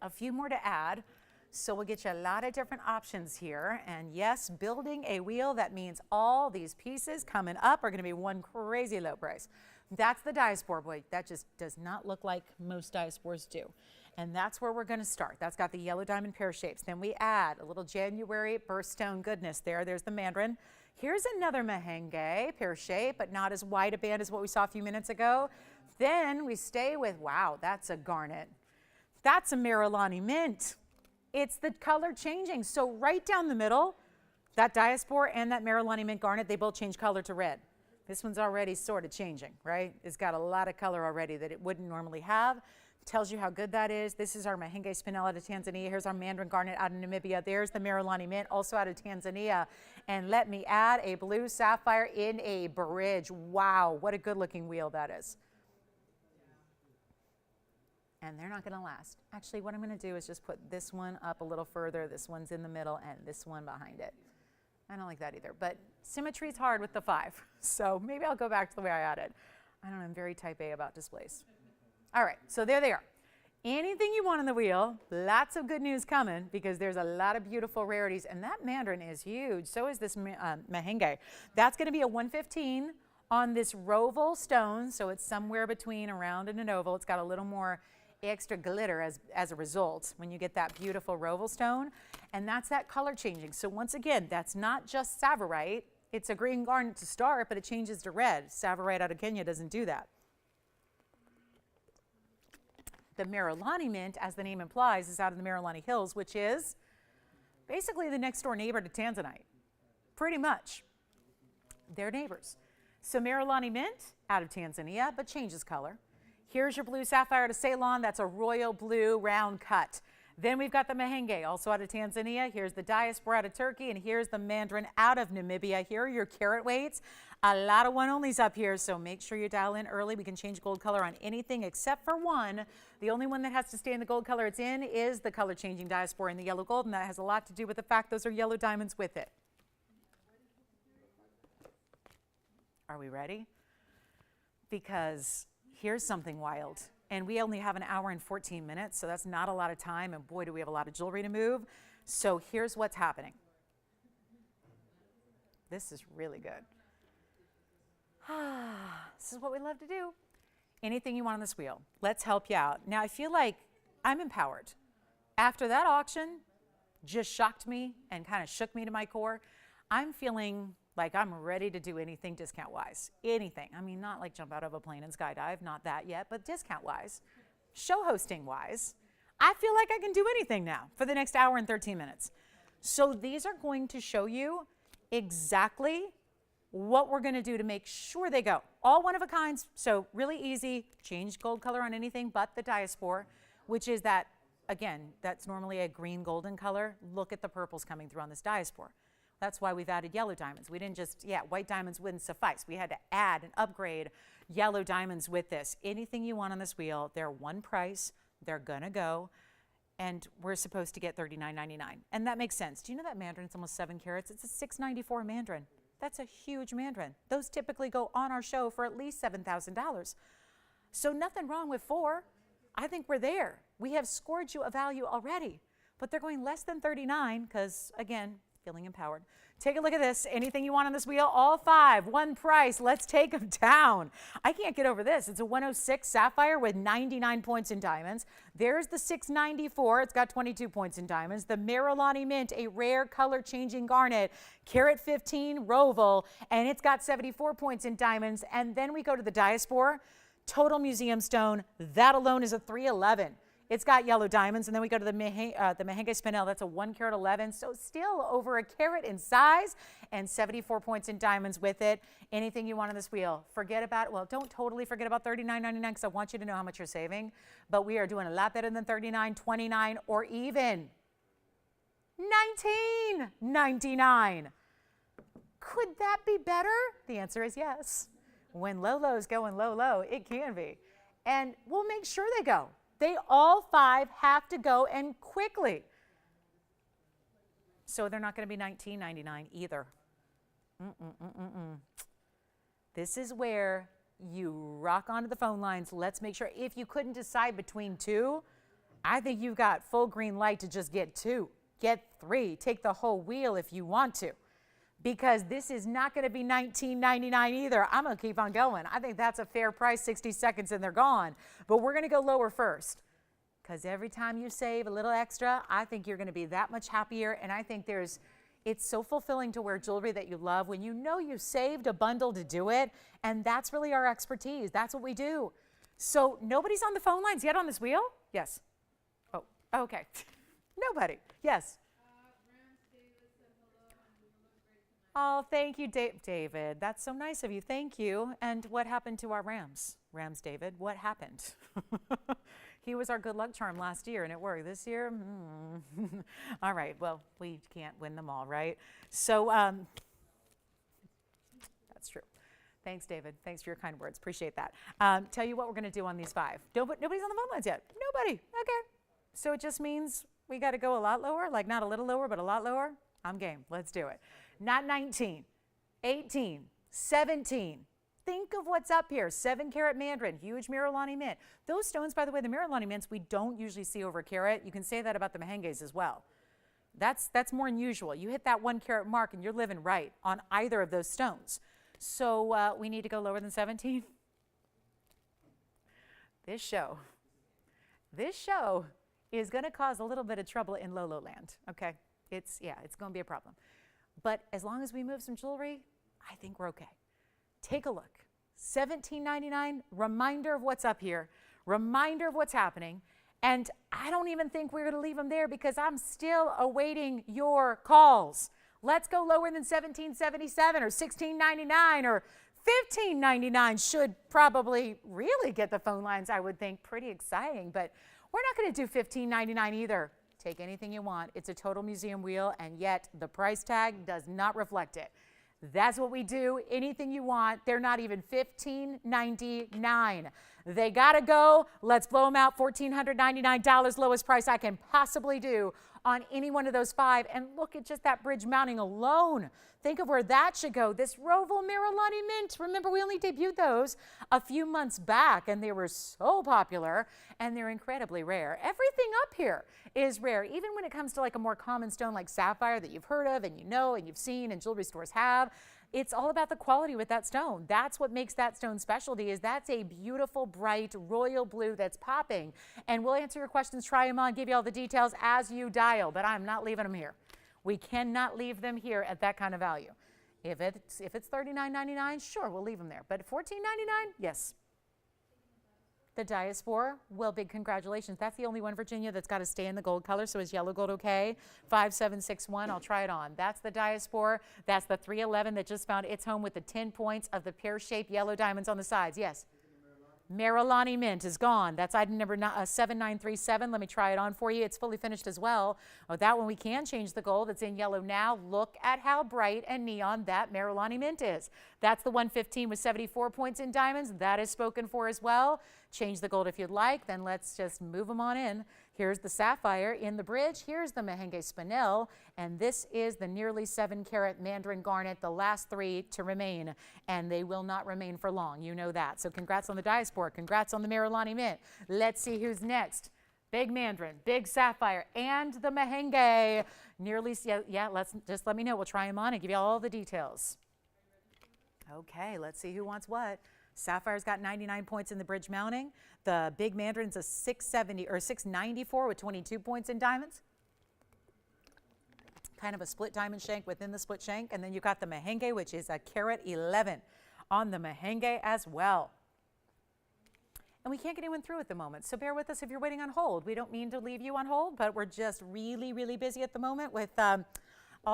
A: a few more to add. So we'll get you a lot of different options here. And yes, building a wheel, that means all these pieces coming up are going to be one crazy low price. That's the Diaspore. Boy, that just does not look like most Diaspores do. And that's where we're going to start. That's got the yellow diamond pear shapes. Then we add a little January birthstone goodness there. There's the mandarin. Here's another Mahenge pear shape, but not as wide a band as what we saw a few minutes ago. Then we stay with, wow, that's a garnet. That's a Marilani mint. It's the color changing. So right down the middle, that Diaspore and that Marilani mint garnet, they both change color to red. This one's already sort of changing, right? It's got a lot of color already that it wouldn't normally have. Tells you how good that is. This is our Mahenge spinel out of Tanzania. Here's our mandarin garnet out of Namibia. There's the Marilani mint, also out of Tanzania. And let me add a blue sapphire in a bridge. Wow, what a good looking wheel that is. And they're not going to last. Actually, what I'm going to do is just put this one up a little further. This one's in the middle and this one behind it. I don't like that either, but symmetry is hard with the 5. So maybe I'll go back to the way I had it. I don't know, I'm very type A about displays. All right, so there they are. Anything you want on the wheel, lots of good news coming because there's a lot of beautiful rarities, and that mandarin is huge. So is this Mahenge. That's going to be a 115 on this roval stone, so it's somewhere between a round and an oval. It's got a little more extra glitter as a result when you get that beautiful roval stone, and that's that color changing. So once again, that's not just Tsavorite. It's a green garnet to start, but it changes to red. Tsavorite out of Kenya doesn't do that. The Marilani mint, as the name implies, is out of the Marilani Hills, which is basically the next door neighbor to Tanzanite. Pretty much. They're neighbors. So Marilani mint out of Tanzania, but changes color. Here's your blue sapphire out of Ceylon. That's a royal blue round cut. Then we've got the Mahenge, also out of Tanzania. Here's the Diaspore out of Turkey, and here's the mandarin out of Namibia. Here are your carat weights. A lot of one-onlys up here, so make sure you dial in early. We can change gold color on anything except for one. The only one that has to stay in the gold color it's in is the color-changing Diaspore in the yellow gold, and that has a lot to do with the fact those are yellow diamonds with it. Are we ready? Because here's something wild. And we only have an hour and 14 minutes, so that's not a lot of time. And boy, do we have a lot of jewelry to move. So here's what's happening. This is really good. This is what we love to do. Anything you want on this wheel. Let's help you out. Now, I feel like I'm empowered. After that auction just shocked me and kind of shook me to my core, I'm feeling like I'm ready to do anything discount-wise. Anything. I mean, not like jump out of a plane and skydive, not that yet, but discount-wise, show hosting-wise, I feel like I can do anything now for the next hour and 13 minutes. So these are going to show you exactly what we're going to do to make sure they go. All one of a kinds, so really easy. Change gold color on anything but the Diaspore, which is that, again, that's normally a green golden color. Look at the purples coming through on this Diaspore. That's why we've added yellow diamonds. We didn't just, white diamonds wouldn't suffice. We had to add and upgrade yellow diamonds with this. Anything you want on this wheel, they're one price, they're gonna go, and we're supposed to get $39.99. And that makes sense. Do you know that mandarin's almost 7 carats? It's a $694 mandarin. That's a huge mandarin. Those typically go on our show for at least $7,000. So nothing wrong with 4. I think we're there. We have scored you a value already, but they're going less than 39 because, again, feeling empowered. Take a look at this. Anything you want on this wheel, all 5, one price. Let's take them down. I can't get over this. It's a 106 sapphire with 99 points in diamonds. There's the 694. It's got 22 points in diamonds. The Marilani mint, a rare color changing garnet, carat 15 roval, and it's got 74 points in diamonds. And then we go to the Diaspore, total museum stone. That alone is a 311. It's got yellow diamonds, and then we go to the Mahenge spinel. That's a 1 carat 11, so still over a carat in size, and 74 points in diamonds with it. Anything you want on this wheel, forget about, well, don't totally forget about $39.99 because I want you to know how much you're saving, but we are doing a lot better than $39, $29, or even $19.99. Could that be better? The answer is yes. When low-low's going low-low, it can be. And we'll make sure they go. They all 5 have to go and quickly. So they're not going to be $19.99 either. This is where you rock onto the phone lines. Let's make sure. If you couldn't decide between 2, I think you've got full green light to just get 2, get 3, take the whole wheel if you want to, because this is not going to be $19.99 either. I'm going to keep on going. I think that's a fair price, 60 seconds and they're gone. But we're going to go lower first, because every time you save a little extra, I think you're going to be that much happier. And I think it's so fulfilling to wear jewelry that you love when you know you saved a bundle to do it. And that's really our expertise. That's what we do. So nobody's on the phone lines yet on this wheel? Yes. Oh, okay. Nobody. Yes. Oh, thank you, David. That's so nice of you. Thank you. And what happened to our Rams? Rams, David, what happened? He was our good luck charm last year, and it worked. This year, all right. Well, we can't win them all, right? So that's true. Thanks, David. Thanks for your kind words. Appreciate that. Tell you what we're going to do on these 5. Nobody's on the phone lines yet. Nobody. Okay. So it just means we got to go a lot lower, like not a little lower, but a lot lower. I'm game. Let's do it. Not 19, 18, 17. Think of what's up here. 7-carat mandarin, huge Miralani mint. Those stones, by the way, the Miralani mints, we don't usually see over a carat. You can say that about the Mahenges as well. That's more unusual. You hit that 1-carat mark and you're living right on either of those stones. So we need to go lower than 17. This show is going to cause a little bit of trouble in Lolo land, okay? It's going to be a problem. But as long as we move some jewelry, I think we're okay. Take a look. $17.99, reminder of what's up here, reminder of what's happening. And I don't even think we're going to leave them there because I'm still awaiting your calls. Let's go lower than $17.77 or $16.99 or $15.99 should probably really get the phone lines, I would think. Pretty exciting, but we're not going to do $15.99 either. Take anything you want. It's a total museum wheel, and yet the price tag does not reflect it. That's what we do. Anything you want. They're not even $15.99. They got to go. Let's blow them out. $1,499, lowest price I can possibly do on any one of those 5. And look at just that bridge mounting alone. Think of where that should go. This Roval Miralani mint. Remember, we only debuted those a few months back, and they were so popular, and they're incredibly rare. Everything up here is rare, even when it comes to like a more common stone like sapphire that you've heard of and you know and you've seen and jewelry stores have. It's all about the quality with that stone. That's what makes that stone specialty, is that's a beautiful, bright, royal blue that's popping. And we'll answer your questions, try them on, give you all the details as you dial, but I'm not leaving them here. We cannot leave them here at that kind of value. If it's $39.99, sure, we'll leave them there. But $14.99, yes. The Diaspore, well, big congratulations. That's the only one, Virginia, that's got to stay in the gold color. So is yellow gold okay? 5761, I'll try it on. That's the Diaspore. That's the 311 that just found its home with the 10 points of the pear-shaped yellow diamonds on the sides. Yes. Miralani mint is gone. That's item number 7937. Let me try it on for you. It's fully finished as well. Oh, that one we can change the gold. It's in yellow now. Look at how bright and neon that Miralani mint is. That's the 115 with 74 points in diamonds. That is spoken for as well. Change the gold if you'd like. Then let's just move them on in. Here's the sapphire in the bridge. Here's the Mahenge spinel. And this is the nearly 7-carat mandarin garnet, the last 3 to remain. And they will not remain for long. You know that. So congrats on the Diaspore. Congrats on the Miralani mint. Let's see who's next. Big mandarin, big sapphire, and the Mahenge. Nearly, yeah, let me know. We'll try them on and give you all the details. Okay, let's see who wants what. Sapphire's got 99 points in the bridge mounting. The big mandarin's a 670 or 694 with 22 points in diamonds. Kind of a split diamond shank within the split shank. And then you've got the Mahenge, which is a carat 11 on the Mahenge as well. And we can't get anyone through at the moment, so bear with us if you're waiting on hold. We don't mean to leave you on hold, but we're just really, really busy at the moment with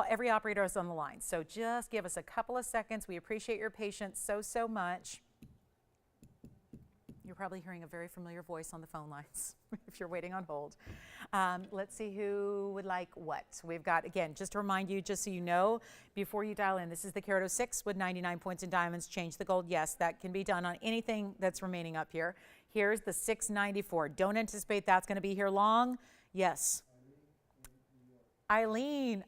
A: every operator is on the line. So just give us a couple of seconds. We appreciate your patience so much. You're probably hearing a very familiar voice on the phone lines if you're waiting on hold. Let's see who would like what. We've got, again, just to remind you, just so you know, before you dial in, this is the carat 06 with 99 points in diamonds. Change the gold. Yes, that can be done on anything that's remaining up here. Here's the 694. Don't anticipate that's going to be here long. Yes. Eileen,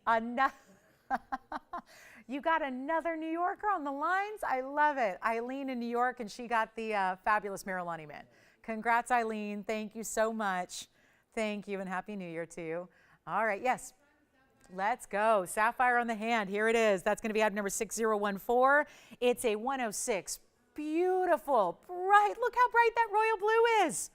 A: you got another New Yorker on the lines? I love it. Eileen in New York, and she got the fabulous Marilani man. Congrats, Eileen. Thank you so much. Thank you, and Happy New Year to you. All right, yes. Let's go. Sapphire on the hand. Here it is. That's going to be item number 6014. It's a 106. Beautiful, bright. Look how bright that royal blue is.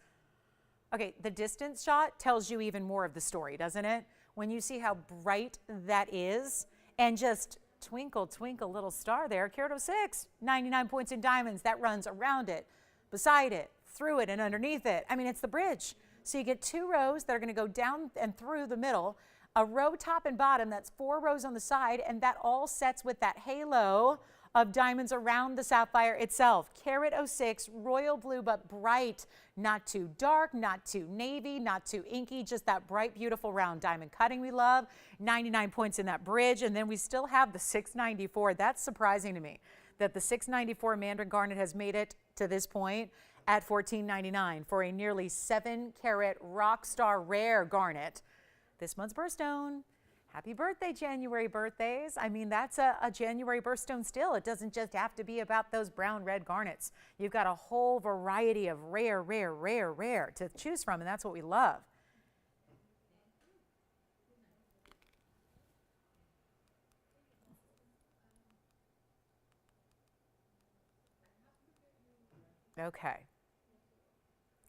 A: Okay, the distance shot tells you even more of the story, doesn't it? When you see how bright that is, and just twinkle, twinkle, little star there, carat 06, 99 points in diamonds. That runs around it, beside it, through it, and underneath it. I mean, it's the bridge. So you get 2 rows that are going to go down and through the middle, a row top and bottom, that's 4 rows on the side, and that all sets with that halo of diamonds around the sapphire itself. Carat 06, royal blue, but bright, not too dark, not too navy, not too inky, just that bright, beautiful round diamond cutting we love. 99 points in that bridge, and then we still have the 694. That's surprising to me that the 694 Mandarin Garnet has made it to this point at $14.99 for a nearly 7-carat rock star rare garnet. This month's birthstone. Happy birthday, January birthdays. I mean, that's a January birthstone still. It doesn't just have to be about those brown, red garnets. You've got a whole variety of rare, rare, rare, rare to choose from, and that's what we love. Okay.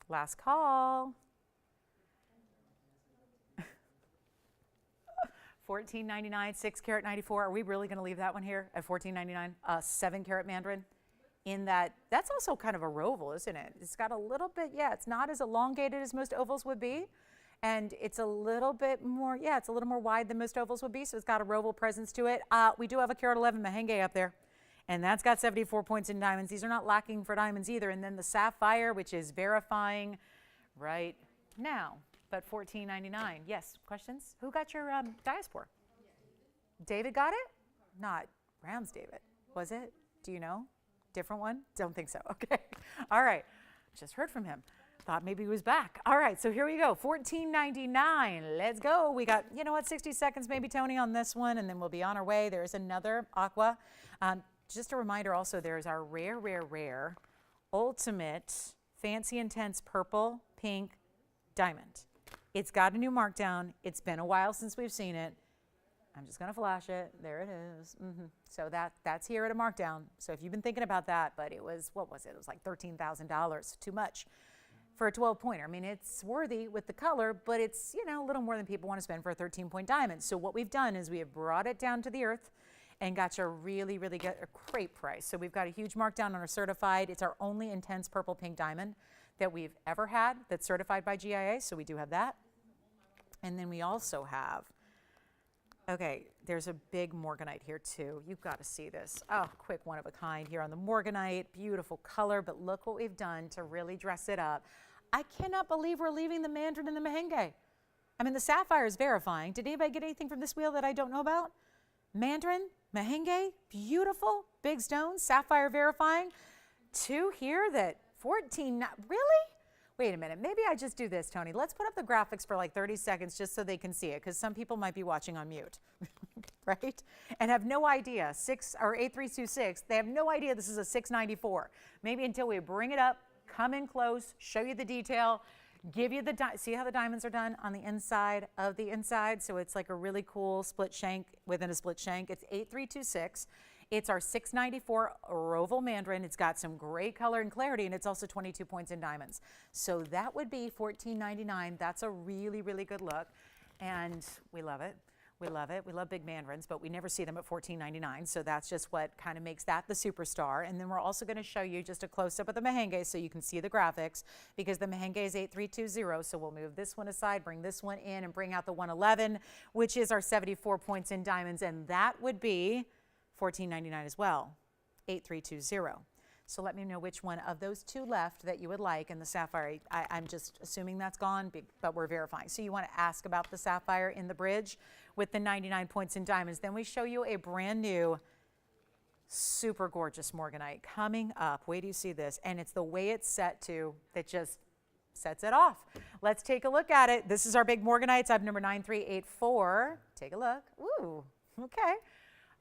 A: Last call. $14.99, 6-carat 94. Are we really going to leave that one here at $14.99? 7-carat Mandarin. In that, that's also kind of a roval, isn't it? It's got a little bit, yeah, it's not as elongated as most ovals would be. And it's a little bit more, yeah, it's a little more wide than most ovals would be. So it's got a roval presence to it. We do have a carat 11 Mahenge up there. And that's got 74 points in diamonds. These are not lacking for diamonds either. And then the sapphire, which is verifying right now. But $14.99. Yes, questions? Who got your Diaspore? David got it? Not Rams David, was it? Do you know? Different one? Don't think so. Okay. All right. Just heard from him. Thought maybe he was back. All right, so here we go. $14.99. Let's go. We got, you know what, 60 seconds maybe, Tony, on this one, and then we'll be on our way. There's another aqua. Just a reminder also, there's our rare, rare, rare, ultimate, fancy intense purple, pink diamond. It's got a new markdown. It's been a while since we've seen it. I'm just going to flash it. There it is. So that's here at a markdown. So if you've been thinking about that, but it was, what was it? It was like $13,000. Too much for a 12-pointer. I mean, it's worthy with the color, but it's, you know, a little more than people want to spend for a 13-point diamond. So what we've done is we have brought it down to the earth and got you a really, really good crepe price. So we've got a huge markdown on our certified. It's our only intense purple pink diamond that we've ever had that's certified by GIA, so we do have that. And then we also have, okay, there's a big Morganite here too. You've got to see this. Oh, quick one of a kind here on the Morganite. Beautiful color, but look what we've done to really dress it up. I cannot believe we're leaving the Mandarin and the Mahenge. I mean, the sapphire is verifying. Did anybody get anything from this wheel that I don't know about? Mandarin, Mahenge, beautiful, big stones, sapphire verifying. 2 here that 14, really? Wait a minute, maybe I just do this, Tony. Let's put up the graphics for like 30 seconds just so they can see it, because some people might be watching on mute, right? And have no idea, 8326, they have no idea this is a 694. Maybe until we bring it up, come in close, show you the detail, give you the, see how the diamonds are done on the inside of the inside? So it's like a really cool split shank within a split shank. It's 8326. It's our 694 Roval Mandarin. It's got some great color and clarity, and it's also 22 points in diamonds. So that would be $14.99. That's a really, really good look, and we love it. We love it. We love big mandarins, but we never see them at $14.99. So that's just what kind of makes that the superstar. And then we're also going to show you just a close-up of the Mahenge so you can see the graphics, because the Mahenge is 8320. So we'll move this one aside, bring this one in, and bring out the 111, which is our 74 points in diamonds. And that would be $14.99 as well, 8320. So let me know which one of those two left that you would like. And the sapphire, I'm just assuming that's gone, but we're verifying. So you want to ask about the sapphire in the bridge with the 99 points in diamonds. Then we show you a brand new, super gorgeous Morganite coming up. Wait till you see this. And it's the way it's set to that just sets it off. Let's take a look at it. This is our big Morganite. It's number 9384. Take a look. Ooh, okay.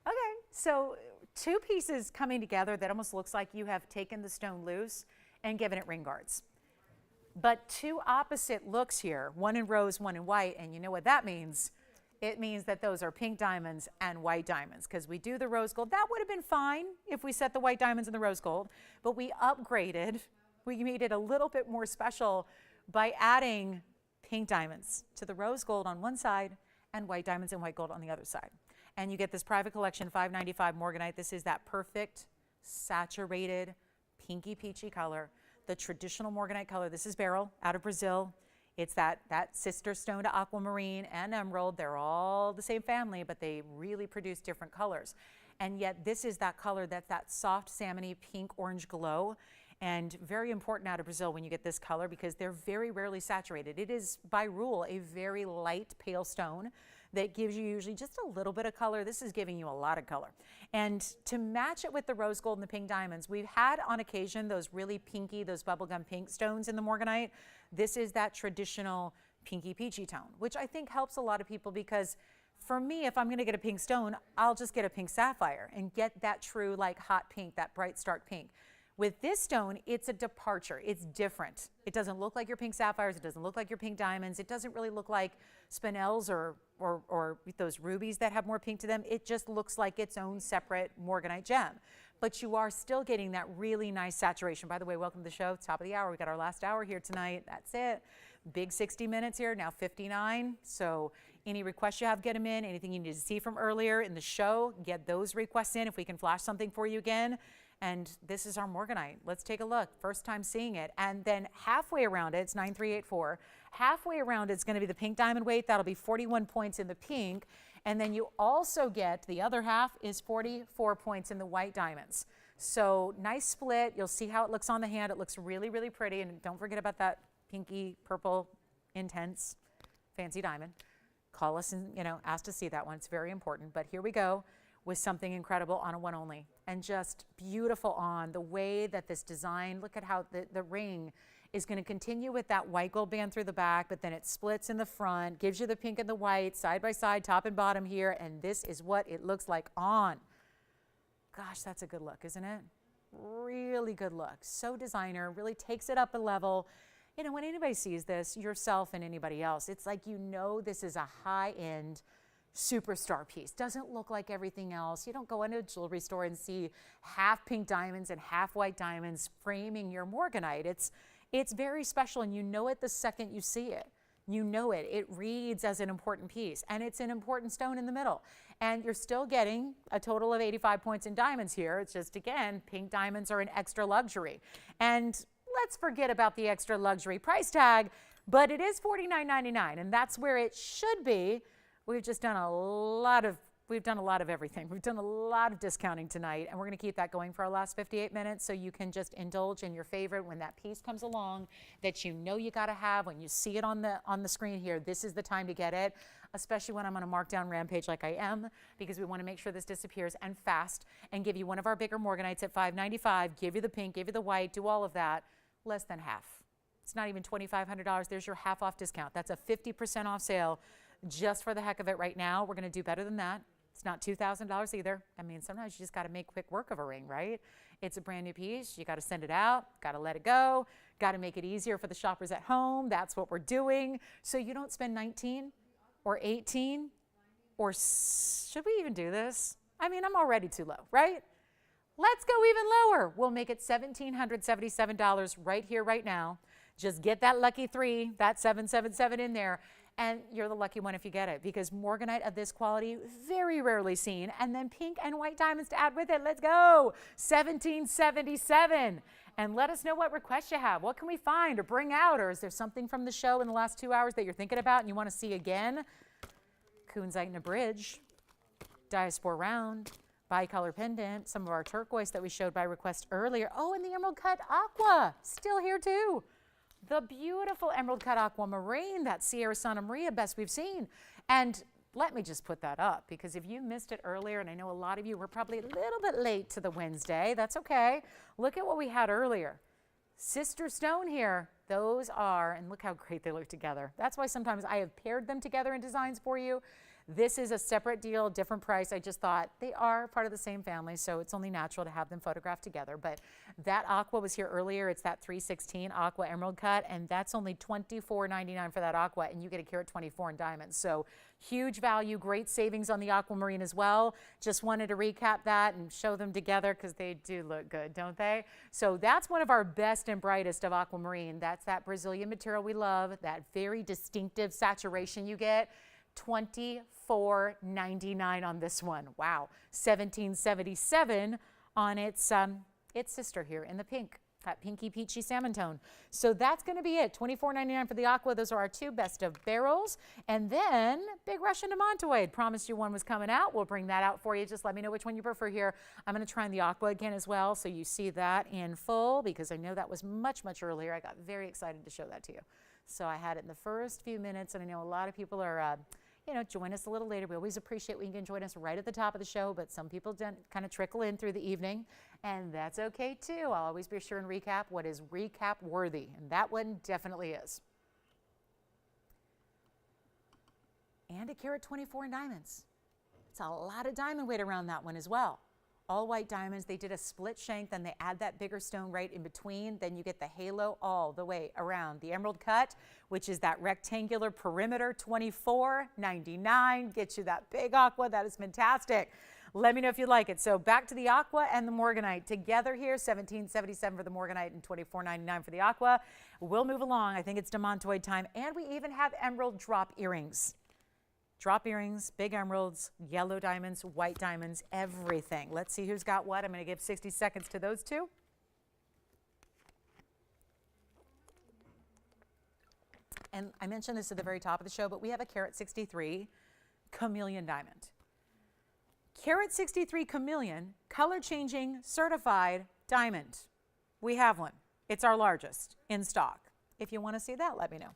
A: Okay, so two pieces coming together that almost looks like you have taken the stone loose and given it ring guards. But two opposite looks here, one in rose, one in white, and you know what that means? It means that those are pink diamonds and white diamonds, because we do the rose gold. That would have been fine if we set the white diamonds in the rose gold, but we upgraded. We made it a little bit more special by adding pink diamonds to the rose gold on one side and white diamonds and white gold on the other side. And you get this private collection $595 Morganite. This is that perfect saturated pinky peachy color, the traditional Morganite color. This is beryl out of Brazil. It's that sister stone to aquamarine and emerald. They're all the same family, but they really produce different colors. And yet this is that color that's that soft salmony pink orange glow. And very important out of Brazil when you get this color because they're very rarely saturated. It is by rule a very light pale stone that gives you usually just a little bit of color. This is giving you a lot of color. And to match it with the rose gold and the pink diamonds, we've had on occasion those really pinky, those bubblegum pink stones in the Morganite. This is that traditional pinky peachy tone, which I think helps a lot of people because for me, if I'm gonna get a pink stone, I'll just get a pink sapphire and get that true like hot pink, that bright stark pink. With this stone, it's a departure. It's different. It doesn't look like your pink sapphires. It doesn't look like your pink diamonds. It doesn't really look like spinels or those rubies that have more pink to them. It just looks like its own separate Morganite gem. But you are still getting that really nice saturation. By the way, welcome to the show. Top of the hour. We got our last hour here tonight. That's it. Big 60 minutes here, now 59. So any requests you have, get them in. Anything you need to see from earlier in the show, get those requests in if we can flash something for you again. And this is our Morganite. Let's take a look. First time seeing it. And then halfway around it, it's 9384. Halfway around it's going to be the pink diamond weight. That'll be 41 points in the pink. And then you also get, the other half is 44 points in the white diamonds. So nice split. You'll see how it looks on the hand. It looks really, really pretty. And don't forget about that pinky purple intense fancy diamond. Call us and ask to see that one. It's very important. But here we go with something incredible on a one only and just beautiful on the way that this design, look at how the ring is going to continue with that white gold band through the back, but then it splits in the front, gives you the pink and the white side by side, top and bottom here, and this is what it looks like on. Gosh, that's a good look, isn't it? Really good look. So designer, really takes it up a level. When anybody sees this, yourself and anybody else, it's like this is a high-end superstar piece. Doesn't look like everything else. You don't go into a jewelry store and see half pink diamonds and half white diamonds framing your Morganite. It's very special, and you know it the second you see it. You know it. It reads as an important piece, and it's an important stone in the middle. And you're still getting a total of 85 points in diamonds here. It's just, again, pink diamonds are an extra luxury. And let's forget about the extra luxury price tag, but it is $49.99, and that's where it should be. We've done a lot of everything. We've done a lot of discounting tonight, and we're going to keep that going for our last 58 minutes so you can just indulge in your favorite when that piece comes along that you got to have. When you see it on the screen here, this is the time to get it, especially when I'm on a markdown rampage like I am, because we want to make sure this disappears and fast and give you one of our bigger Morganites at $595, give you the pink, give you the white, do all of that, less than half. It's not even $2,500. There's your half off discount. That's a 50% off sale. Just for the heck of it right now. We're going to do better than that. It's not $2,000 either. I mean, sometimes you just got to make quick work of a ring, right? It's a brand new piece. You got to send it out, got to let it go, got to make it easier for the shoppers at home. That's what we're doing. So you don't spend 19 or 18 or should we even do this? I mean, I'm already too low, right? Let's go even lower. We'll make it $1,777 right here, right now. Just get that lucky 3, that 777 in there. And you're the lucky one if you get it, because Morganite of this quality, very rarely seen. And then pink and white diamonds to add with it. Let's go. $1,777. And let us know what requests you have. What can we find or bring out? Or is there something from the show in the last 2 hours that you're thinking about and you want to see again? Kunzite in a bridge. Diaspore round. bicolor pendant, some of our turquoise that we showed by request earlier. Oh, and the emerald cut aqua, still here too. The beautiful emerald cut aquamarine, that Sierra Santa Maria, best we've seen. And let me just put that up, because if you missed it earlier, and I know a lot of you were probably a little bit late to the Wednesday, that's okay. Look at what we had earlier. Sister stone here, those are, and look how great they look together. That's why sometimes I have paired them together in designs for you. This is a separate deal, different price. I just thought they are part of the same family, so it's only natural to have them photographed together. But that aqua was here earlier. It's that 316 aqua emerald cut, and that's only $24.99 for that aqua, and you get a carat 24 in diamonds. So huge value, great savings on the aquamarine as well. Just wanted to recap that and show them together because they do look good, don't they? So that's one of our best and brightest of aquamarine. That's that Brazilian material we love, that very distinctive saturation you get. $24.99 on this one. Wow. $17.77 on its sister here in the pink, that pinky peachy salmon tone. So that's going to be it. $24.99 for the aqua. Those are our two best of barrels. And then big Russian demantoid. Promised you one was coming out. We'll bring that out for you. Just let me know which one you prefer here. I'm going to try on the aqua again as well, so you see that in full, because I know that was much, much earlier. I got very excited to show that to you. So I had it in the first few minutes, and I know a lot of people are join us a little later. We always appreciate when you can join us right at the top of the show, but some people kind of trickle in through the evening, and that's okay too. I'll always be sure and recap what is recap worthy, and that one definitely is. And a carat 24 in diamonds. It's a lot of diamond weight around that one as well. All white diamonds. They did a split shank, then they add that bigger stone right in between. Then you get the halo all the way around. The emerald cut, which is that rectangular perimeter, $24.99. Gets you that big aqua. That is fantastic. Let me know if you like it. So back to the aqua and the Morganite together here, $17.77 for the Morganite and $24.99 for the aqua. We'll move along. I think it's demantoid time. And we even have emerald drop earrings. Drop earrings, big emeralds, yellow diamonds, white diamonds, everything. Let's see who's got what. I'm going to give 60 seconds to those two. And I mentioned this at the very top of the show, but we have a carat 63 chameleon diamond. Carat 63 chameleon, color changing, certified diamond. We have one. It's our largest in stock. If you want to see that, let me know.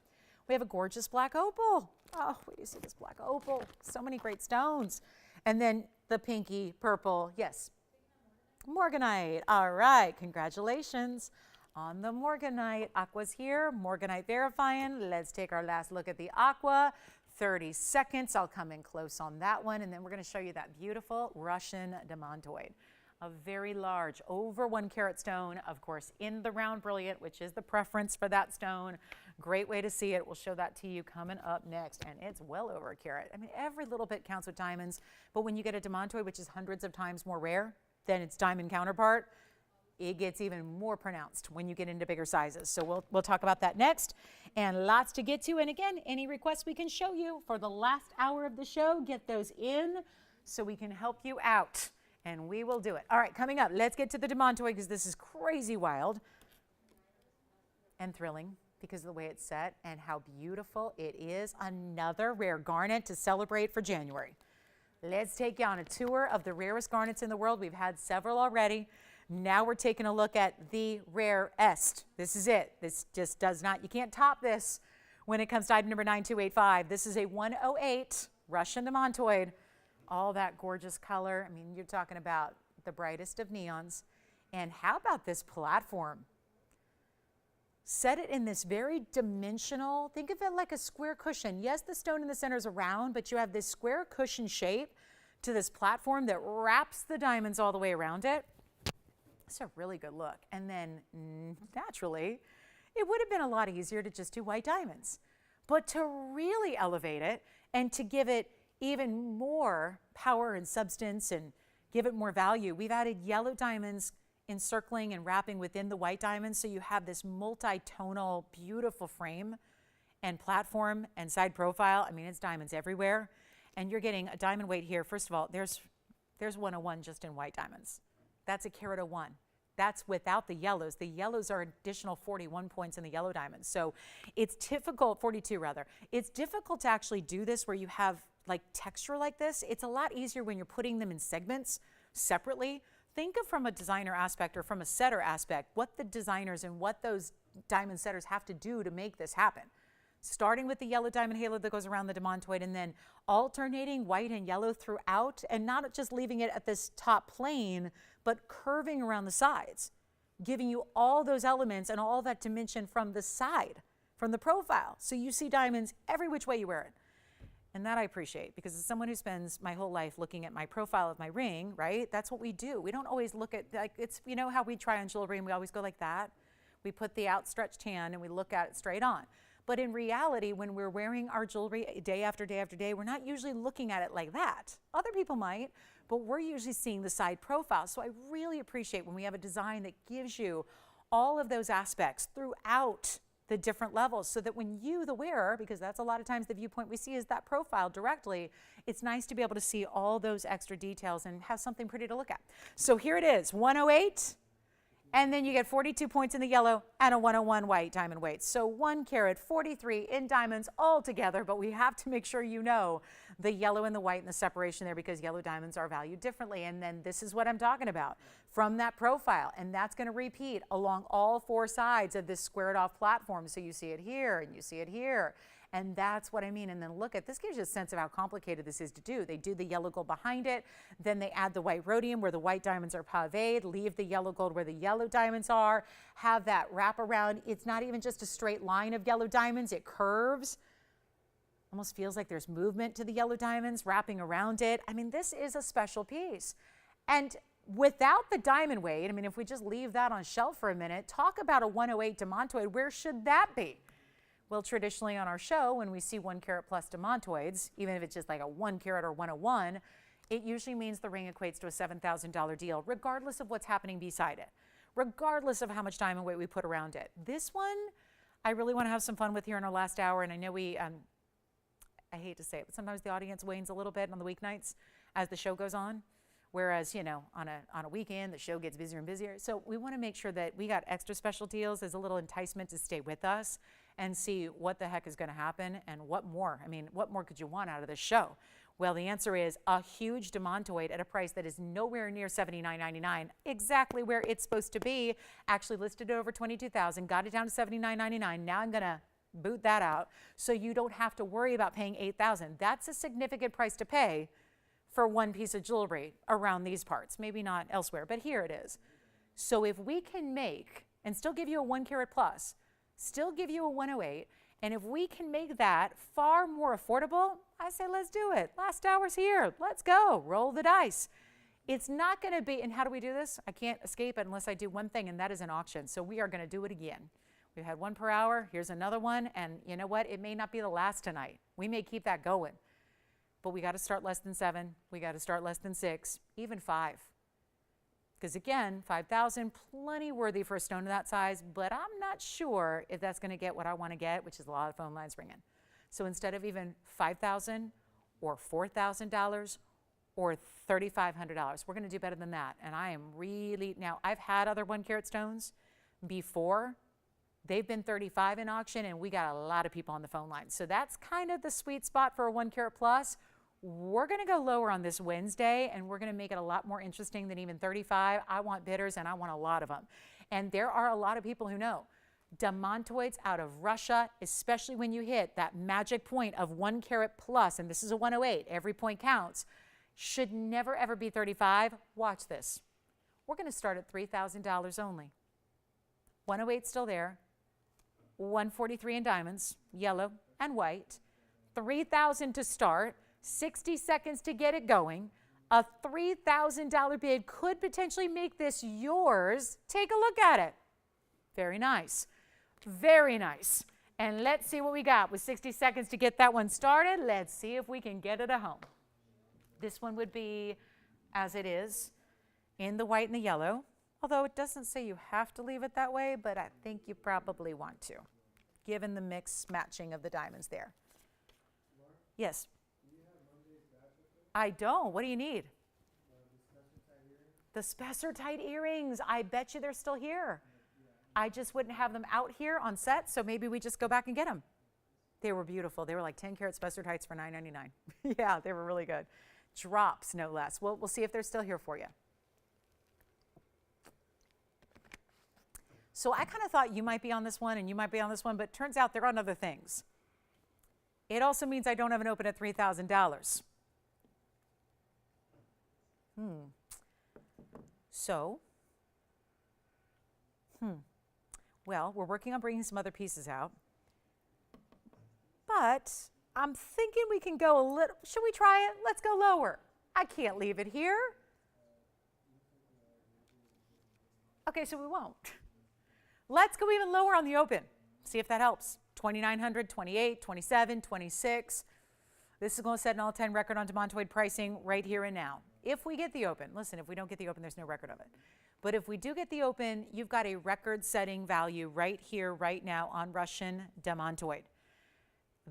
A: We have a gorgeous black opal. Oh, wait, you see this black opal. So many great stones. And then the pinky purple, yes. Morganite. All right, congratulations on the Morganite. Aqua's here, Morganite verifying. Let's take our last look at the aqua. 30 seconds. I'll come in close on that one, and then we're going to show you that beautiful Russian demantoid. A very large, over 1 carat stone, of course, in the round brilliant, which is the preference for that stone. Great way to see it. We'll show that to you coming up next, and it's well over a carat. I mean, every little bit counts with diamonds, but when you get a demantoid, which is hundreds of times more rare than its diamond counterpart, it gets even more pronounced when you get into bigger sizes. So we'll talk about that next, and lots to get to. And again, any requests we can show you for the last hour of the show, get those in so we can help you out, and we will do it. All right, coming up, let's get to the demantoid, because this is crazy wild and thrilling because of the way it's set and how beautiful it is. Another rare garnet to celebrate for January. Let's take you on a tour of the rarest garnets in the world. We've had several already. Now we're taking a look at the rarest. This is it. This just does not, you can't top this when it comes to item number 9285. This is a 108 Russian demantoid. All that gorgeous color. I mean, you're talking about the brightest of neons. And how about this platform? Set it in this very dimensional, think of it like a square cushion. Yes, the stone in the center is round, but you have this square cushion shape to this platform that wraps the diamonds all the way around it. It's a really good look. And then naturally, it would have been a lot easier to just do white diamonds. But to really elevate it and to give it even more power and substance and give it more value, we've added yellow diamonds encircling and wrapping within the white diamonds, so you have this multi-tonal, beautiful frame and platform and side profile. I mean, it's diamonds everywhere, and you're getting a diamond weight here. First of all, there's 101 just in white diamonds. That's a carat of 1. That's without the yellows. The yellows are additional 41 points in the yellow diamonds. So it's difficult, 42 rather. It's difficult to actually do this where you have like texture like this. It's a lot easier when you're putting them in segments separately. Think of from a designer aspect or from a setter aspect, what the designers and what those diamond setters have to do to make this happen. Starting with the yellow diamond halo that goes around the demantoid and then alternating white and yellow throughout, and not just leaving it at this top plane, but curving around the sides, giving you all those elements and all that dimension from the side, from the profile. So you see diamonds every which way you wear it. And that I appreciate, because as someone who spends my whole life looking at my profile of my ring, right? That's what we do. We don't always look at, like, it's, you know how we try on jewelry and we always go like that? We put the outstretched hand and we look at it straight on. But in reality, when we're wearing our jewelry day after day after day, we're not usually looking at it like that. Other people might, but we're usually seeing the side profile. So I really appreciate when we have a design that gives you all of those aspects throughout the different levels, so that when you, the wearer, because that's a lot of times the viewpoint we see is that profile directly, it's nice to be able to see all those extra details and have something pretty to look at. So here it is, 108. And then you get 42 points in the yellow and a 101 white diamond weight. So 1 carat, 43 in diamonds all together, but we have to make sure you know the yellow and the white and the separation there, because yellow diamonds are valued differently. And then this is what I'm talking about from that profile. And that's going to repeat along all 4 sides of this squared off platform. So you see it here and you see it here. And that's what I mean. And then look at this, gives you a sense of how complicated this is to do. They do the yellow gold behind it. Then they add the white rhodium where the white diamonds are paved, leave the yellow gold where the yellow diamonds are, have that wrap around. It's not even just a straight line of yellow diamonds. It curves. Almost feels like there's movement to the yellow diamonds wrapping around it. I mean, this is a special piece. And without the diamond weight, I mean, if we just leave that on shelf for a minute, talk about a 108 demantoid. Where should that be? Well, traditionally on our show, when we see 1 carat plus demantoids, even if it's just like a 1 carat or 101, it usually means the ring equates to a $7,000 deal, regardless of what's happening beside it, regardless of how much diamond weight we put around it. This one, I really want to have some fun with here in our last hour. And I know we, I hate to say it, but sometimes the audience wanes a little bit on the weeknights as the show goes on. Whereas, you know, on a weekend, the show gets busier and busier. So we want to make sure that we got extra special deals as a little enticement to stay with us and see what the heck is going to happen and what more. I mean, what more could you want out of this show? Well, the answer is a huge demantoid at a price that is nowhere near $79.99, exactly where it's supposed to be. Actually listed at over $22,000, got it down to $79.99. Now I'm going to boot that out so you don't have to worry about paying $8,000. That's a significant price to pay for one piece of jewelry around these parts, maybe not elsewhere, but here it is. So if we can make, and still give you a 1 carat plus, still give you a 108, and if we can make that far more affordable, I say let's do it. Last hour's here, let's go, roll the dice. It's not gonna be, and how do we do this? I can't escape it unless I do one thing, and that is an auction. So we are gonna do it again. We've had 1 per hour, here's another one, and you know what? It may not be the last tonight. We may keep that going. But we got to start less than 7. We got to start less than 6, even 5. Because again, 5,000, plenty worthy for a stone of that size, but I'm not sure if that's going to get what I want to get, which is a lot of phone lines ringing. So instead of even $5,000 or $4,000 or $3,500, we're going to do better than that. And I am really, now I've had other 1 carat stones before. They've been 35 in auction, and we got a lot of people on the phone line. So that's kind of the sweet spot for a 1 carat plus. We're going to go lower on this Wednesday, and we're going to make it a lot more interesting than even 35. I want bidders, and I want a lot of them. And there are a lot of people who know demantoids out of Russia, especially when you hit that magic point of 1 carat plus, and this is a 108, every point counts, should never ever be 35. Watch this. We're going to start at $3,000 only. 108 still there. 143 in diamonds, yellow and white. 3,000 to start. 60 seconds to get it going. A $3,000 bid could potentially make this yours. Take a look at it. Very nice. Very nice. And let's see what we got with 60 seconds to get that one started. Let's see if we can get it at home. This one would be as it is in the white and the yellow. Although it doesn't say you have to leave it that way, but I think you probably want to, given the mix matching of the diamonds there. Yes. I don't. What do you need? The Specialtyte earrings. I bet you they're still here. I just wouldn't have them out here on set, so maybe we just go back and get them. They were beautiful. They were like 10 carat Specialtytes for $9.99. Yeah, they were really good. Drops, no less. We'll see if they're still here for you. So I kind of thought you might be on this one and you might be on this one, but turns out they're on other things. It also means I don't have an open at $3,000. So, well, we're working on bringing some other pieces out. But I'm thinking we can go a little, should we try it? Let's go lower. I can't leave it here. Okay, so we won't. Let's go even lower on the open. See if that helps. 2,900, 28, 27, 26. This is going to set an all-time record on demantoid pricing right here and now. If we get the open, listen, if we don't get the open, there's no record of it. But if we do get the open, you've got a record-setting value right here, right now on Russian demantoid.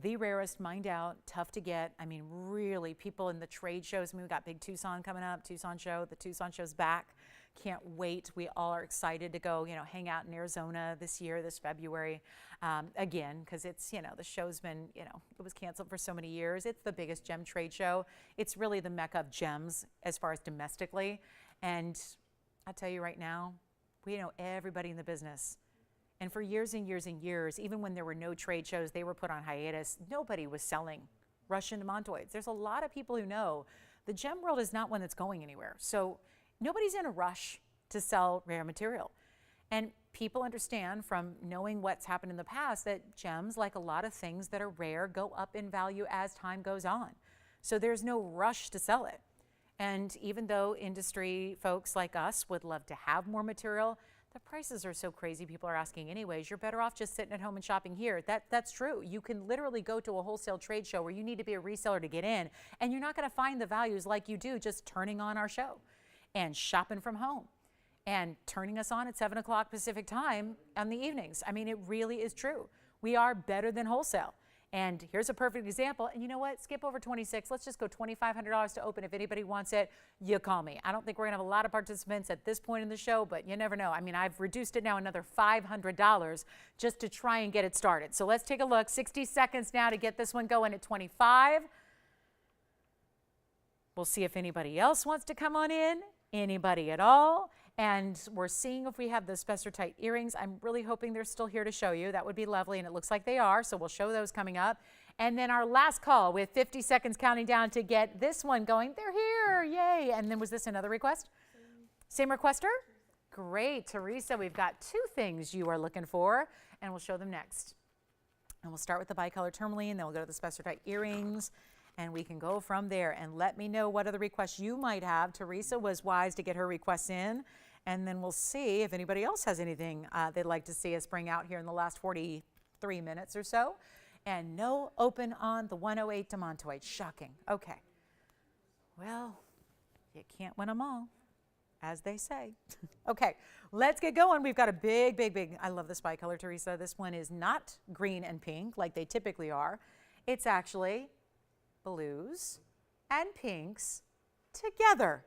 A: The rarest, mined out, tough to get. I mean, really, people in the trade shows. I mean, we got big Tucson coming up, Tucson show. The Tucson show's back. Can't wait. We all are excited to go, hang out in Arizona this year, this February, again, because it's, the show's been, it was canceled for so many years. It's the biggest gem trade show. It's really the mecca of gems as far as domestically. And I'll tell you right now, we know everybody in the business. And for years and years and years, even when there were no trade shows, they were put on hiatus, nobody was selling Russian demantoids. There's a lot of people who know the gem world is not one that's going anywhere. So nobody's in a rush to sell rare material. And people understand from knowing what's happened in the past that gems, like a lot of things that are rare, go up in value as time goes on. So there's no rush to sell it. And even though industry folks like us would love to have more material, the prices are so crazy, people are asking anyways, you're better off just sitting at home and shopping here. That's true. You can literally go to a wholesale trade show where you need to be a reseller to get in, and you're not going to find the values like you do just turning on our show and shopping from home and turning us on at 7 o'clock Pacific time on the evenings. I mean, it really is true. We are better than wholesale. And here's a perfect example. And you know what? Skip over 26. Let's just go $2,500 to open. If anybody wants it, you call me. I don't think we're going to have a lot of participants at this point in the show, but you never know. I mean, I've reduced it now another $500 just to try and get it started. So let's take a look. 60 seconds now to get this one going at 25. We'll see if anybody else wants to come on in, anybody at all. And we're seeing if we have the Specialtyte earrings. I'm really hoping they're still here to show you. That would be lovely, and it looks like they are, so we'll show those coming up. And then our last call with 50 seconds counting down to get this one going. They're here, yay. And then was this another request? Same requester? Great, Teresa, we've got two things you are looking for, and we'll show them next. And we'll start with the bicolor tourmaline, then we'll go to the Specialtyte earrings, and we can go from there. And let me know what other requests you might have. Teresa was wise to get her requests in, and then we'll see if anybody else has anything they'd like to see us bring out here in the last 43 minutes or so. And no open on the 108 demantoid. Shocking. Okay. Well, you can't win them all, as they say. Okay, let's get going. We've got a big, I love this bicolor, Teresa. This one is not green and pink like they typically are. It's actually blues and pinks together.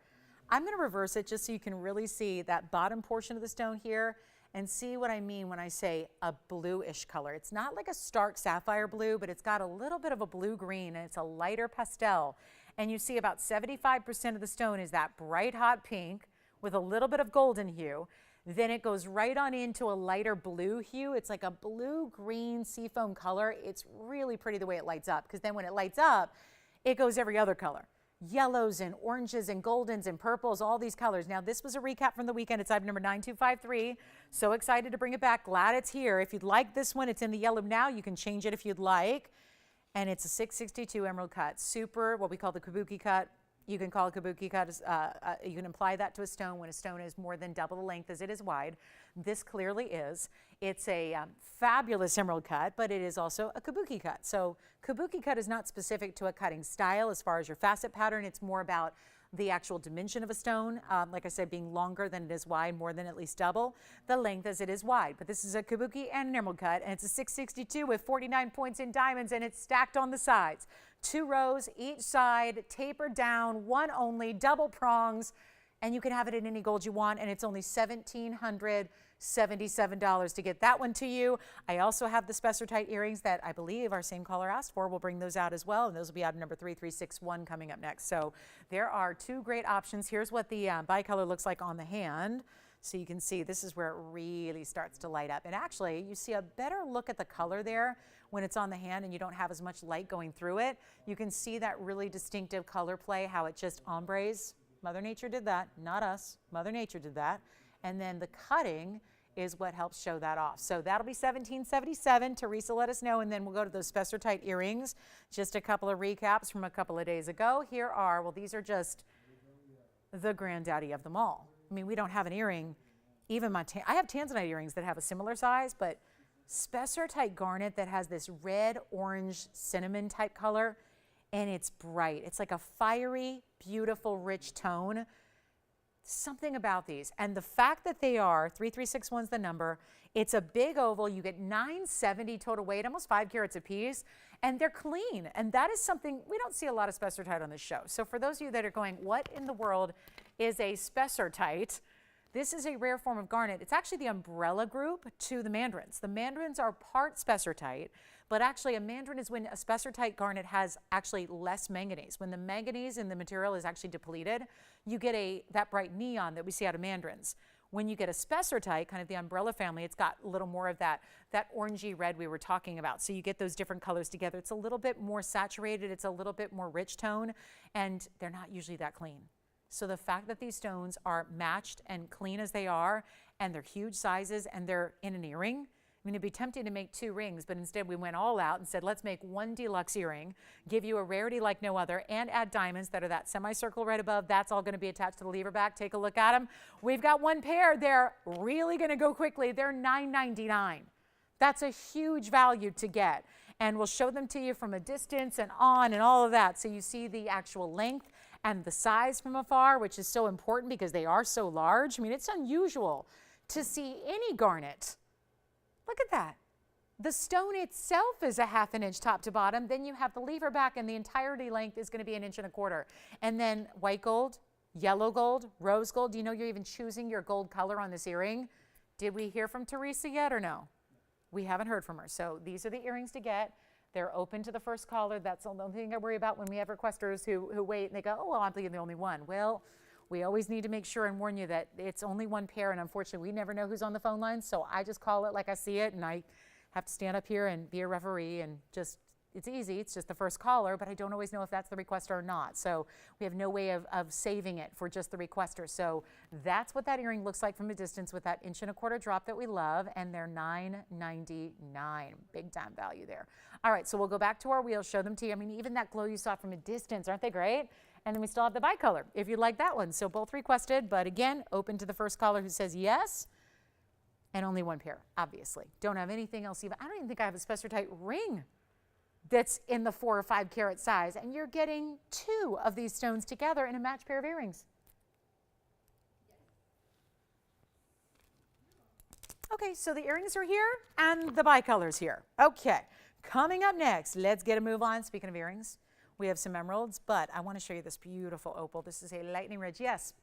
A: I'm going to reverse it just so you can really see that bottom portion of the stone here and see what I mean when I say a bluish color. It's not like a stark sapphire blue, but it's got a little bit of a blue-green, and it's a lighter pastel. And you see about 75% of the stone is that bright hot pink with a little bit of golden hue. Then it goes right on into a lighter blue hue. It's like a blue-green seafoam color. It's really pretty the way it lights up, because then when it lights up, it goes every other color. Yellows and oranges and goldens and purples, all these colors. Now, this was a recap from the weekend. It's item number 9253. So excited to bring it back. Glad it's here. If you'd like this one, it's in the yellow now. You can change it if you'd like. And it's a 662 emerald cut. Super, what we call the kabuki cut. You can call a kabuki cut, you can apply that to a stone when a stone is more than double the length as it is wide. This clearly is. It's a fabulous emerald cut, but it is also a kabuki cut. So kabuki cut is not specific to a cutting style as far as your facet pattern. It's more about the actual dimension of a stone, like I said, being longer than it is wide, more than at least double the length as it is wide. But this is a kabuki and an emerald cut, and it's a 662 with 49 points in diamonds, and it's stacked on the sides. 2 rows each side, tapered down, one only, double prongs, and you can have it in any gold you want, and it's only $1,777 to get that one to you. I also have the Specialtyte earrings that I believe our same caller asked for. We'll bring those out as well, and those will be out of number 3361 coming up next. So there are 2 great options. Here's what the bicolor looks like on the hand. So you can see this is where it really starts to light up. And actually, you see a better look at the color there when it's on the hand and you don't have as much light going through it. You can see that really distinctive color play, how it just ombres. Mother Nature did that, not us. Mother Nature did that. And then the cutting is what helps show that off. So that'll be $17.77. Teresa, let us know, and then we'll go to those Specialtyte earrings. Just a couple of recaps from a couple of days ago. Here are, well, these are just the granddaddy of them all. I mean, we don't have an earring, even I have Tanzanite earrings that have a similar size, but Specialtyte garnet that has this red, orange, cinnamon type color, and it's bright. It's like a fiery, beautiful, rich tone. Something about these. And the fact that they are, 3361 is the number, it's a big oval, you get 970 total weight, almost 5 carats a piece, and they're clean. And that is something, we don't see a lot of Specialtyte on this show. So for those of you that are going, what in the world is a Specialtyte? This is a rare form of garnet. It's actually the umbrella group to the mandarins. The mandarins are part Specialtyte, but actually a mandarin is when a Specialtyte garnet has actually less manganese. When the manganese in the material is actually depleted, you get that bright neon that we see out of mandarins. When you get a Specialtyte, kind of the umbrella family, it's got a little more of that orangey red we were talking about. So you get those different colors together. It's a little bit more saturated. It's a little bit more rich tone, and they're not usually that clean. So the fact that these stones are matched and clean as they are, and they're huge sizes, and they're in an earring, I mean, it'd be tempting to make 2 rings, but instead we went all out and said, let's make 1 deluxe earring, give you a rarity like no other, and add diamonds that are that semicircle right above. That's all going to be attached to the lever back. Take a look at them. We've got 1 pair. They're really going to go quickly. They're $9.99. That's a huge value to get. And we'll show them to you from a distance and on and all of that. So you see the actual length and the size from afar, which is so important because they are so large. I mean, it's unusual to see any garnet. Look at that. The stone itself is a ½ an inch top to bottom. Then you have the lever back, and the entirety length is going to be 1.25 inches. And then white gold, yellow gold, rose gold. Do you know you're even choosing your gold color on this earring? Did we hear from Teresa yet or no? We haven't heard from her. So these are the earrings to get. They're open to the first caller. That's the only thing I worry about when we have requesters who wait and they go, oh, well, I'm thinking the only one. Well, we always need to make sure and warn you that it's only 1 pair, and unfortunately, we never know who's on the phone line, so I just call it like I see it, and I have to stand up here and be a referee, and just, it's easy. It's just the first caller, but I don't always know if that's the requester or not, so we have no way of saving it for just the requester. So that's what that earring looks like from a distance with that 1.25 inch drop that we love, and they're $9.99. Big time value there. All right, so we'll go back to our wheels, show them to you. I mean, even that glow you saw from a distance, aren't they great? And then we still have the bicolor, if you'd like that one. So both requested, but again, open to the first caller who says yes, and only 1 pair, obviously. Don't have anything else even. I don't even think I have a Specialtyte ring that's in the 4 or 5 carat size, and you're getting 2 of these stones together in a matched pair of earrings. Okay, so the earrings are here, and the bicolor's here. Okay, coming up next, let's get a move on. Speaking of earrings, we have some emeralds, but I want to show you this beautiful opal. This is a lightning ridge. Yes?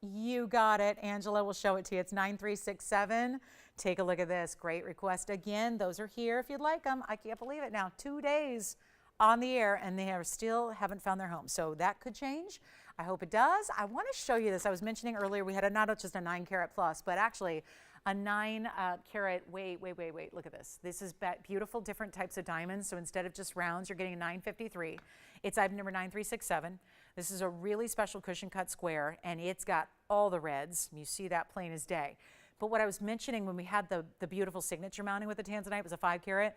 A: You got it. Angela will show it to you. It's 9367. Take a look at this. Great request. Again, those are here if you'd like them. I can't believe it now. 2 days on the air, and they still haven't found their home. So that could change. I hope it does. I want to show you this. I was mentioning earlier we had not just a 9 carat plus, but actually a 9 carat, wait, look at this. This is beautiful different types of diamonds. So instead of just rounds, you're getting a 953. It's item number 9367. This is a really special cushion cut square, and it's got all the reds. You see that plain as day. But what I was mentioning when we had the beautiful signature mounting with the Tanzanite was a 5 carat.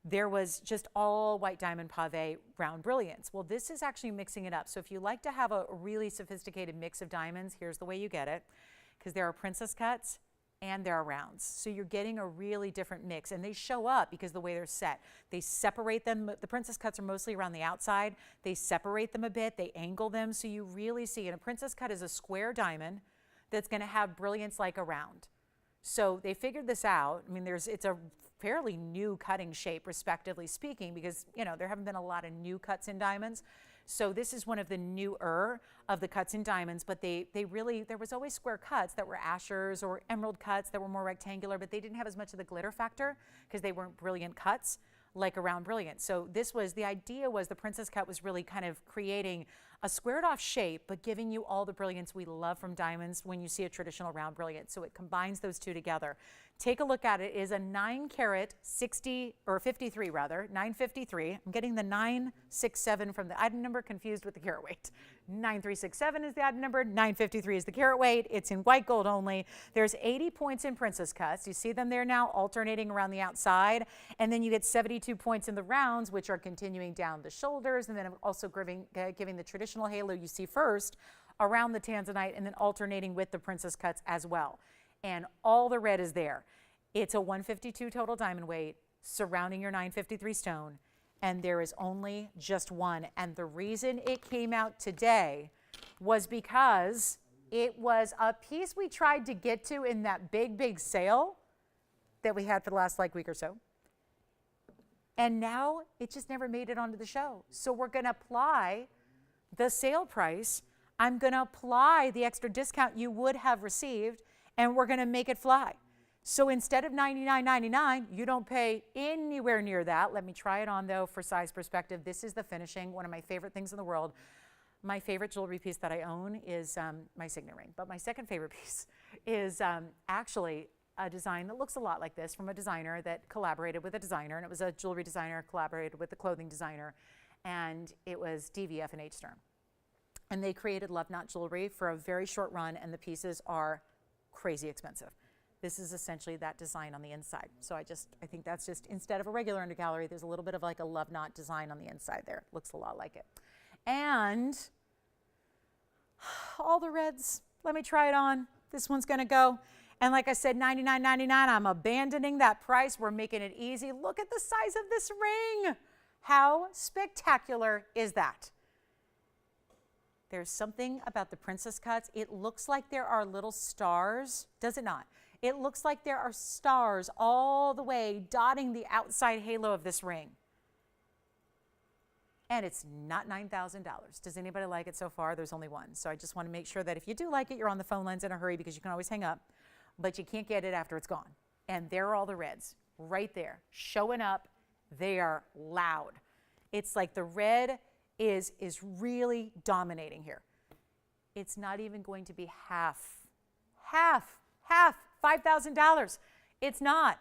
A: There was just all white diamond pave round brilliance. Well, this is actually mixing it up. So if you like to have a really sophisticated mix of diamonds, here's the way you get it, because there are princess cuts and there are rounds. So you're getting a really different mix, and they show up because the way they're set. They separate them. The princess cuts are mostly around the outside. They separate them a bit. They angle them. So you really see, and a princess cut is a square diamond that's going to have brilliance like a round. So they figured this out. I mean, it's a fairly new cutting shape, respectively speaking, because, you know, there haven't been a lot of new cuts in diamonds. So this is one of the newer of the cuts in diamonds, but they really, there was always square cuts that were ashers or emerald cuts that were more rectangular, but they didn't have as much of the glitter factor because they weren't brilliant cuts. like a round brilliant. So the idea was the princess cut was really kind of creating a squared off shape, but giving you all the brilliance we love from diamonds when you see a traditional round brilliant. So it combines those two together. Take a look at it. It is a 9 carat 60, or 53 rather, 953. I'm getting the 967 from the item number confused with the carat weight. 9367 is the item number, 953 is the carat weight. It's in white gold only. There's 80 points in princess cuts. You see them there now alternating around the outside. And then you get 72 points in the rounds, which are continuing down the shoulders. And then also giving the traditional halo you see first around the Tanzanite, and then alternating with the princess cuts as well. And all the red is there. It's a 152 total diamond weight surrounding your 953 stone. And there is only just one. And the reason it came out today was because it was a piece we tried to get to in that big sale that we had for the last week or so. And now it just never made it onto the show. So we're going to apply the sale price. I'm going to apply the extra discount you would have received, and we're going to make it fly. So instead of $99.99, you don't pay anywhere near that. Let me try it on, though, for size perspective. This is the finishing, one of my favorite things in the world. My favorite jewelry piece that I own is my signet ring. But my second favorite piece is actually a design that looks a lot like this from a designer that collaborated with a designer. And it was a jewelry designer collaborated with the clothing designer. And it was DVF and H. Stern. And they created love knot jewelry for a very short run, and the pieces are crazy expensive. This is essentially that design on the inside. So I think that's just, instead of a regular undergallery, there's a little bit of like a love knot design on the inside there. It looks a lot like it. And all the reds, let me try it on. This one's gonna go. And like I said, $99.99, I'm abandoning that price. We're making it easy. Look at the size of this ring. How spectacular is that? There's something about the princess cuts. It looks like there are little stars, does it not? It looks like there are stars all the way dotting the outside halo of this ring. And it's not $9,000. Does anybody like it so far? There's only one. So I just want to make sure that if you do like it, you're on the phone lines in a hurry, because you can always hang up, but you can't get it after it's gone. And there are all the reds right there showing up. They are loud. It's like the red is really dominating here. It's not even going to be half, $5,000. It's not.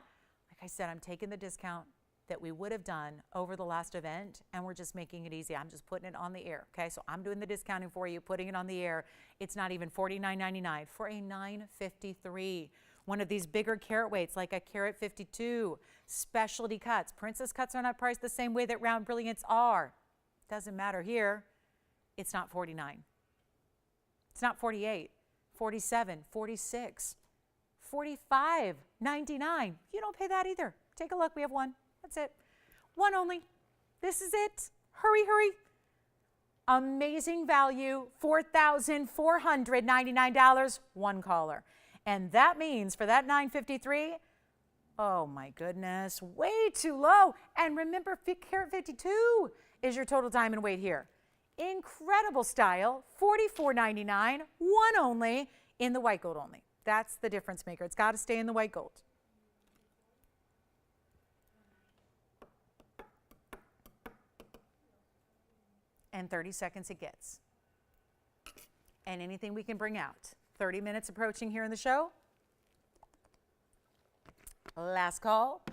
A: Like I said, I'm taking the discount that we would have done over the last event, and we're just making it easy. I'm just putting it on the air, okay? So I'm doing the discounting for you, putting it on the air. It's not even $49.99 for a $953. One of these bigger carat weights, like a carat 52, specialty cuts. Princess cuts are not priced the same way that round brilliants are. Doesn't matter here. It's not $49. It's not $48, $47, $46, $45.99. You don't pay that either. Take a look. We have one. That's it. One only. This is it. Hurry, hurry. Amazing value, $4,499. One caller. And that means for that $953, oh my goodness, way too low. And remember, carat 52 is your total diamond weight here. Incredible style, $44.99, one only in the white gold only. That's the difference maker. It's got to stay in the white gold. And 30 seconds it gets. And anything we can bring out. 30 minutes approaching here in the show. Last call.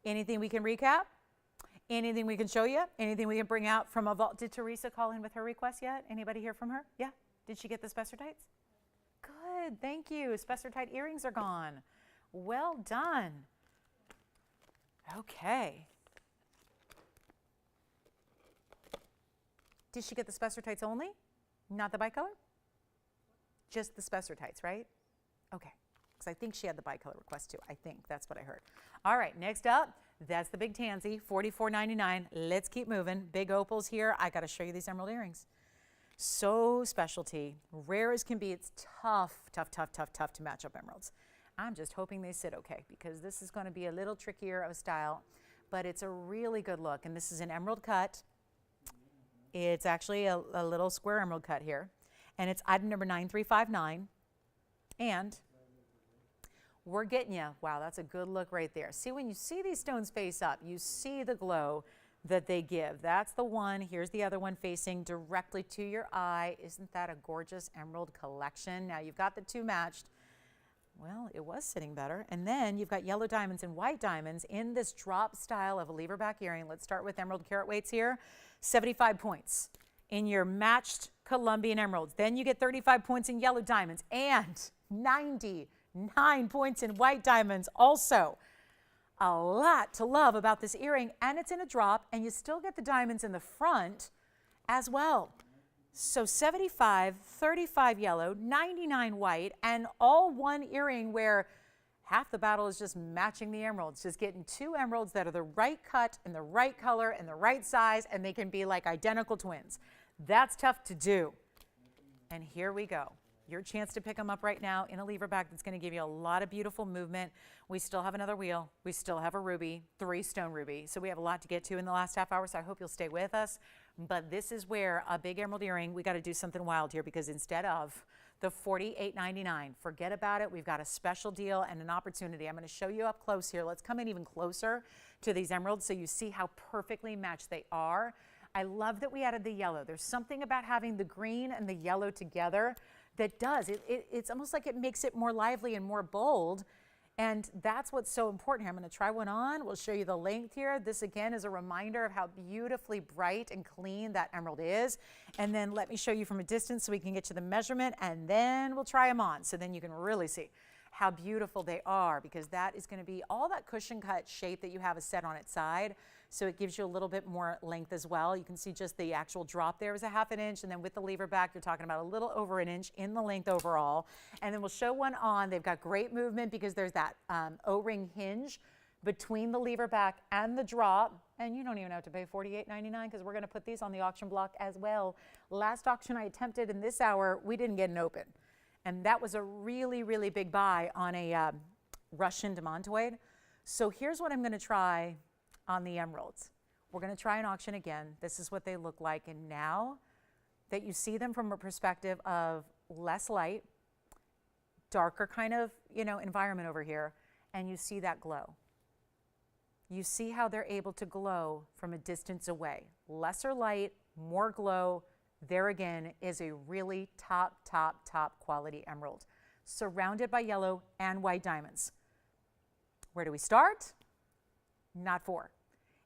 A: Anything we can recap? Anything we can show you? Anything we can bring out from a vault? Did Teresa call in with her request yet? Anybody hear from her? Yeah? Did she get the Specialtytes? Good, thank you. Specialtyte earrings are gone. Well done. Okay. Did she get the Specialtytes only? Not the bicolor? Just the Specialtytes, right? Okay. Because I think she had the bicolor request too. I think that's what I heard. All right, next up, that's the big tansy, $44.99. Let's keep moving. Big opals here. I got to show you these emerald earrings. So specialty, rare as can be. It's tough to match up emeralds. I'm just hoping they sit okay, because this is going to be a little trickier of a style, but it's a really good look. And this is an emerald cut. It's actually a little square emerald cut here, and it's item number 9359. And we're getting you. Wow, that's a good look right there. See, when you see these stones face up, you see the glow that they give. That's the one. Here's the other one facing directly to your eye. Isn't that a gorgeous emerald collection? Now you've got the two matched. Well, it was sitting better. And then you've got yellow diamonds and white diamonds in this drop style of a lever back earring. Let's start with emerald carat weights here. 75 points in your matched Colombian emeralds. Then you get 35 points in yellow diamonds and 99 points in white diamonds also. A lot to love about this earring, and it's in a drop, and you still get the diamonds in the front as well. So 75, 35 yellow, 99 white, and all one earring where half the battle is just matching the emeralds, just getting two emeralds that are the right cut and the right color and the right size, and they can be like identical twins. That's tough to do. And here we go. Your chance to pick them up right now in a lever bag that's going to give you a lot of beautiful movement. We still have another wheel. We still have a ruby, 3-stone ruby. So we have a lot to get to in the last half hour, so I hope you'll stay with us. But this is where a big emerald earring, we got to do something wild here, because instead of the $48.99, forget about it. We've got a special deal and an opportunity. I'm going to show you up close here. Let's come in even closer to these emeralds so you see how perfectly matched they are. I love that we added the yellow. There's something about having the green and the yellow together that does. It's almost like it makes it more lively and more bold. And that's what's so important here. I'm going to try one on. We'll show you the length here. This again is a reminder of how beautifully bright and clean that emerald is. And then let me show you from a distance so we can get to the measurement, and then we'll try them on. So then you can really see how beautiful they are, because that is going to be all that cushion cut shape that you have is set on its side. So it gives you a little bit more length as well. You can see just the actual drop there is a ½ inch, and then with the lever back, you're talking about a little over an inch in the length overall. And then we'll show one on. They've got great movement because there's that O-ring hinge between the lever back and the drop. And you don't even have to pay $48.99 because we're going to put these on the auction block as well. Last auction I attempted in this hour, we didn't get an open. And that was a really, really big buy on a Russian demantoid. So here's what I'm going to try on the emeralds. We're going to try an auction again. This is what they look like. And now that you see them from a perspective of less light, darker kind of, environment over here, and you see that glow. You see how they're able to glow from a distance away. Lesser light, more glow. There again is a really top quality emerald, surrounded by yellow and white diamonds. Where do we start? Not 4.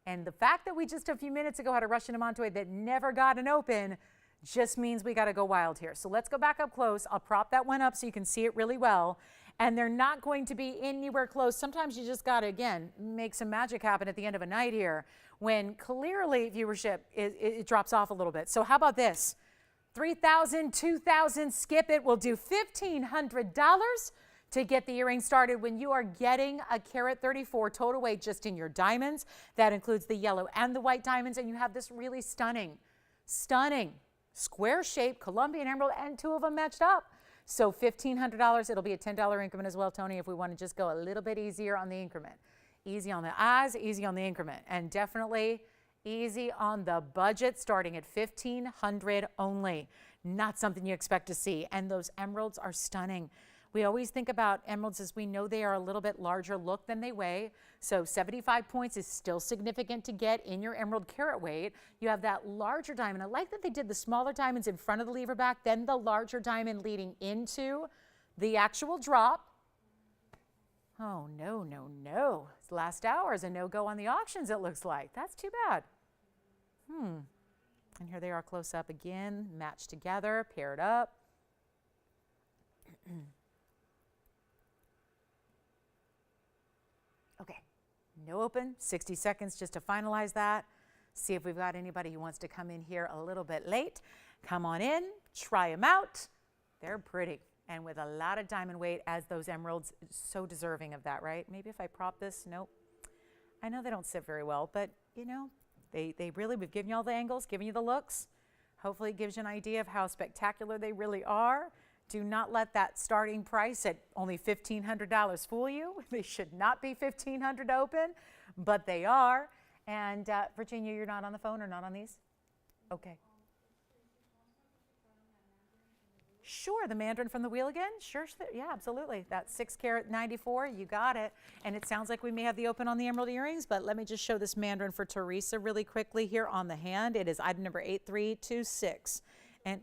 A: And the fact that we just a few minutes ago had a Russian demantoid that never got an open just means we got to go wild here. So let's go back up close. I'll prop that one up so you can see it really well. And they're not going to be anywhere close. Sometimes you just got to, again, make some magic happen at the end of a night here when clearly viewership, it drops off a little bit. So how about this? 3,000, 2,000, skip it. We'll do $1,500 to get the earring started when you are getting a carat 34 total weight just in your diamonds. That includes the yellow and the white diamonds, and you have this really stunning square shaped Colombian emerald, and 2 of them matched up. So $1,500, it'll be a $10 increment as well, Tony, if we want to just go a little bit easier on the increment. Easy on the eyes, easy on the increment, and definitely easy on the budget, starting at $1,500 only. Not something you expect to see, and those emeralds are stunning. We always think about emeralds as we know they are a little bit larger look than they weigh. So 75 points is still significant to get in your emerald carat weight. You have that larger diamond. I like that they did the smaller diamonds in front of the lever back, then the larger diamond leading into the actual drop. Oh, no. It's last hour is a no-go on the auctions, it looks like. That's too bad. And here they are close up again, matched together, paired up. Okay, no open, 60 seconds just to finalize that. See if we've got anybody who wants to come in here a little bit late. Come on in, try them out. They're pretty, and with a lot of diamond weight, as those emeralds, so deserving of that, right? Maybe if I prop this, nope. I know they don't sit very well, but they really, we've given you all the angles, given you the looks. Hopefully it gives you an idea of how spectacular they really are. Do not let that starting price at only $1,500 fool you. They should not be $1,500 open, but they are. And Virginia, you're not on the phone or not on these? Okay. Sure, the mandarin from the wheel again? Sure, yeah, absolutely. That's 6 carat 94, you got it. And it sounds like we may have the open on the emerald earrings, but let me just show this mandarin for Teresa really quickly here on the hand. It is item number 8326. And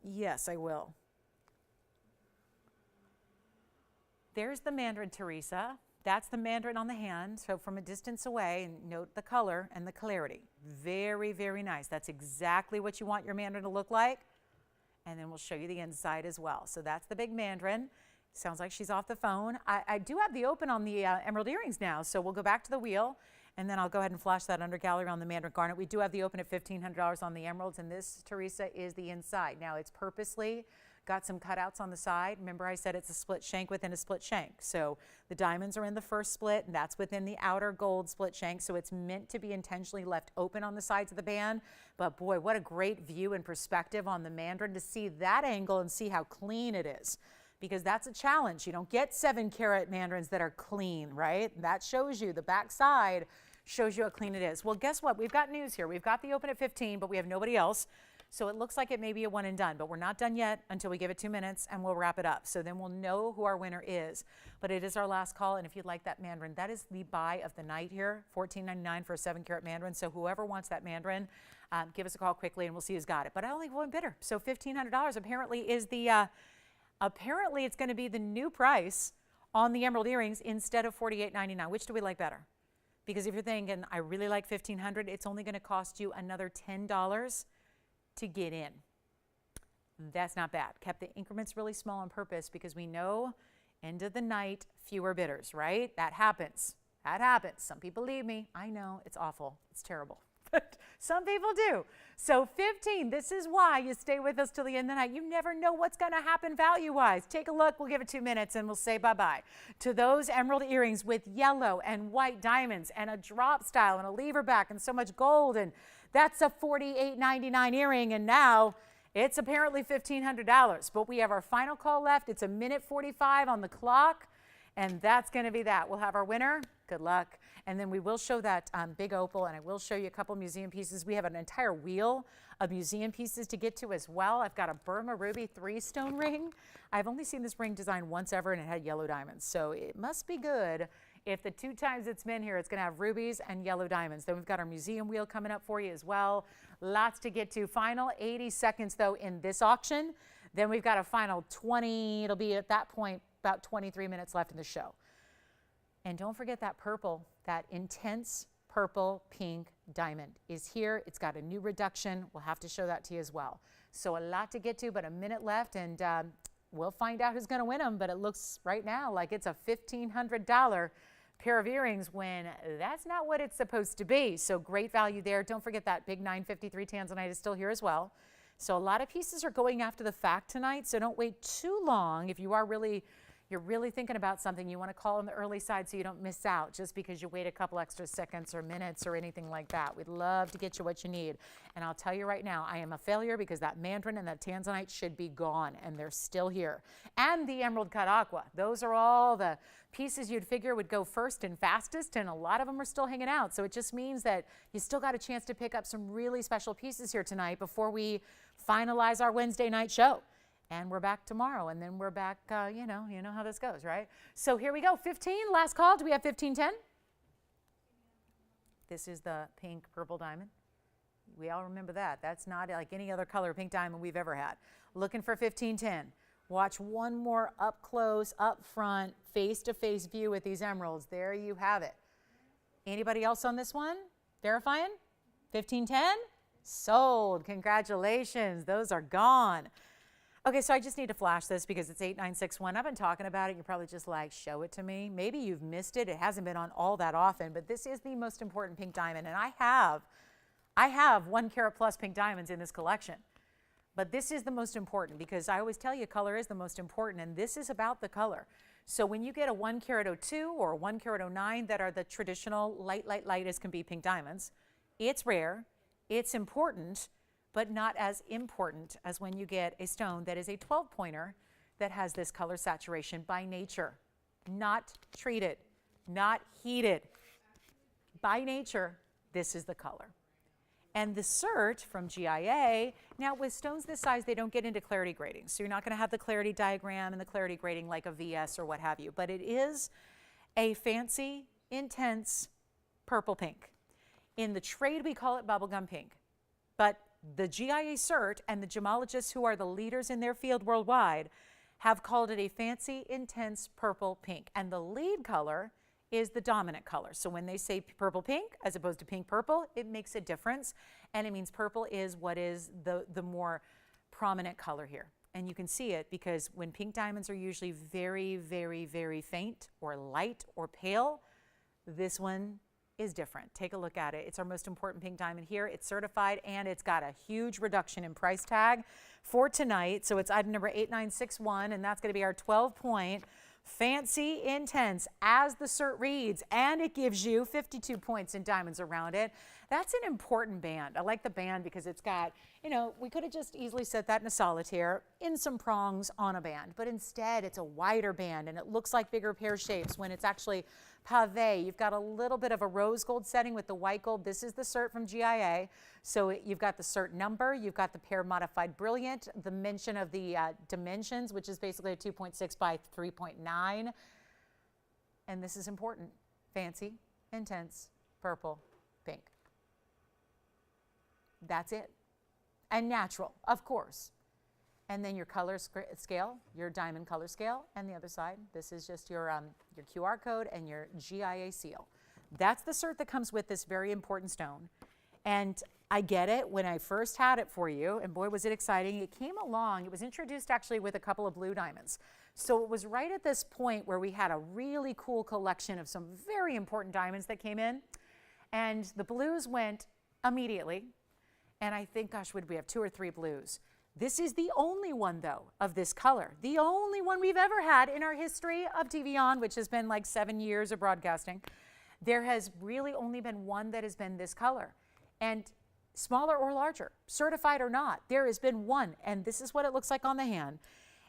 A: yes, I will. There's the mandarin, Teresa. That's the mandarin on the hand. So from a distance away, and note the color and the clarity. Very, very nice. That's exactly what you want your mandarin to look like. And then we'll show you the inside as well. So that's the big mandarin. Sounds like she's off the phone. I do have the open on the emerald earrings now, so we'll go back to the wheel, and then I'll go ahead and flash that under gallery on the mandarin garnet. We do have the open at $1,500 on the emeralds, and this, Teresa, is the inside. Now, it's purposely got some cutouts on the side. Remember I said it's a split shank within a split shank. So the diamonds are in the first split, and that's within the outer gold split shank. So it's meant to be intentionally left open on the sides of the band. But boy, what a great view and perspective on the mandarin to see that angle and see how clean it is. Because that's a challenge. You don't get 7 carat mandarins that are clean, right? That shows you, the back side shows you how clean it is. Well, guess what? We've got news here. We've got the open at 15, but we have nobody else. So it looks like it may be a one and done, but we're not done yet until we give it 2 minutes and we'll wrap it up. So then we'll know who our winner is. But it is our last call, and if you'd like that mandarin, that is the buy of the night here, $14.99 for a 7 carat mandarin. So whoever wants that mandarin, give us a call quickly and we'll see who's got it. But I only have one bidder. So $1,500 apparently is the, apparently it's gonna be the new price on the emerald earrings instead of $48.99. Which do we like better? Because if you're thinking, I really like $1,500, it's only gonna cost you another $10 to get in. That's not bad. Kept the increments really small on purpose because we know end of the night, fewer bidders, right? That happens. That happens. Some people leave me. I know, it's awful. It's terrible. But some people do. So 15, this is why you stay with us till the end of the night. You never know what's going to happen value-wise. Take a look. We'll give it 2 minutes and we'll say bye-bye to those emerald earrings with yellow and white diamonds and a drop style and a lever back and so much gold. And that's a $48.99 earring. And now it's apparently $1,500. But we have our final call left. It's 1:45 on the clock. And that's going to be that. We'll have our winner. Good luck. And then we will show that big opal, and I will show you a couple museum pieces. We have an entire wheel of museum pieces to get to as well. I've got a Burma Ruby 3-stone ring. I've only seen this ring designed once ever, and it had yellow diamonds. So it must be good if the 2 times it's been here, it's going to have rubies and yellow diamonds. Then we've got our museum wheel coming up for you as well. Lots to get to. Final 80 seconds, though, in this auction. Then we've got a final 20. It'll be at that point about 23 minutes left in the show. And don't forget that purple, that intense purple pink diamond is here. It's got a new reduction. We'll have to show that to you as well. So a lot to get to, but a minute left, and we'll find out who's going to win them. But it looks right now like it's a $1,500 pair of earrings when that's not what it's supposed to be. So great value there. Don't forget that big 953 Tanzanite is still here as well. So a lot of pieces are going after the fact tonight, so don't wait too long. If you are you're really thinking about something, you want to call on the early side so you don't miss out just because you wait a couple extra seconds or minutes or anything like that. We'd love to get you what you need. And I'll tell you right now, I am a failure because that mandarin and that Tanzanite should be gone, and they're still here. And the emerald cut aqua. Those are all the pieces you'd figure would go first and fastest, and a lot of them are still hanging out. So it just means that you still got a chance to pick up some really special pieces here tonight before we finalize our Wednesday night show. And we're back tomorrow, and then we're back, you know how this goes, right? So here we go, 15, last call. Do we have 1510? This is the pink purple diamond. We all remember that. That's not like any other color pink diamond we've ever had. Looking for 1510. Watch one more up close, up front, face-to-face view with these emeralds. There you have it. Anybody else on this one? Verifying? 1510? Sold. Congratulations. Those are gone. Okay, so I just need to flash this because it's 8961. I've been talking about it. You're probably just like, show it to me. Maybe you've missed it. It hasn't been on all that often, but this is the most important pink diamond. And I have 1 carat plus pink diamonds in this collection. But this is the most important because I always tell you color is the most important, and this is about the color. So when you get a 1 carat 02 or a 1 carat 09 that are the traditional light as can be pink diamonds, it's rare, it's important, but not as important as when you get a stone that is a 12-pointer that has this color saturation by nature, not treated, not heated. By nature, this is the color. And the cert from GIA, now with stones this size, they don't get into clarity grading. So you're not going to have the clarity diagram and the clarity grading like a VS or what have you. But it is a fancy, intense purple pink. In the trade, we call it bubblegum pink. But the GIA cert and the gemologists who are the leaders in their field worldwide have called it a fancy, intense purple pink. And the lead color is the dominant color. So when they say purple pink as opposed to pink purple, it makes a difference. And it means purple is what is the more prominent color here. And you can see it because when pink diamonds are usually very, very, very faint or light or pale, this one is different. Take a look at it. It's our most important pink diamond here. It's certified and it's got a huge reduction in price tag for tonight. So it's item number 8961 and that's going to be our 12-point fancy intense as the cert reads, and it gives you 52 points in diamonds around it. That's an important band. I like the band because it's got, you know, we could have just easily set that in a solitaire in some prongs on a band, but instead it's a wider band and it looks like bigger pear shapes when it's actually pave. You've got a little bit of a rose gold setting with the white gold. This is the cert from GIA. So you've got the cert number, you've got the pear modified brilliant, the mention of the dimensions, which is basically a 2.6 by 3.9. And this is important. Fancy, intense, purple, pink. That's it. And natural, of course. And then your color scale, your diamond color scale, and the other side, this is just your QR code and your GIA seal. That's the cert that comes with this very important stone. And I get it when I first had it for you, and boy was it exciting. It came along, it was introduced actually with a couple of blue diamonds. So it was right at this point where we had a really cool collection of some very important diamonds that came in. And the blues went immediately. And I think, gosh, would we have 2 or 3 blues? This is the only one, though, of this color. The only one we've ever had in our history of TVON, which has been like 7 years of broadcasting. There has really only been one that has been this color. And smaller or larger, certified or not, there has been one. And this is what it looks like on the hand.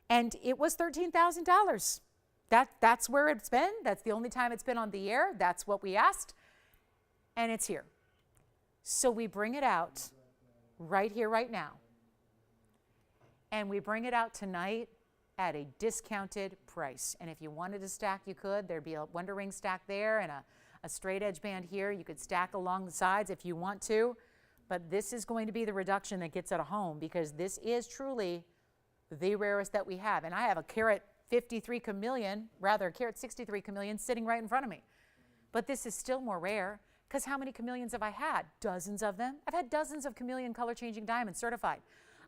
A: And it was $13,000. That's where it's been. That's the only time it's been on the air. That's what we asked. And it's here. So we bring it out right here, right now. And we bring it out tonight at a discounted price. And if you wanted to stack, you could. There'd be a Wonder Ring stack there and a straight edge band here. You could stack along the sides if you want to. But this is going to be the reduction that gets it a home because this is truly the rarest that we have. And I have a carat 53 chameleon, rather a carat 63 chameleon sitting right in front of me. But this is still more rare because how many chameleons have I had? Dozens of them. I've had dozens of chameleon color changing diamonds certified.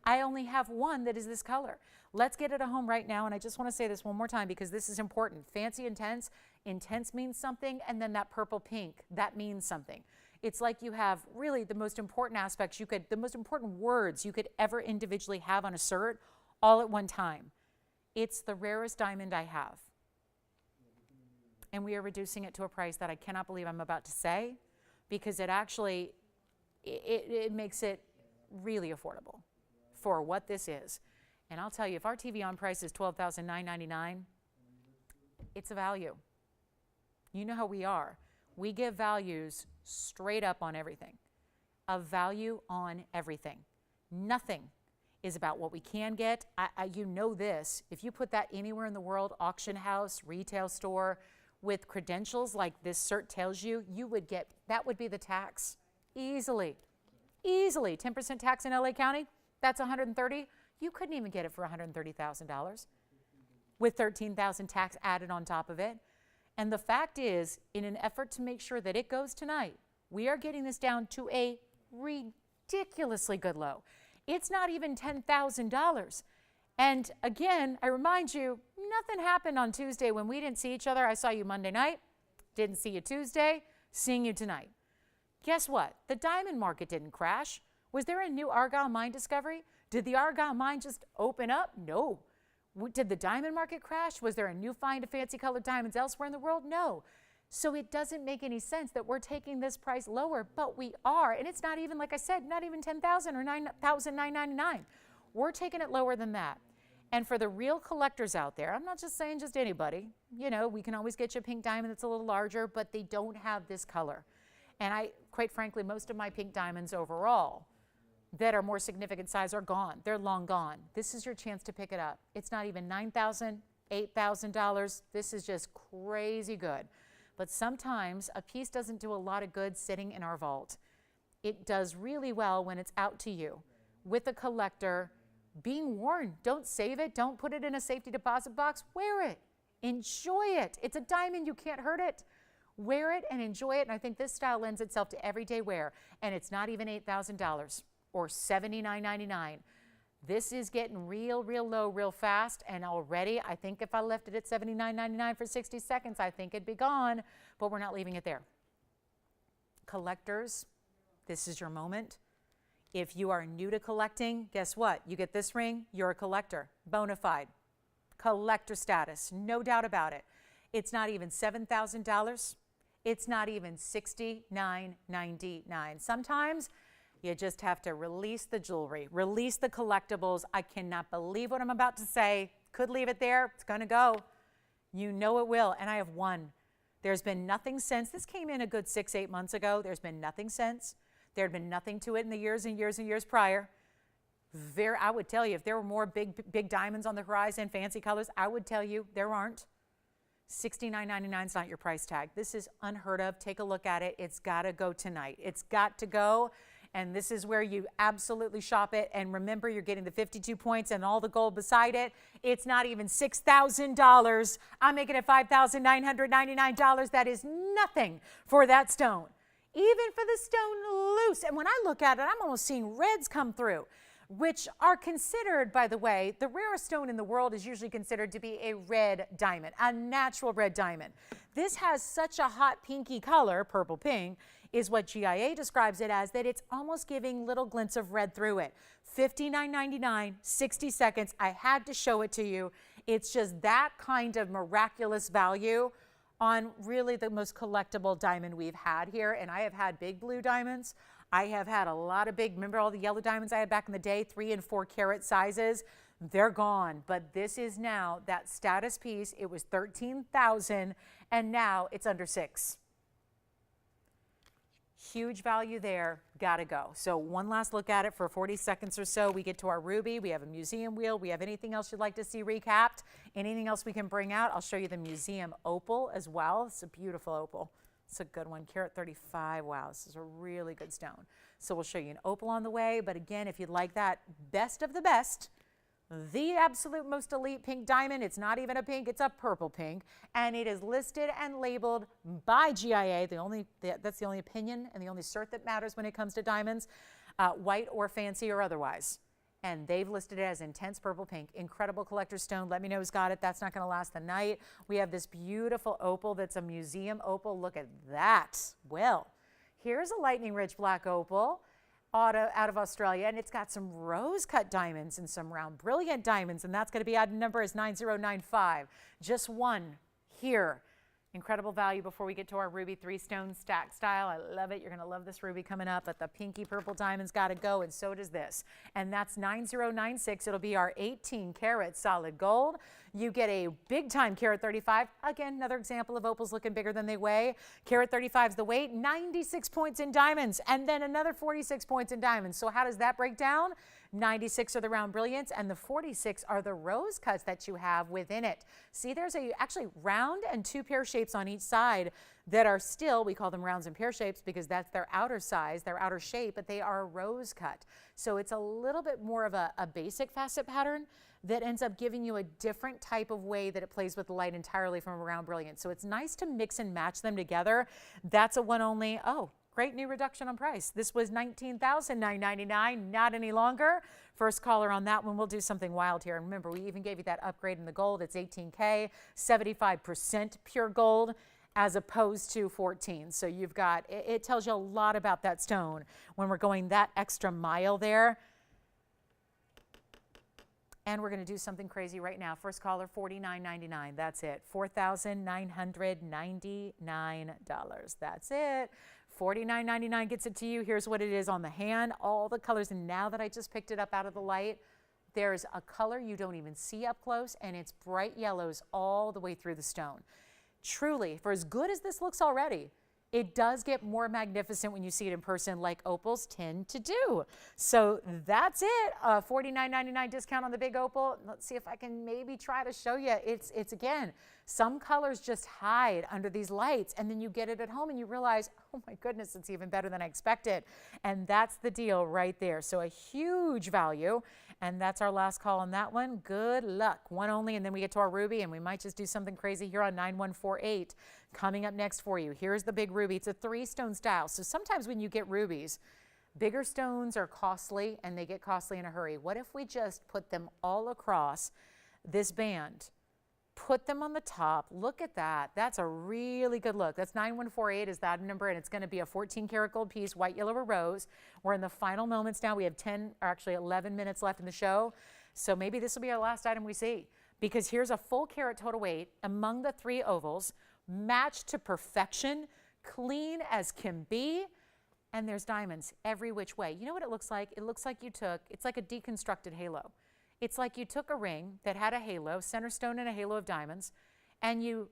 A: I only have one that is this color. Let's get it a home right now. And I just want to say this one more time because this is important. Fancy intense. Intense means something. And then that purple pink, that means something. It's like you have really the most important aspects the most important words you could ever individually have on a cert all at one time. It's the rarest diamond I have. And we are reducing it to a price that I cannot believe I'm about to say because it actually, it makes it really affordable for what this is. And I'll tell you, if our TVON price is $12,999, it's a value. You know how we are. We give values straight up on everything. A value on everything. Nothing is about what we can get. You know this. If you put that anywhere in the world, auction house, retail store, with credentials like this cert tells you, you would get, that would be the tax. Easily. Easily. 10% tax in LA County. That's $130,000. You couldn't even get it for $130,000 with $13,000 tax added on top of it. And the fact is, in an effort to make sure that it goes tonight, we are getting this down to a ridiculously good low. It's not even $10,000. And again, I remind you, nothing happened on Tuesday when we didn't see each other. I saw you Monday night, didn't see you Tuesday, seeing you tonight. Guess what? The diamond market didn't crash. Was there a new Argyle mine discovery? Did the Argyle mine just open up? No. Did the diamond market crash? Was there a new find of fancy colored diamonds elsewhere in the world? No. So it doesn't make any sense that we're taking this price lower, but we are. And it's not even, like I said, not even $10,000 or $9,999. We're taking it lower than that. And for the real collectors out there, I'm not just saying just anybody, you know, we can always get you a pink diamond that's a little larger, but they don't have this color. And quite frankly, most of my pink diamonds overall that are more significant size are gone. They're long gone. This is your chance to pick it up. It's not even $9,000, $8,000. This is just crazy good. But sometimes a piece doesn't do a lot of good sitting in our vault. It does really well when it's out to you with a collector being worn. Don't save it. Don't put it in a safety deposit box. Wear it. Enjoy it. It's a diamond. You can't hurt it. Wear it and enjoy it. And I think this style lends itself to everyday wear. And it's not even $8,000 or $79.99. This is getting real low, real fast. And already, I think if I left it at $79.99 for 60 seconds, I think it'd be gone. But we're not leaving it there. Collectors, this is your moment. If you are new to collecting, guess what? You get this ring, you're a collector. Bona fide. Collector status, no doubt about it. It's not even $7,000. It's not even $69.99. Sometimes you just have to release the jewelry, release the collectibles. I cannot believe what I'm about to say. Could leave it there. It's going to go. You know it will. And I have one. There's been nothing since. This came in a good 6-8 months ago. There's been nothing since. There had been nothing to it in the years and years and years prior. I would tell you, if there were more big diamonds on the horizon, fancy colors, I would tell you there aren't. $69.99 is not your price tag. This is unheard of. Take a look at it. It's got to go tonight. It's got to go. And this is where you absolutely shop it. And remember, you're getting the 52 points and all the gold beside it. It's not even $6,000. I'm making it $5,999. That is nothing for that stone. Even for the stone loose. And when I look at it, I'm almost seeing reds come through, which are considered, by the way, the rarest stone in the world is usually considered to be a red diamond, a natural red diamond. This has such a hot pinky color, purple pink, is what GIA describes it as, that it's almost giving little glints of red through it. $59.99, 60 seconds. I had to show it to you. It's just that kind of miraculous value on really the most collectible diamond we've had here. And I have had big blue diamonds. I have had a lot of big, remember all the yellow diamonds I had back in the day, 3 and 4 carat sizes? They're gone. But this is now that status piece. It was $13,000 and now it's under $6,000. Huge value there, gotta go. So one last look at it for 40 seconds or so. We get to our ruby, we have a museum wheel, we have anything else you'd like to see recapped, anything else we can bring out. I'll show you the museum opal as well. It's a beautiful opal. It's a good one, carat 35. Wow, this is a really good stone. So we'll show you an opal on the way, but again, if you'd like that best of the best, the absolute most elite pink diamond, it's not even a pink, it's a purple pink, and it is listed and labeled by GIA. That's the only opinion and the only cert that matters when it comes to diamonds, white or fancy or otherwise. And they've listed it as intense purple pink. Incredible collector stone. Let me know who's got it. That's not going to last the night. We have this beautiful opal that's a museum opal. Look at that. Well, here's a lightning-rich black opal out of Australia, and it's got some rose-cut diamonds and some round brilliant diamonds, and that's going to be item number is 9095. Just one here. Incredible value before we get to our ruby 3-stone stack style. I love it. You're going to love this ruby coming up, but the pinky purple diamond's got to go, and so does this. And that's 9096. It'll be our 18 karat solid gold. You get a big time carat 35. Again, another example of opals looking bigger than they weigh. Carat 35 is the weight, 96 points in diamonds, and then another 46 points in diamonds. So how does that break down? 96 are the round brilliants, and the 46 are the rose cuts that you have within it. See, there's actually round and 2 pear shapes on each side that are still, we call them rounds and pear shapes because that's their outer size, their outer shape, but they are rose cut. So it's a little bit more of a basic facet pattern that ends up giving you a different type of way that it plays with the light entirely from a round brilliant. So it's nice to mix and match them together. That's a one only. Oh, great new reduction on price. This was $19,999, not any longer. First caller on that one, we'll do something wild here. And remember, we even gave you that upgrade in the gold. It's 18K, 75% pure gold as opposed to 14. So you've got, it tells you a lot about that stone when we're going that extra mile there. And we're going to do something crazy right now. First caller, $49.99. That's it. $4,999. That's it. $49.99 gets it to you. Here's what it is on the hand. All the colors. And now that I just picked it up out of the light, there's a color you don't even see up close, and it's bright yellows all the way through the stone. Truly, for as good as this looks already, it does get more magnificent when you see it in person, like opals tend to do. So that's it. $49.99 discount on the big opal. Let's see if I can maybe try to show you. It's again, some colors just hide under these lights, and then you get it at home and you realize, oh my goodness, it's even better than I expected. And that's the deal right there. So a huge value. And that's our last call on that one. Good luck. One only, and then we get to our ruby, and we might just do something crazy here on 9148. Coming up next for you, here's the big ruby. It's a 3-stone style. So sometimes when you get rubies, bigger stones are costly, and they get costly in a hurry. What if we just put them all across this band? Put them on the top. Look at that. That's a really good look. That's 9148 is that number, and it's going to be a 14-karat gold piece, white, yellow, or rose. We're in the final moments now. We have 11 minutes left in the show. So maybe this will be our last item we see, because here's a full carat total weight among the 3 ovals, matched to perfection, clean as can be, and there's diamonds every which way. You know what it looks like? It looks like it's like a deconstructed halo. It's like you took a ring that had a halo, center stone and a halo of diamonds, and you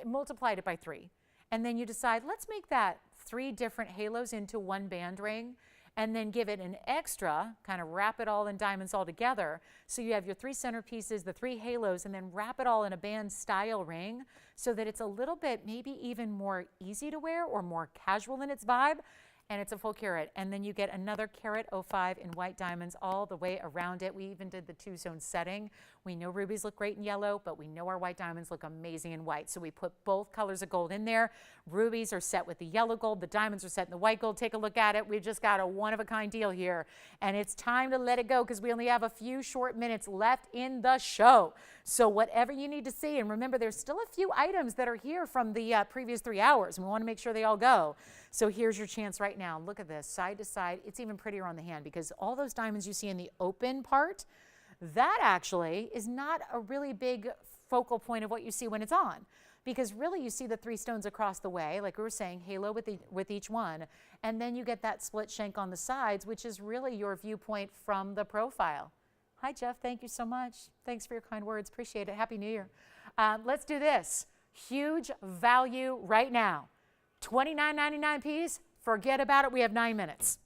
A: multiplied it by 3. And then you decide, let's make that 3 different halos into one band ring, and then give it an extra, kind of wrap it all in diamonds all together. So you have your 3 centerpieces, the 3 halos, and then wrap it all in a band style ring so that it's a little bit maybe even more easy to wear or more casual in its vibe. And it's a full carat. And then you get another carat 05 in white diamonds all the way around it. We even did the 2-zone setting. We know rubies look great in yellow, but we know our white diamonds look amazing in white. So we put both colors of gold in there. Rubies are set with the yellow gold. The diamonds are set in the white gold. Take a look at it. We've just got a one-of-a-kind deal here. And it's time to let it go because we only have a few short minutes left in the show. So whatever you need to see, and remember, there's still a few items that are here from the previous 3 hours, and we want to make sure they all go. So here's your chance right now. Look at this, side to side. It's even prettier on the hand because all those diamonds you see in the open part, that actually is not a really big focal point of what you see when it's on. Because really you see the 3 stones across the way, like we were saying, halo with each one, and then you get that split shank on the sides, which is really your viewpoint from the profile. Hi, Jeff. Thank you so much. Thanks for your kind words. Appreciate it. Happy New Year. Let's do this. Huge value right now. $29.99 piece. Forget about it. We have 9 minutes.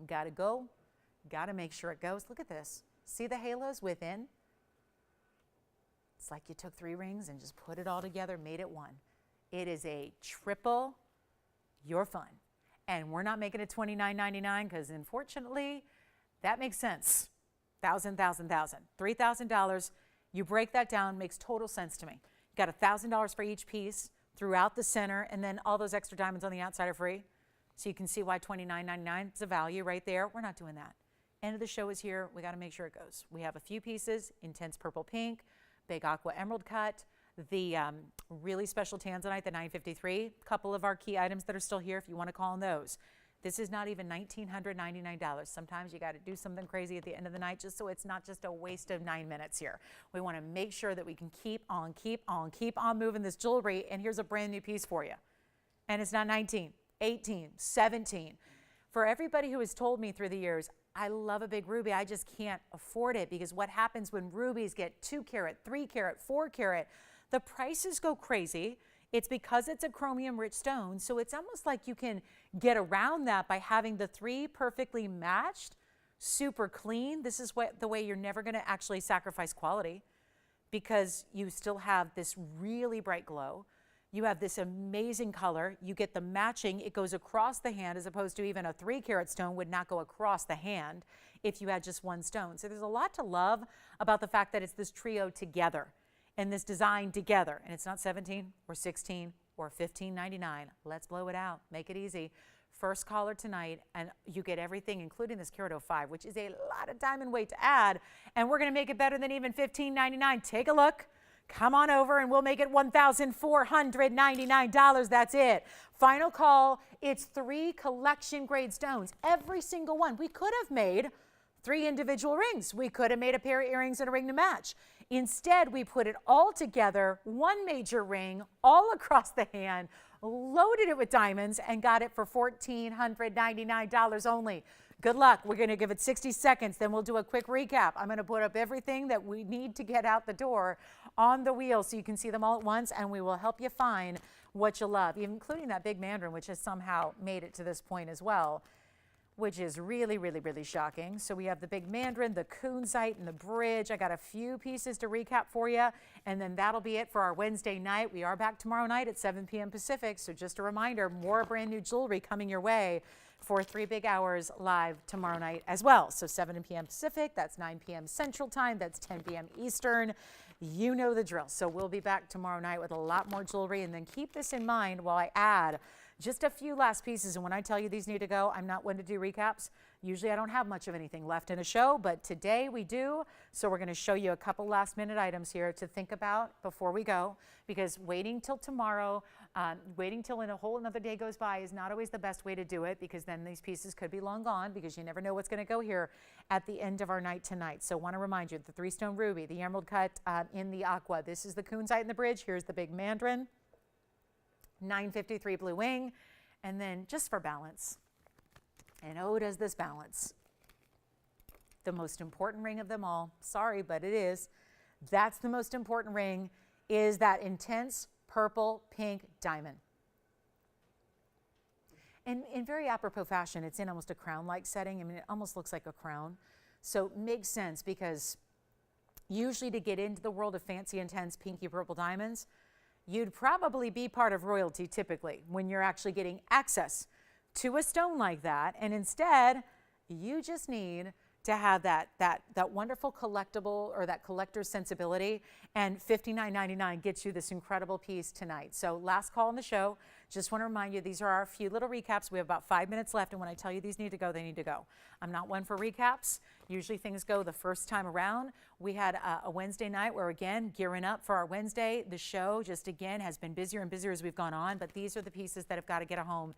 A: Got to go. Got to make sure it goes. Look at this. See the halos within? It's like you took 3 rings and just put it all together, made it one. It is a triple your fun. And we're not making it $29.99 because unfortunately, that makes sense. $3,000. You break that down, makes total sense to me. You got $1,000 for each piece throughout the center, and then all those extra diamonds on the outside are free. So you can see why $29.99 is a value right there. We're not doing that. End of the show is here. We got to make sure it goes. We have a few pieces, intense purple pink, big aqua emerald cut, the really special Tanzanite, the 953, a couple of our key items that are still here if you want to call on those. This is not even $1,999. Sometimes you got to do something crazy at the end of the night just so it's not just a waste of 9 minutes here. We want to make sure that we can keep on moving this jewelry. And here's a brand new piece for you. And it's not 19, 18, 17. For everybody who has told me through the years, I love a big ruby, I just can't afford it, because what happens when rubies get 2 carat, 3 carat, 4 carat, the prices go crazy. It's because it's a chromium rich stone, so it's almost like you can get around that by having the 3 perfectly matched, super clean. This is the way you're never going to actually sacrifice quality, because you still have this really bright glow. You have this amazing color. You get the matching. It goes across the hand, as opposed to even a 3 carat stone would not go across the hand if you had just one stone. So there's a lot to love about the fact that it's this trio together and this design together. And it's not 17 or 16 or $15.99. Let's blow it out. Make it easy. First caller tonight, and you get everything, including this carat 05, which is a lot of diamond weight to add. And we're going to make it better than even $15.99. Take a look. Come on over and we'll make it $1,499. That's it. Final call. It's 3 collection grade stones. Every single one. We could have made 3 individual rings. We could have made a pair of earrings and a ring to match. Instead, we put it all together, one major ring, all across the hand, loaded it with diamonds, and got it for $1,499 only. Good luck. We're going to give it 60 seconds, then we'll do a quick recap. I'm going to put up everything that we need to get out the door on the wheel so you can see them all at once, and we will help you find what you love, including that big mandarin, which has somehow made it to this point as well, which is really, really, really shocking. So we have the big mandarin, the kunzite, and the bridge. I got a few pieces to recap for you, and then that'll be it for our Wednesday night. We are back tomorrow night at 7 p.m. Pacific, so just a reminder, more brand new jewelry coming your way for 3 big hours live tomorrow night as well. So 7 p.m. Pacific, that's 9 p.m. Central Time, that's 10 p.m. Eastern. You know the drill. So we'll be back tomorrow night with a lot more jewelry, and then keep this in mind while I add just a few last pieces. And when I tell you these need to go, I'm not one to do recaps. Usually I don't have much of anything left in a show, but today we do. So we're going to show you a couple last minute items here to think about before we go, because waiting till tomorrow, waiting till a whole another day goes by is not always the best way to do it, because then these pieces could be long gone, because you never know what's going to go here at the end of our night tonight. So I want to remind you, the 3-stone ruby, the emerald cut in the aqua. This is the kunzite in the bridge. Here's the big mandarin. 953 blue wing, and then just for balance, and oh does this balance, the most important ring of them all, sorry but it is, that's the most important ring, is that intense purple pink diamond. And in very apropos fashion, it's in almost a crown-like setting. I mean, it almost looks like a crown, so it makes sense, because usually to get into the world of fancy intense pinky purple diamonds, you'd probably be part of royalty typically when you're actually getting access to a stone like that. And instead, you just need to have that wonderful collectible, or that collector's sensibility, and $59.99 gets you this incredible piece tonight. So last call on the show. Just want to remind you, these are our few little recaps. We have about 5 minutes left, and when I tell you these need to go, they need to go. I'm not one for recaps. Usually things go the first time around. We had a Wednesday night where, again, gearing up for our Wednesday. The show just, again, has been busier and busier as we've gone on, but these are the pieces that have got to get home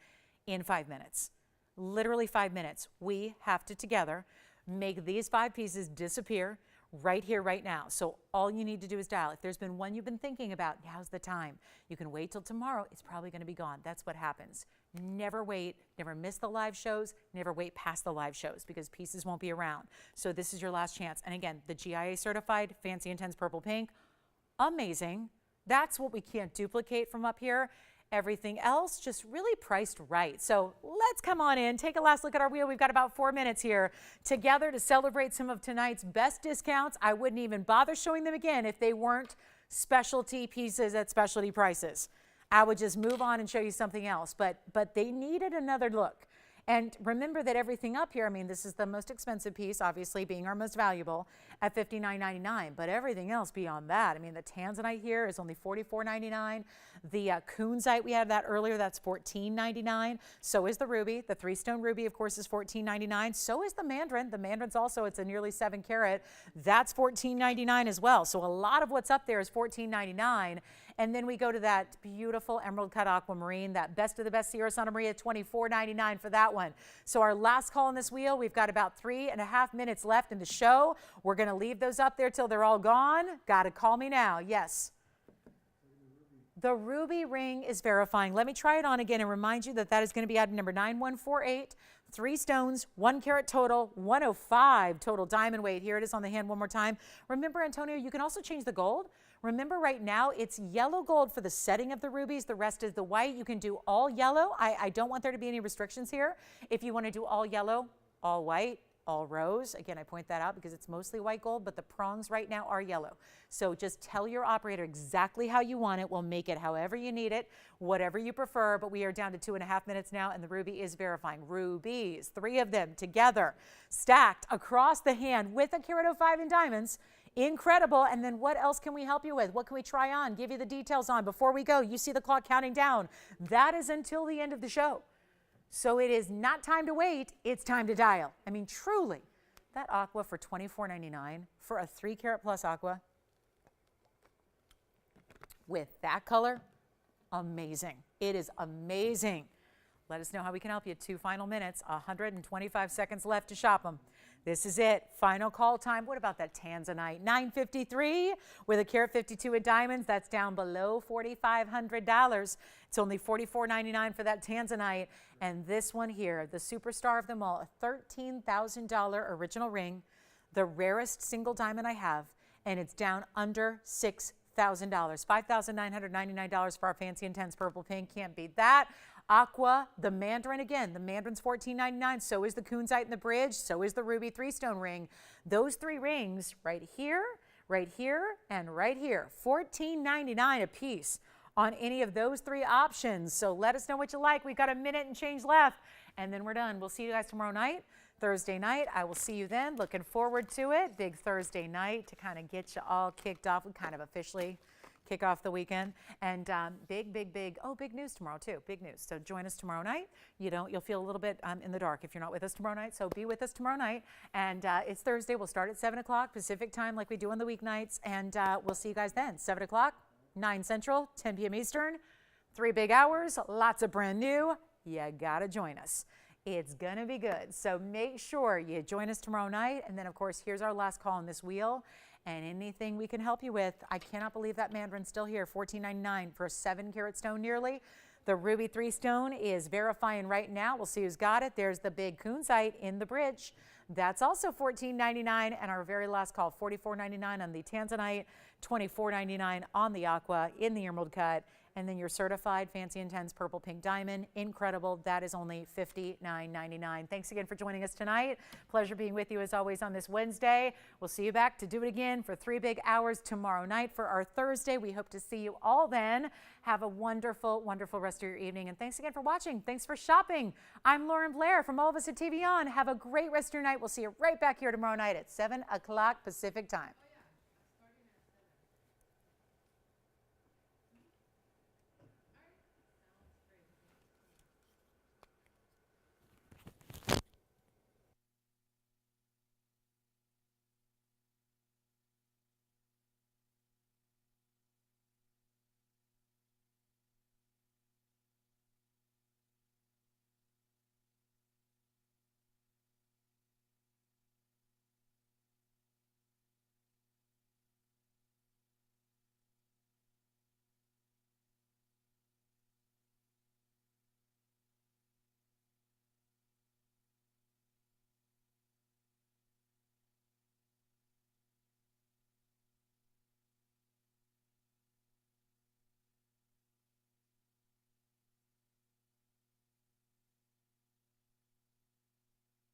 A: in 5 minutes. Literally 5 minutes. We have to together make these 5 pieces disappear right here, right now. So all you need to do is dial. If there's been one you've been thinking about, now's the time. You can wait till tomorrow. It's probably going to be gone. That's what happens. Never wait. Never miss the live shows. Never wait past the live shows, because pieces won't be around. So this is your last chance. And again, the GIA certified fancy intense purple pink, amazing. That's what we can't duplicate from up here. Everything else just really priced right. So let's come on in, take a last look at our wheel. We've got about 4 minutes here together to celebrate some of tonight's best discounts. I wouldn't even bother showing them again if they weren't specialty pieces at specialty prices. I would just move on and show you something else, but they needed another look. And remember that everything up here, I mean, this is the most expensive piece, obviously being our most valuable at $59.99, but everything else beyond that, I mean, the Tanzanite here is only $44.99. The kunzite, we had that earlier, that's $14.99. So is the ruby. The 3-stone ruby, of course, is $14.99. So is the mandarin. The mandarin's also, it's a nearly 7 carat. That's $14.99 as well. So a lot of what's up there is $14.99. And then we go to that beautiful emerald cut aquamarine, that best of the best Sierra Santa Maria, $24.99 for that one. So our last call on this wheel, we've got about 3.5 minutes left in the show. We're going to leave those up there till they're all gone. Got to call me now. Yes. The ruby ring is verifying. Let me try it on again and remind you that that is going to be item number 9148. 3 stones, 1 carat total, 105 total diamond weight. Here it is on the hand one more time. Remember, Antonio, you can also change the gold. Remember, right now it's yellow gold for the setting of the rubies. The rest is the white. You can do all yellow. I don't want there to be any restrictions here. If you want to do all yellow, all white, all rose. Again, I point that out because it's mostly white gold, but the prongs right now are yellow. So just tell your operator exactly how you want it. We'll make it however you need it, whatever you prefer, but we are down to 2.5 minutes now, and the ruby is verifying. Rubies, 3 of them together, stacked across the hand with a carat 05 in diamonds. Incredible. And then what else can we help you with? What can we try on? Give you the details on. Before we go, you see the clock counting down. That is until the end of the show. So it is not time to wait, it's time to dial. I mean, truly, that aqua for $24.99 for a 3 carat plus aqua with that color, amazing. It is amazing. Let us know how we can help you. 2 final minutes, 125 seconds left to shop them. This is it. Final call time. What about that Tanzanite? $953 with a carat 52 in diamonds. That's down below $4,500. It's only $44.99 for that Tanzanite. And this one here, the superstar of them all, a $13,000 original ring, the rarest single diamond I have, and it's down under $6,000. $5,999 for our fancy intense purple pink. Can't beat that. Aqua, the mandarin again. The mandarin's $14.99. So is the kunzite in the bridge. So is the ruby 3-stone ring. Those 3 rings right here, and right here. $14.99 a piece on any of those 3 options. So let us know what you like. We've got a minute and change left, and then we're done. We'll see you guys tomorrow night. Thursday night. I will see you then. Looking forward to it. Big Thursday night to kind of get you all kicked off. We kind of officially kick off the weekend. And big news tomorrow too. Big news. So join us tomorrow night. You'll feel a little bit in the dark if you're not with us tomorrow night. So be with us tomorrow night. And it's Thursday. We'll start at 7 o'clock Pacific time like we do on the weeknights. And we'll see you guys then. 7 o'clock, 9 Central, 10 p.m. Eastern. 3 big hours. Lots of brand new. You got to join us. It's going to be good. So make sure you join us tomorrow night. And then, of course, here's our last call on this wheel. And anything we can help you with. I cannot believe that mandarin's still here. $14.99 for a 7-carat stone nearly. The ruby 3-stone is verifying right now. We'll see who's got it. There's the big kunzite in the bridge. That's also $14.99. And our very last call, $44.99 on the Tanzanite, $24.99 on the aqua in the emerald cut. And then your certified fancy intense purple pink diamond, incredible. That is only $59.99. Thanks again for joining us tonight. Pleasure being with you as always on this Wednesday. We'll see you back to do it again for 3 big hours tomorrow night for our Thursday. We hope to see you all then. Have a wonderful, wonderful rest of your evening. And thanks again for watching. Thanks for shopping. I'm Lauren Blair from all of us at TVON. Have a great rest of your night. We'll see you right back here tomorrow night at 7 o'clock Pacific time.